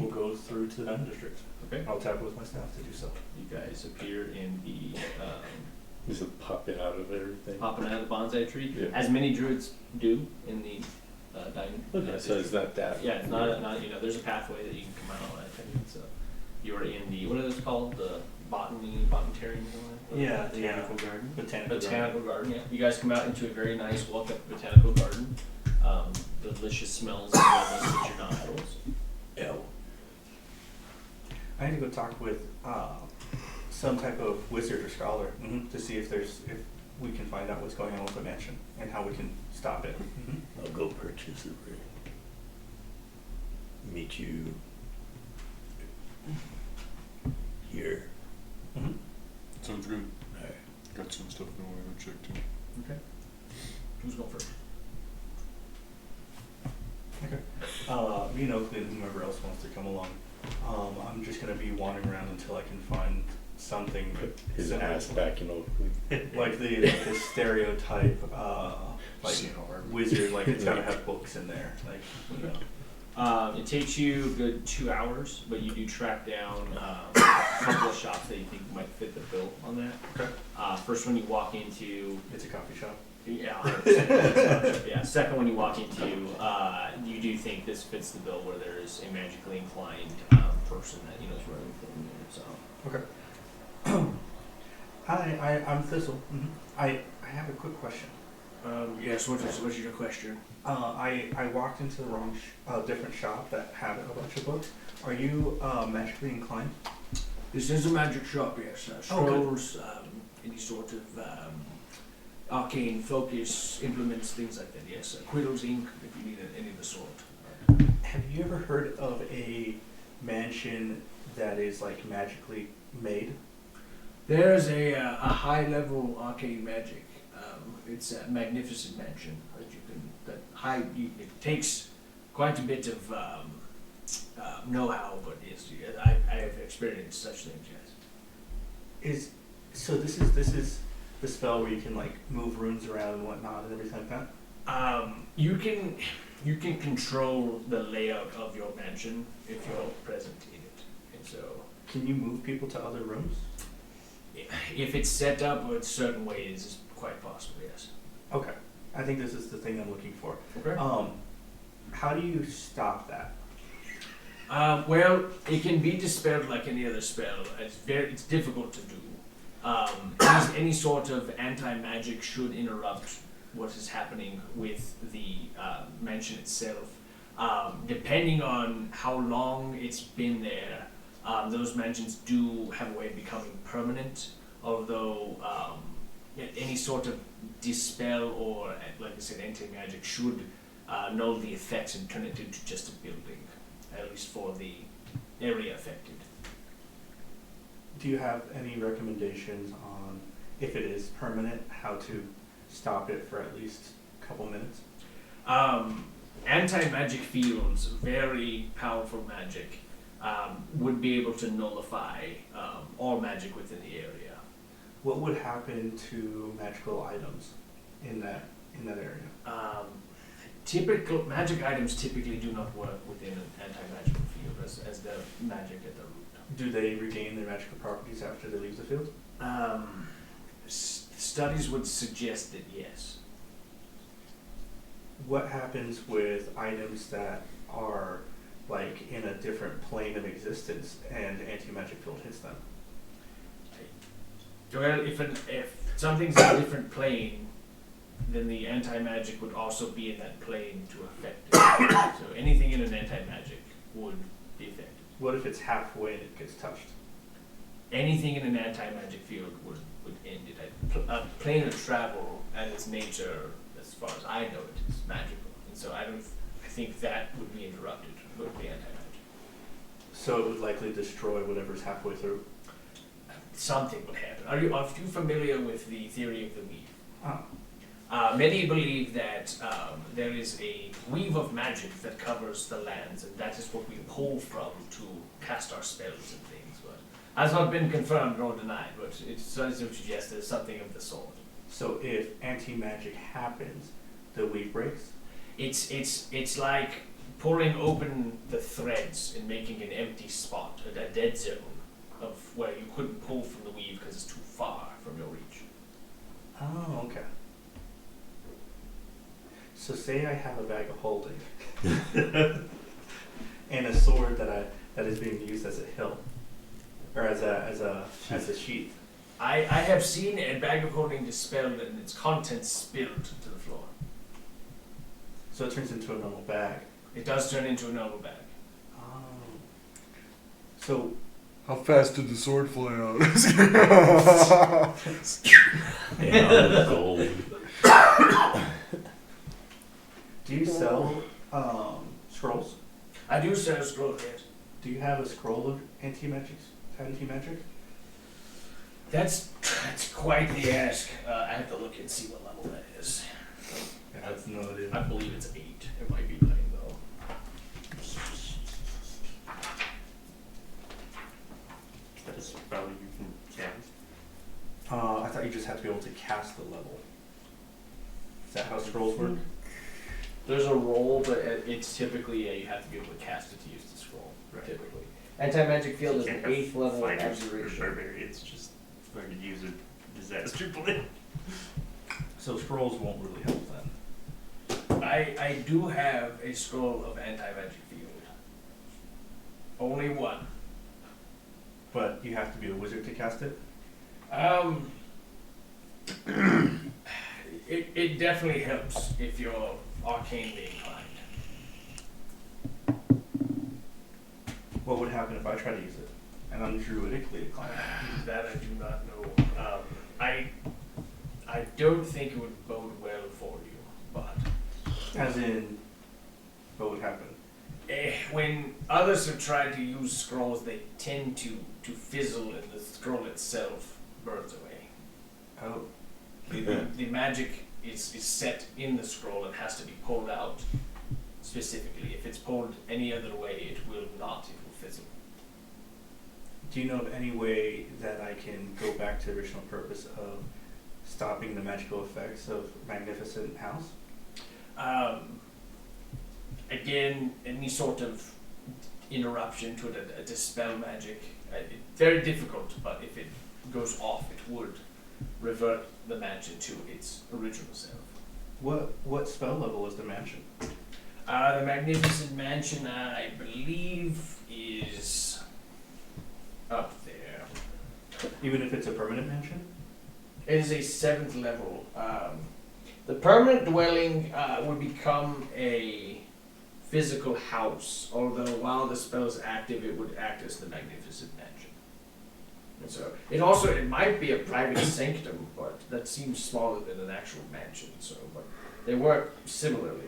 we'll go through to the Diamond District. Okay. I'll tap with my staff to do so. You guys appear in the Just popping out of everything. popping out of the bonsai tree, Yeah. as many druids do in the diamond. Okay, so it's not that. Yeah, it's not there's a pathway that you can come out on. I think so. You're in the what are those called? The botanitarium. Yeah, Botanical garden? Botanical garden. Yeah. You guys come out into a very nice, well-kept botanical garden. Delicious smells and wellness that you're not fools. Ew. I need to go talk with some type of wizard or scholar to see if we can find out what's going on with the mansion and how we can stop it. I'll go purchase a ring. Meet you here. Sounds good. Alright. Got some stuff I want to check too. Okay. Who's going first? You know, then whomever else wants to come along. I'm just gonna be wandering around until I can find something His similar ass to- back in Oakley. like the stereotype like wizard, like it's gotta have books in there, like you know. It takes you a good 2 hours, but you do track down a couple of shops that you think might fit the bill on that. Okay. First one you walk into, It's a coffee shop. yeah, 100%. Yeah. Second one you walk into, you do think this fits the bill where there is a magically inclined person that is running the thing. So. Hi, I'm Thistle. I have a quick question. Yes, what's your question? I walked into the wrong different shop that had a bunch of books. Are you magically inclined? This is a magic shop, yes. Oh, good. Scrolls, any sort of arcane focus, implements, things like that, yes. Quiddles, ink, if you need any of the sort. Have you ever heard of a mansion that is like magically made? There's a high-level arcane magic. It's a magnificent mansion that you can. It takes quite a bit of know-how, but yes, I have experienced such things. Yes. This is the spell where you can like move runes around and whatnot and everything like that. You can control the layout of your mansion if you're present in it, and so. Can you move people to other rooms? If it's set up in certain ways, it's quite possible, yes. Okay. I think this is the thing I'm looking for. Okay. How do you stop that? Well, it can be dispelled like any other spell. It's difficult to do. Any sort of anti-magic should interrupt what is happening with the mansion itself. Depending on how long it's been there, those mansions do have a way of becoming permanent, although any sort of dispel or, like I said, anti-magic should null the effects and turn it into just a building, at least for the area affected. Do you have any recommendations on, if it is permanent, how to stop it for at least a couple minutes? Anti-magic fields, very powerful magic, would be able to nullify all magic within the area. What would happen to magical items in that area? Typical magic items typically do not work within an anti-magical field as the magic at the root. Do they regain their magical properties after they leave the field? studies would suggest that yes. What happens with items that are like in a different plane of existence and anti-magic field hits them? Well, if something's in a different plane, then the anti-magic would also be in that plane to affect it. So anything in an anti-magic would be affected. What if it's halfway and it gets touched? Anything in an anti-magic field would end it. A plane of travel and its nature, as far as I know it, is magical. And so I think that would be interrupted with the anti-magic. So it would likely destroy whatever's halfway through? Something would happen. Are you familiar with the theory of the weave? Oh. Many believe that there is a weave of magic that covers the lands, and that is what we pull from to cast our spells and things. But has not been confirmed nor denied, but it does suggest there's something of the sort. So if anti-magic happens, the weave breaks? It's like pulling open the threads and making an empty spot, a dead zone of where you couldn't pull from the weave because it's too far from your reach. Oh, okay. So say I have a bag of holding and a sword that is being used as a hilt or as a sheath. I have seen a bag of holding dispelled and its contents spilled to the floor. So it turns into a normal bag. It does turn into a normal bag. Oh. So How fast did the sword fly out? Gold. do you sell scrolls? I do sell scrolls, yes. Do you have a scroll of anti-magic? That's quite the ask. I have to look and see what level that is. I have no idea. I believe it's 8. It might be 9 though. That is probably you can cast. I thought you just had to be able to cast the level. Is that how scrolls work? There's a roll, but it's typically you have to be able to cast it to use the scroll. Right. Typically, anti-magic field is You an can't have 8th level fighters or abjuration. barbarians just going to use a disaster blade. So scrolls won't really help then. I do have a scroll of anti-magic field. Only one. But you have to be a wizard to cast it? It definitely helps if you're arcanely inclined. What would happen if I try to use it? And I'm druidically inclined. That I do not know. I don't think it would bode well for you, but As in, what would happen? when others have tried to use scrolls, they tend to fizzle and the scroll itself burns away. Oh. The magic is set in the scroll and has to be pulled out specifically. If it's pulled any other way, it will not. It will fizzle. Do you know of any way that I can go back to the original purpose of stopping the magical effects of Magnificent House? Again, any sort of interruption to a dispel magic, very difficult, but if it goes off, it would revert the mansion to its original self. What spell level is the mansion? The Magnificent Mansion, I believe, is up there. Even if it's a permanent mansion? It is a 7th level. The permanent dwelling would become a physical house, although while the spell is active, it would act as the Magnificent Mansion. And so it might be a private sanctum, but that seems smaller than an actual mansion. So, but they work similarly.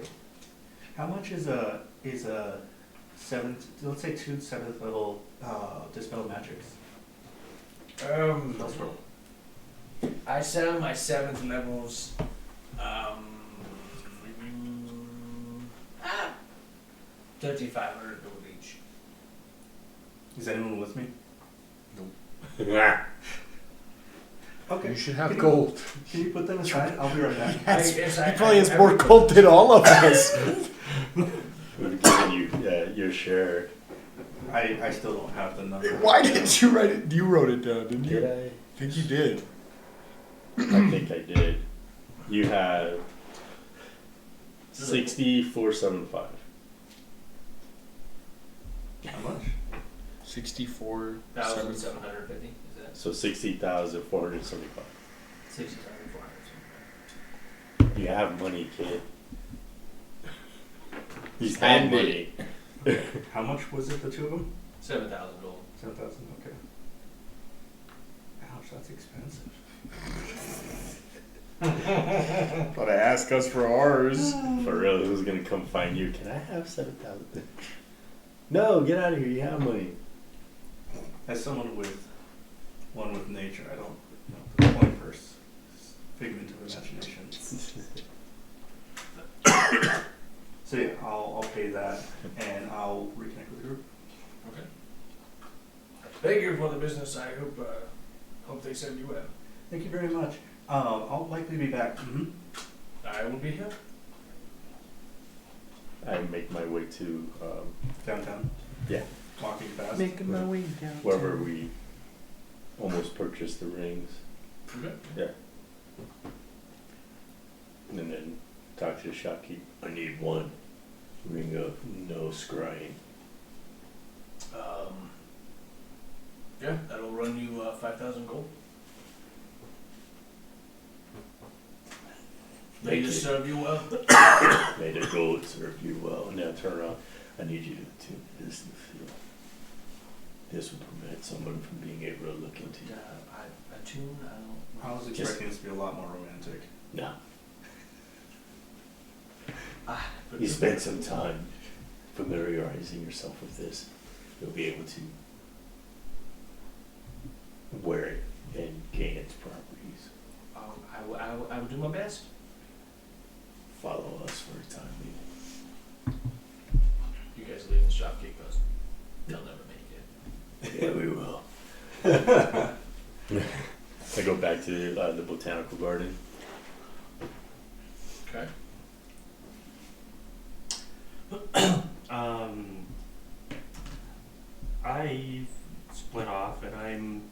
How much is a 7th, let's say 2 7th level dispel magics? Elsewhere. I sell my 7th levels. 3,500 gold each. Is anyone with me? Yeah. Okay. You should have gold. Can you put them aside? I'll be right back. He probably has more gold than all of us. We've given you your share. I still don't have the number. Why didn't you write it? You wrote it down, didn't you? Did I think you did. I think I did. You have 6475. How much? 64. 1,750. Is that So 60,475. 60,400? You have money, kid. He's Spend had it. money. How much was it, the two of them? 7,000 gold. 7,000, okay. Ouch, that's expensive. Thought ask us for ours. For real, who's gonna come find you? Can I have 7,000? No, get out of here. You have money. As someone with nature, I don't know. The point first. Figment of imagination. So yeah, I'll pay that and I'll reconnect with the group. Okay. Thank you for the business. I hope they send you well. Thank you very much. I'll likely be back. I will be here. I make my way to Downtown. Yeah. Walking fast. Making my way down. wherever we almost purchased the rings. Okay. Yeah. And then talk to the shopkeep. I need one ring of no scrying. Yeah, that'll run you 5,000 gold. May it serve you well. May the gold serve you well. Now turn around. I need you to tune this and feel. This will prevent someone from being able to look into you. A tune? I don't. I was expecting this to be a lot more romantic. No. But You spend some time familiarizing yourself with this. You'll be able to wear it and gain its properties. I will do my best. Follow us for a time. You guys leave the shopkeep goes. They'll never make it. Yeah, we will. I go back to the botanical garden. Okay. I've split off and I'm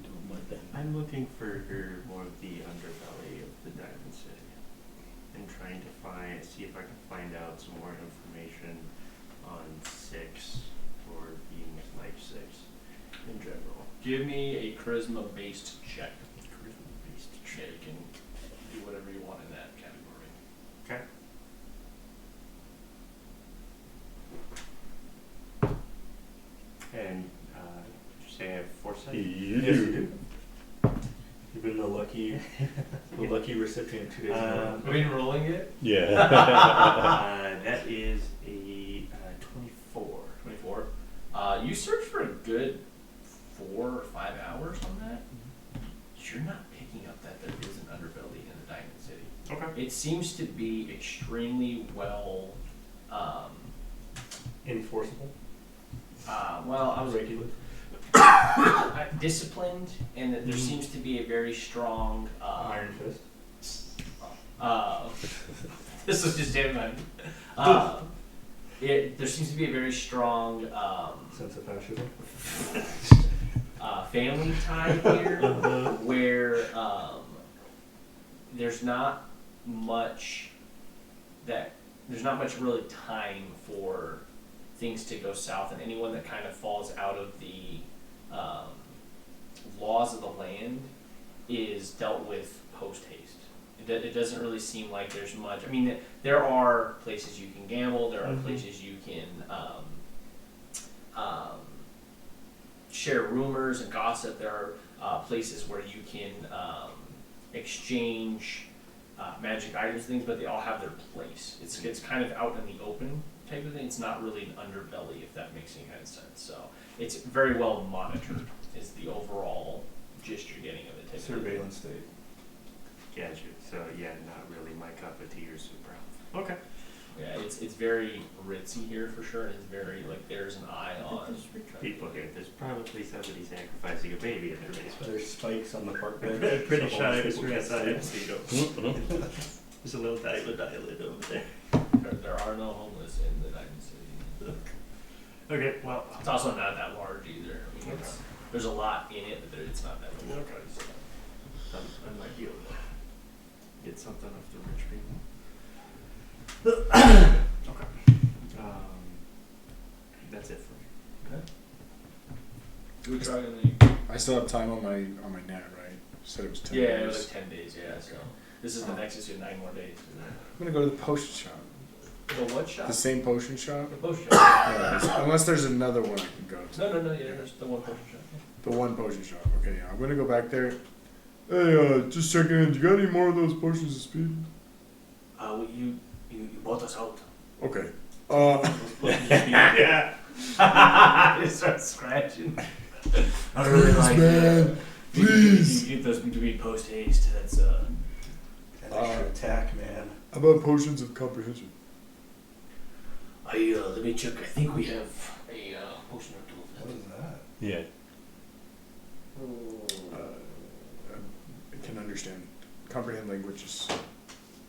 Doing my thing. I'm looking for more of the underbelly of the Diamond City and trying to see if I can find out some more information on Six or being like Six in general. Give me a charisma-based check. Charisma-based Yeah, check. you can do whatever you want in that category. Okay. And did you say I have foresight? You Yes, do. you do. You've been the lucky recipient 2 days in a row. Are we rolling it? Yeah. That is a 24. 24. You search for a good 4 or 5 hours on that. You're not picking up that there is an underbelly in the Diamond City. Okay. It seems to be extremely well, Enforceable. well, I was Regular. disciplined, and that there seems to be a very strong Iron fist. this was just in my there seems to be a very strong Sense of fascism. family tie here, where there's not much really time for things to go south, and anyone that kind of falls out of the laws of the land is dealt with post haste. It doesn't really seem like there's much. I mean, there are places you can gamble. There are places you can share rumors and gossip. There are places where you can exchange magic items, things, but they all have their place. It's kind of out in the open type of thing. It's not really an underbelly, if that makes any kind of sense. So it's very well monitored. Is the overall gist you're getting of it. Type of thing. Surveillance state. Gotcha. So yeah, not really my cup of tea or super health. Okay. Yeah, it's very ritzy here for sure. It's very like there's an eye on People here, there's probably somebody sacrificing a baby in their basement. There's spikes on the park bench. Pretty so shy homeless of his people can't outside. see it. So you don't. There's a little diamond over there. There are no homeless in the Diamond City. Okay, well, It's also not that large either. I mean, there's a lot in it, but it's not that large. okay, so I might be able to get something off the rich people. Okay. That's it for me. We try and I still have time on my net, right? You said it was 10 yeah, days. it was like 10 days. Yeah, so this is the next issue, 9 more days. I'm gonna go to the potion shop. The what shop? The same potion shop? The potion shop. Yeah, unless there's another one I can go to. No, yeah, there's the one potion shop. The one potion shop. Okay, yeah. I'm gonna go back there. Hey, just checking in. You got any more of those potions of speed? You bought us out. Okay. Yeah. Just start scratching. I really like man. Please. You get those to be post haste. That's That extra attack, man. How about potions of comprehension? let me check. I think we have a potion or two of What that. is that? Yeah. I can understand. Comprehend languages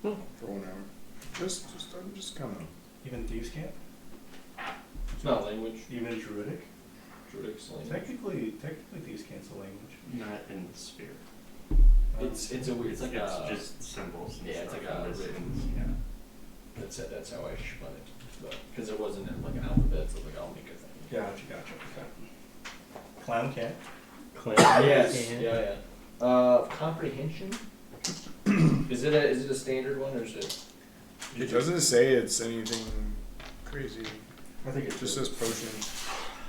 for 1 hour. I'm just kind of. Even thieves can't? it's not language. Even druidic? Druidic's language. Technically thieves can't a language. Not in the sphere. It's a weird. It's like it's a just symbols. And yeah, it's stuff like a and this written. is- Yeah. That's how I spun it. Because it wasn't in like an alphabet, so like I'll make a thing. Gotcha. Clown can't? Yes. Yeah. Comprehension. Is it a standard one or is it? It doesn't say it's anything crazy. I think It just says potion.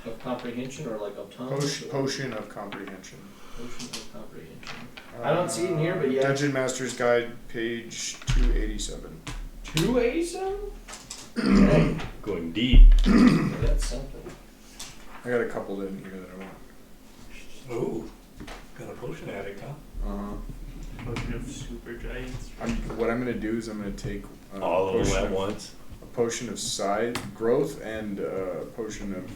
Of comprehension or like of tongues? Potion of comprehension. Potion of comprehension. I don't see it in here, but yeah. Dungeon Master's Guide, page 287. 287? Going deep. That's something. I got a couple in here that I want. Ooh. Got a potion addict, huh? Potion of super giants. What I'm gonna do is I'm gonna take All of them potion at once. a potion of side growth and a potion of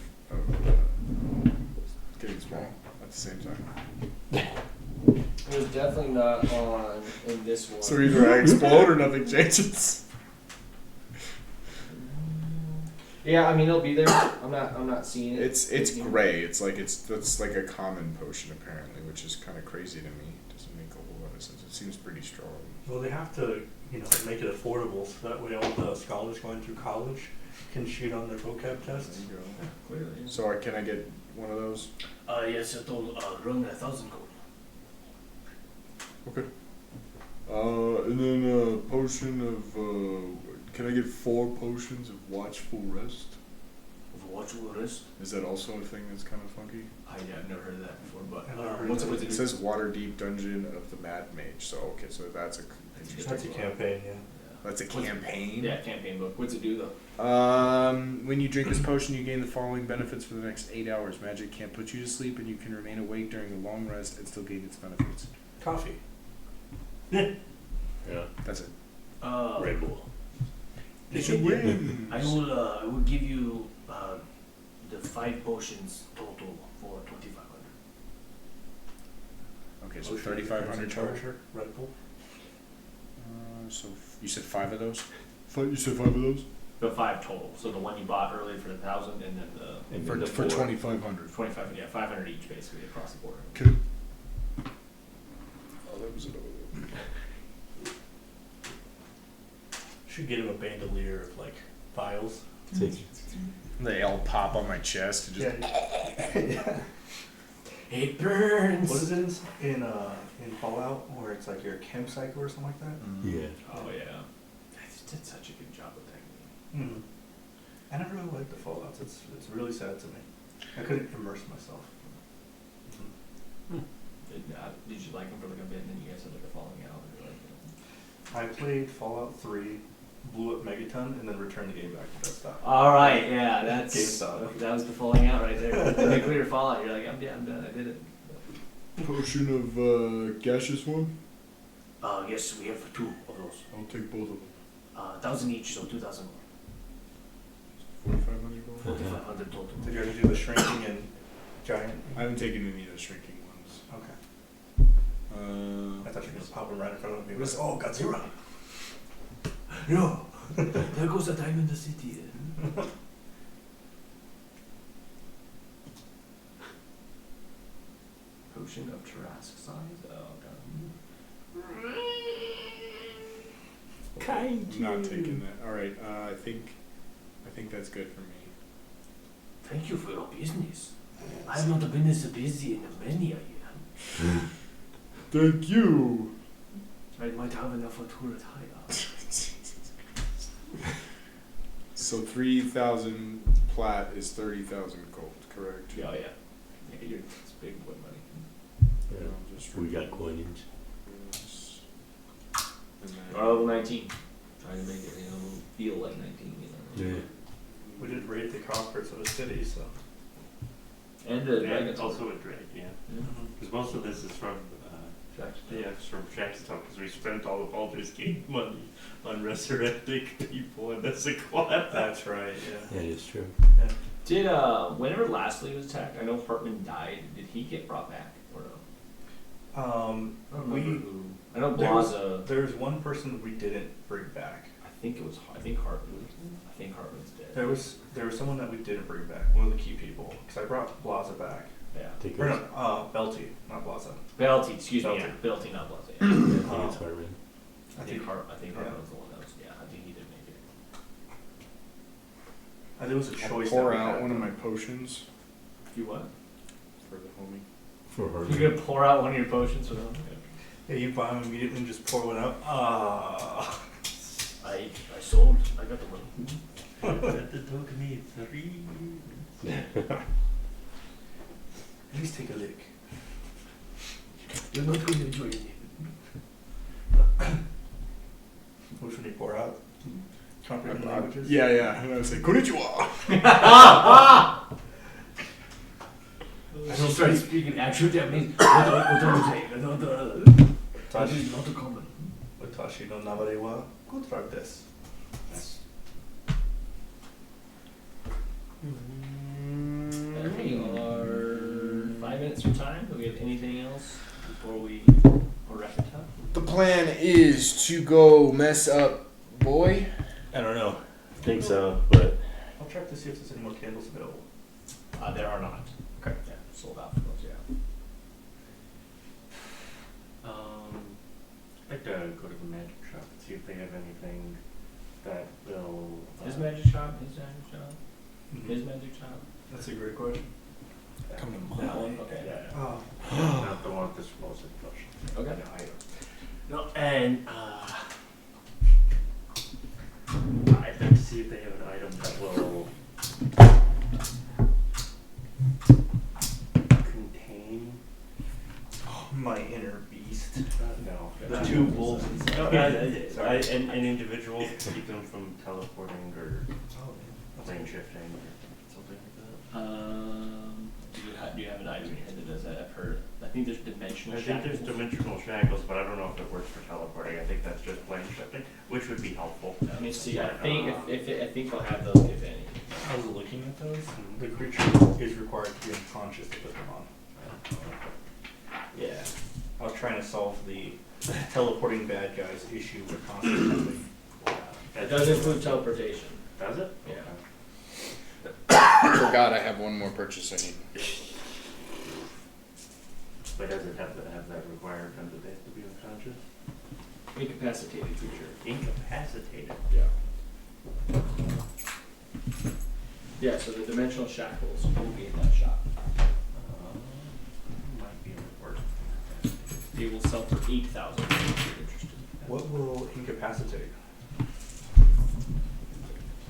getting small at the same time. It was definitely not on in this one. So either I explode or nothing changes. Yeah, I mean it'll be there. I'm not seeing it. It's gray. That's like a common potion apparently, which is kind of crazy to me. It doesn't make a whole lot of sense. It seems pretty strong. Well, they have to, make it affordable so that way all the scholars going through college can cheat on their vocab tests. There you go. Clearly. So can I get one of those? Yes, it'll run 1,000 gold. Okay. And then a potion of can I get 4 potions of watchful rest? Of watchful rest. Is that also a thing that's kind of funky? I've never heard of that before, but I've never heard what's of it? It says Waterdeep Dungeon of the Mad Mage. So okay, so that's a That's a interesting. campaign, yeah. That's a What's- campaign. Yeah, campaign book. What's it do though? When you drink this potion, you gain the following benefits for the next 8 hours. Magic can't put you to sleep, and you can remain awake during the long rest and still gain its benefits. Coffee. Yeah. That's it. Red Bull. It's a win. I will give you the 5 potions total for 2,500. Okay, so 3,500 total. Charger, Red Bull. So you said 5 of those. You said 5 of those. The 5 total. So the one you bought earlier for 1,000, and then the And For then the 2,500. 25. Yeah, 500 each basically across the board. Okay. Oh, that was it. Should get him a bandolier of files. They all pop on my chest and just. Yeah. It burns. What is it in Fallout where it's like your camp cycle or something like that? Yeah. Oh yeah. I just did such a good job with that. Mm. I never really liked the Fallouts. It's really sad to me. I couldn't immerse myself. Did you like them for like a bit, and then you guys had like a falling out? Or like, I played Fallout 3, blew up Megaton, and then returned the game back to desktop. all right, yeah, that's GameStop. that was the falling out right there. The nuclear fallout. You're like, I'm done. I did it. Potion of gaseous one? Yes, we have 2 of those. I'll take both of them. 1,000 each, so 2,000 more. 4,500 gold. 4,500 total. Did you ever do the shrinking and giant? I haven't taken any of the shrinking ones. Okay. Uh, I thought you were just popping right in front of me. It was- Oh, Godzilla! No! There goes the time in the city. potion of Tarrasque size. Oh god. I'm not taking that. All right. I think that's good for me. Thank you for your business. I have not been this busy in many a year. Thank you. I might have enough to retire. So 3,000 plat is 30,000 gold, correct? Yeah, yeah. It's big boy money. Yeah. I'll just We got coinage. And then- Or level 19. Trying to make it, feel like 19, Yeah. We did raid the conquerors of the city, so. And the Yeah, dragon's it's also a drag, yeah. Because most of this is from, it's from Jackstown, because we spent all of Baldur's Gate money on resurrecting people in Neza Quata. That's right, yeah. That is true. Did, whenever Lastly was attacked, I know Hartman died. Did he get brought back or no? I don't remember who. I know Blaza. There's one person we didn't bring back. I think Hartman's dead. There was someone that we didn't bring back, one of the key people, because I brought Blaza back. Yeah. Take Or us. no, Belty, not Blaza. Belty, excuse me. Belty. Yeah, Belty, not Blaza. I Yeah. think it's Hartman. I think yeah. Hartman's the one that was. Yeah, I think he did make it. I think it was a I'll choice. pour that we out had. one of my potions You what? for the homie. For You're Hartman. gonna pour out one of your potions for them? Yeah, you buy them immediately and just pour one out. I sold. I got the money. That took me 3 At least take a lick. You're not going to enjoy it. Which one do you pour out? Comprehend languages? Yeah. And I was like, konnichiwa. I will start speaking actual Japanese. What do you say? That is not common. Watashi no namare wa Kotaru desu. We are 5 minutes from time. Do we have anything else before we wrap it up? The plan is to go mess up boy. I don't know. I think so, but I'll check to see if there's any more candles available. There are not. Okay. Yeah, sold out for those. Yeah. I'd like to go to the magic shop and see if they have anything that will. His magic shop. His magic shop. His magic shop. That's a great question. Come to That one. Okay. Yeah. Oh. Not the one with the explosive potion. Okay. No, and I'd like to see if they have an item that will contain. My inner beast. No. The two wolves inside. No, Sorry. an individual to keep them from teleporting or plane shifting or something like that. Do you have an item in your head that does that? I've heard. I think there's dimensional. I think there's shackles. dimensional shackles, but I don't know if it works for teleporting. I think that's just plane shifting, which would be helpful. Let me see. I think I think they'll have those if any. I was looking at those. The creature is required to be unconscious to put them on. Yeah. I was trying to solve the teleporting bad guys issue with constantly jumping. It does include teleportation. Does it? Yeah. I forgot I have one more purchase I need. But does it have that required them that they have to be unconscious? Incapacitated creature. Incapacitated. Yeah. Yeah. So the dimensional shackles will be in that shop. Might be worth. They will sell for 8,000 if you're interested. What will incapacitate?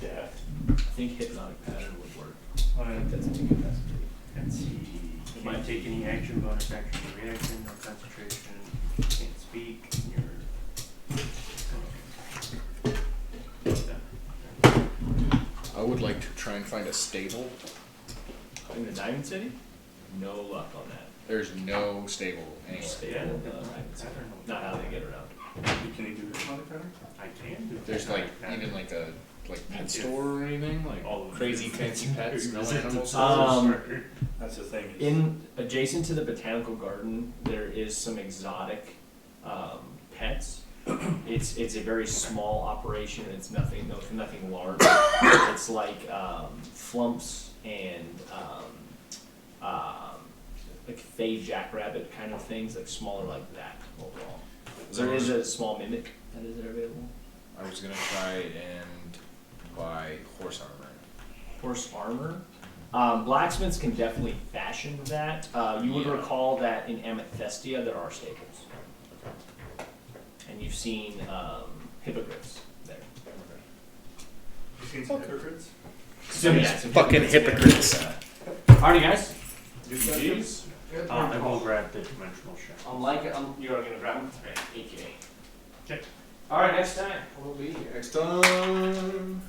Death. I think hypnotic pattern would work. I I think that's incapacitated. Let's see. It Can't might- take any action, bonus action, or reaction, no concentration. Can't speak. You're. I would like to try and find a stable. In the Diamond City? No luck on that. There's no stable anywhere. Stable in the Diamond City. Not how they get around. Can you do hypnotic pattern? I can do. There's like even like a pet store or anything, like All of crazy them. fancy pets, no animals. That's the thing. is- In adjacent to the botanical garden, there is some exotic pets. It's a very small operation. It's nothing large. It's like flumps and like fey jackrabbit kind of things, like smaller like that overall. There is a small mimic that is there available. I was gonna try and buy horse armor. Horse armor. Blacksmiths can definitely fashion that. You would Yeah. recall that in Amethestia there are stables. And you've seen hippogriffs there. You seen some hypocrites? Some Fucking hypocrites. Alright, guys. Jeez. I will grab the dimensional shift. You're gonna grab them? Right, AKA. Okay. Alright, next time. We'll be here next time.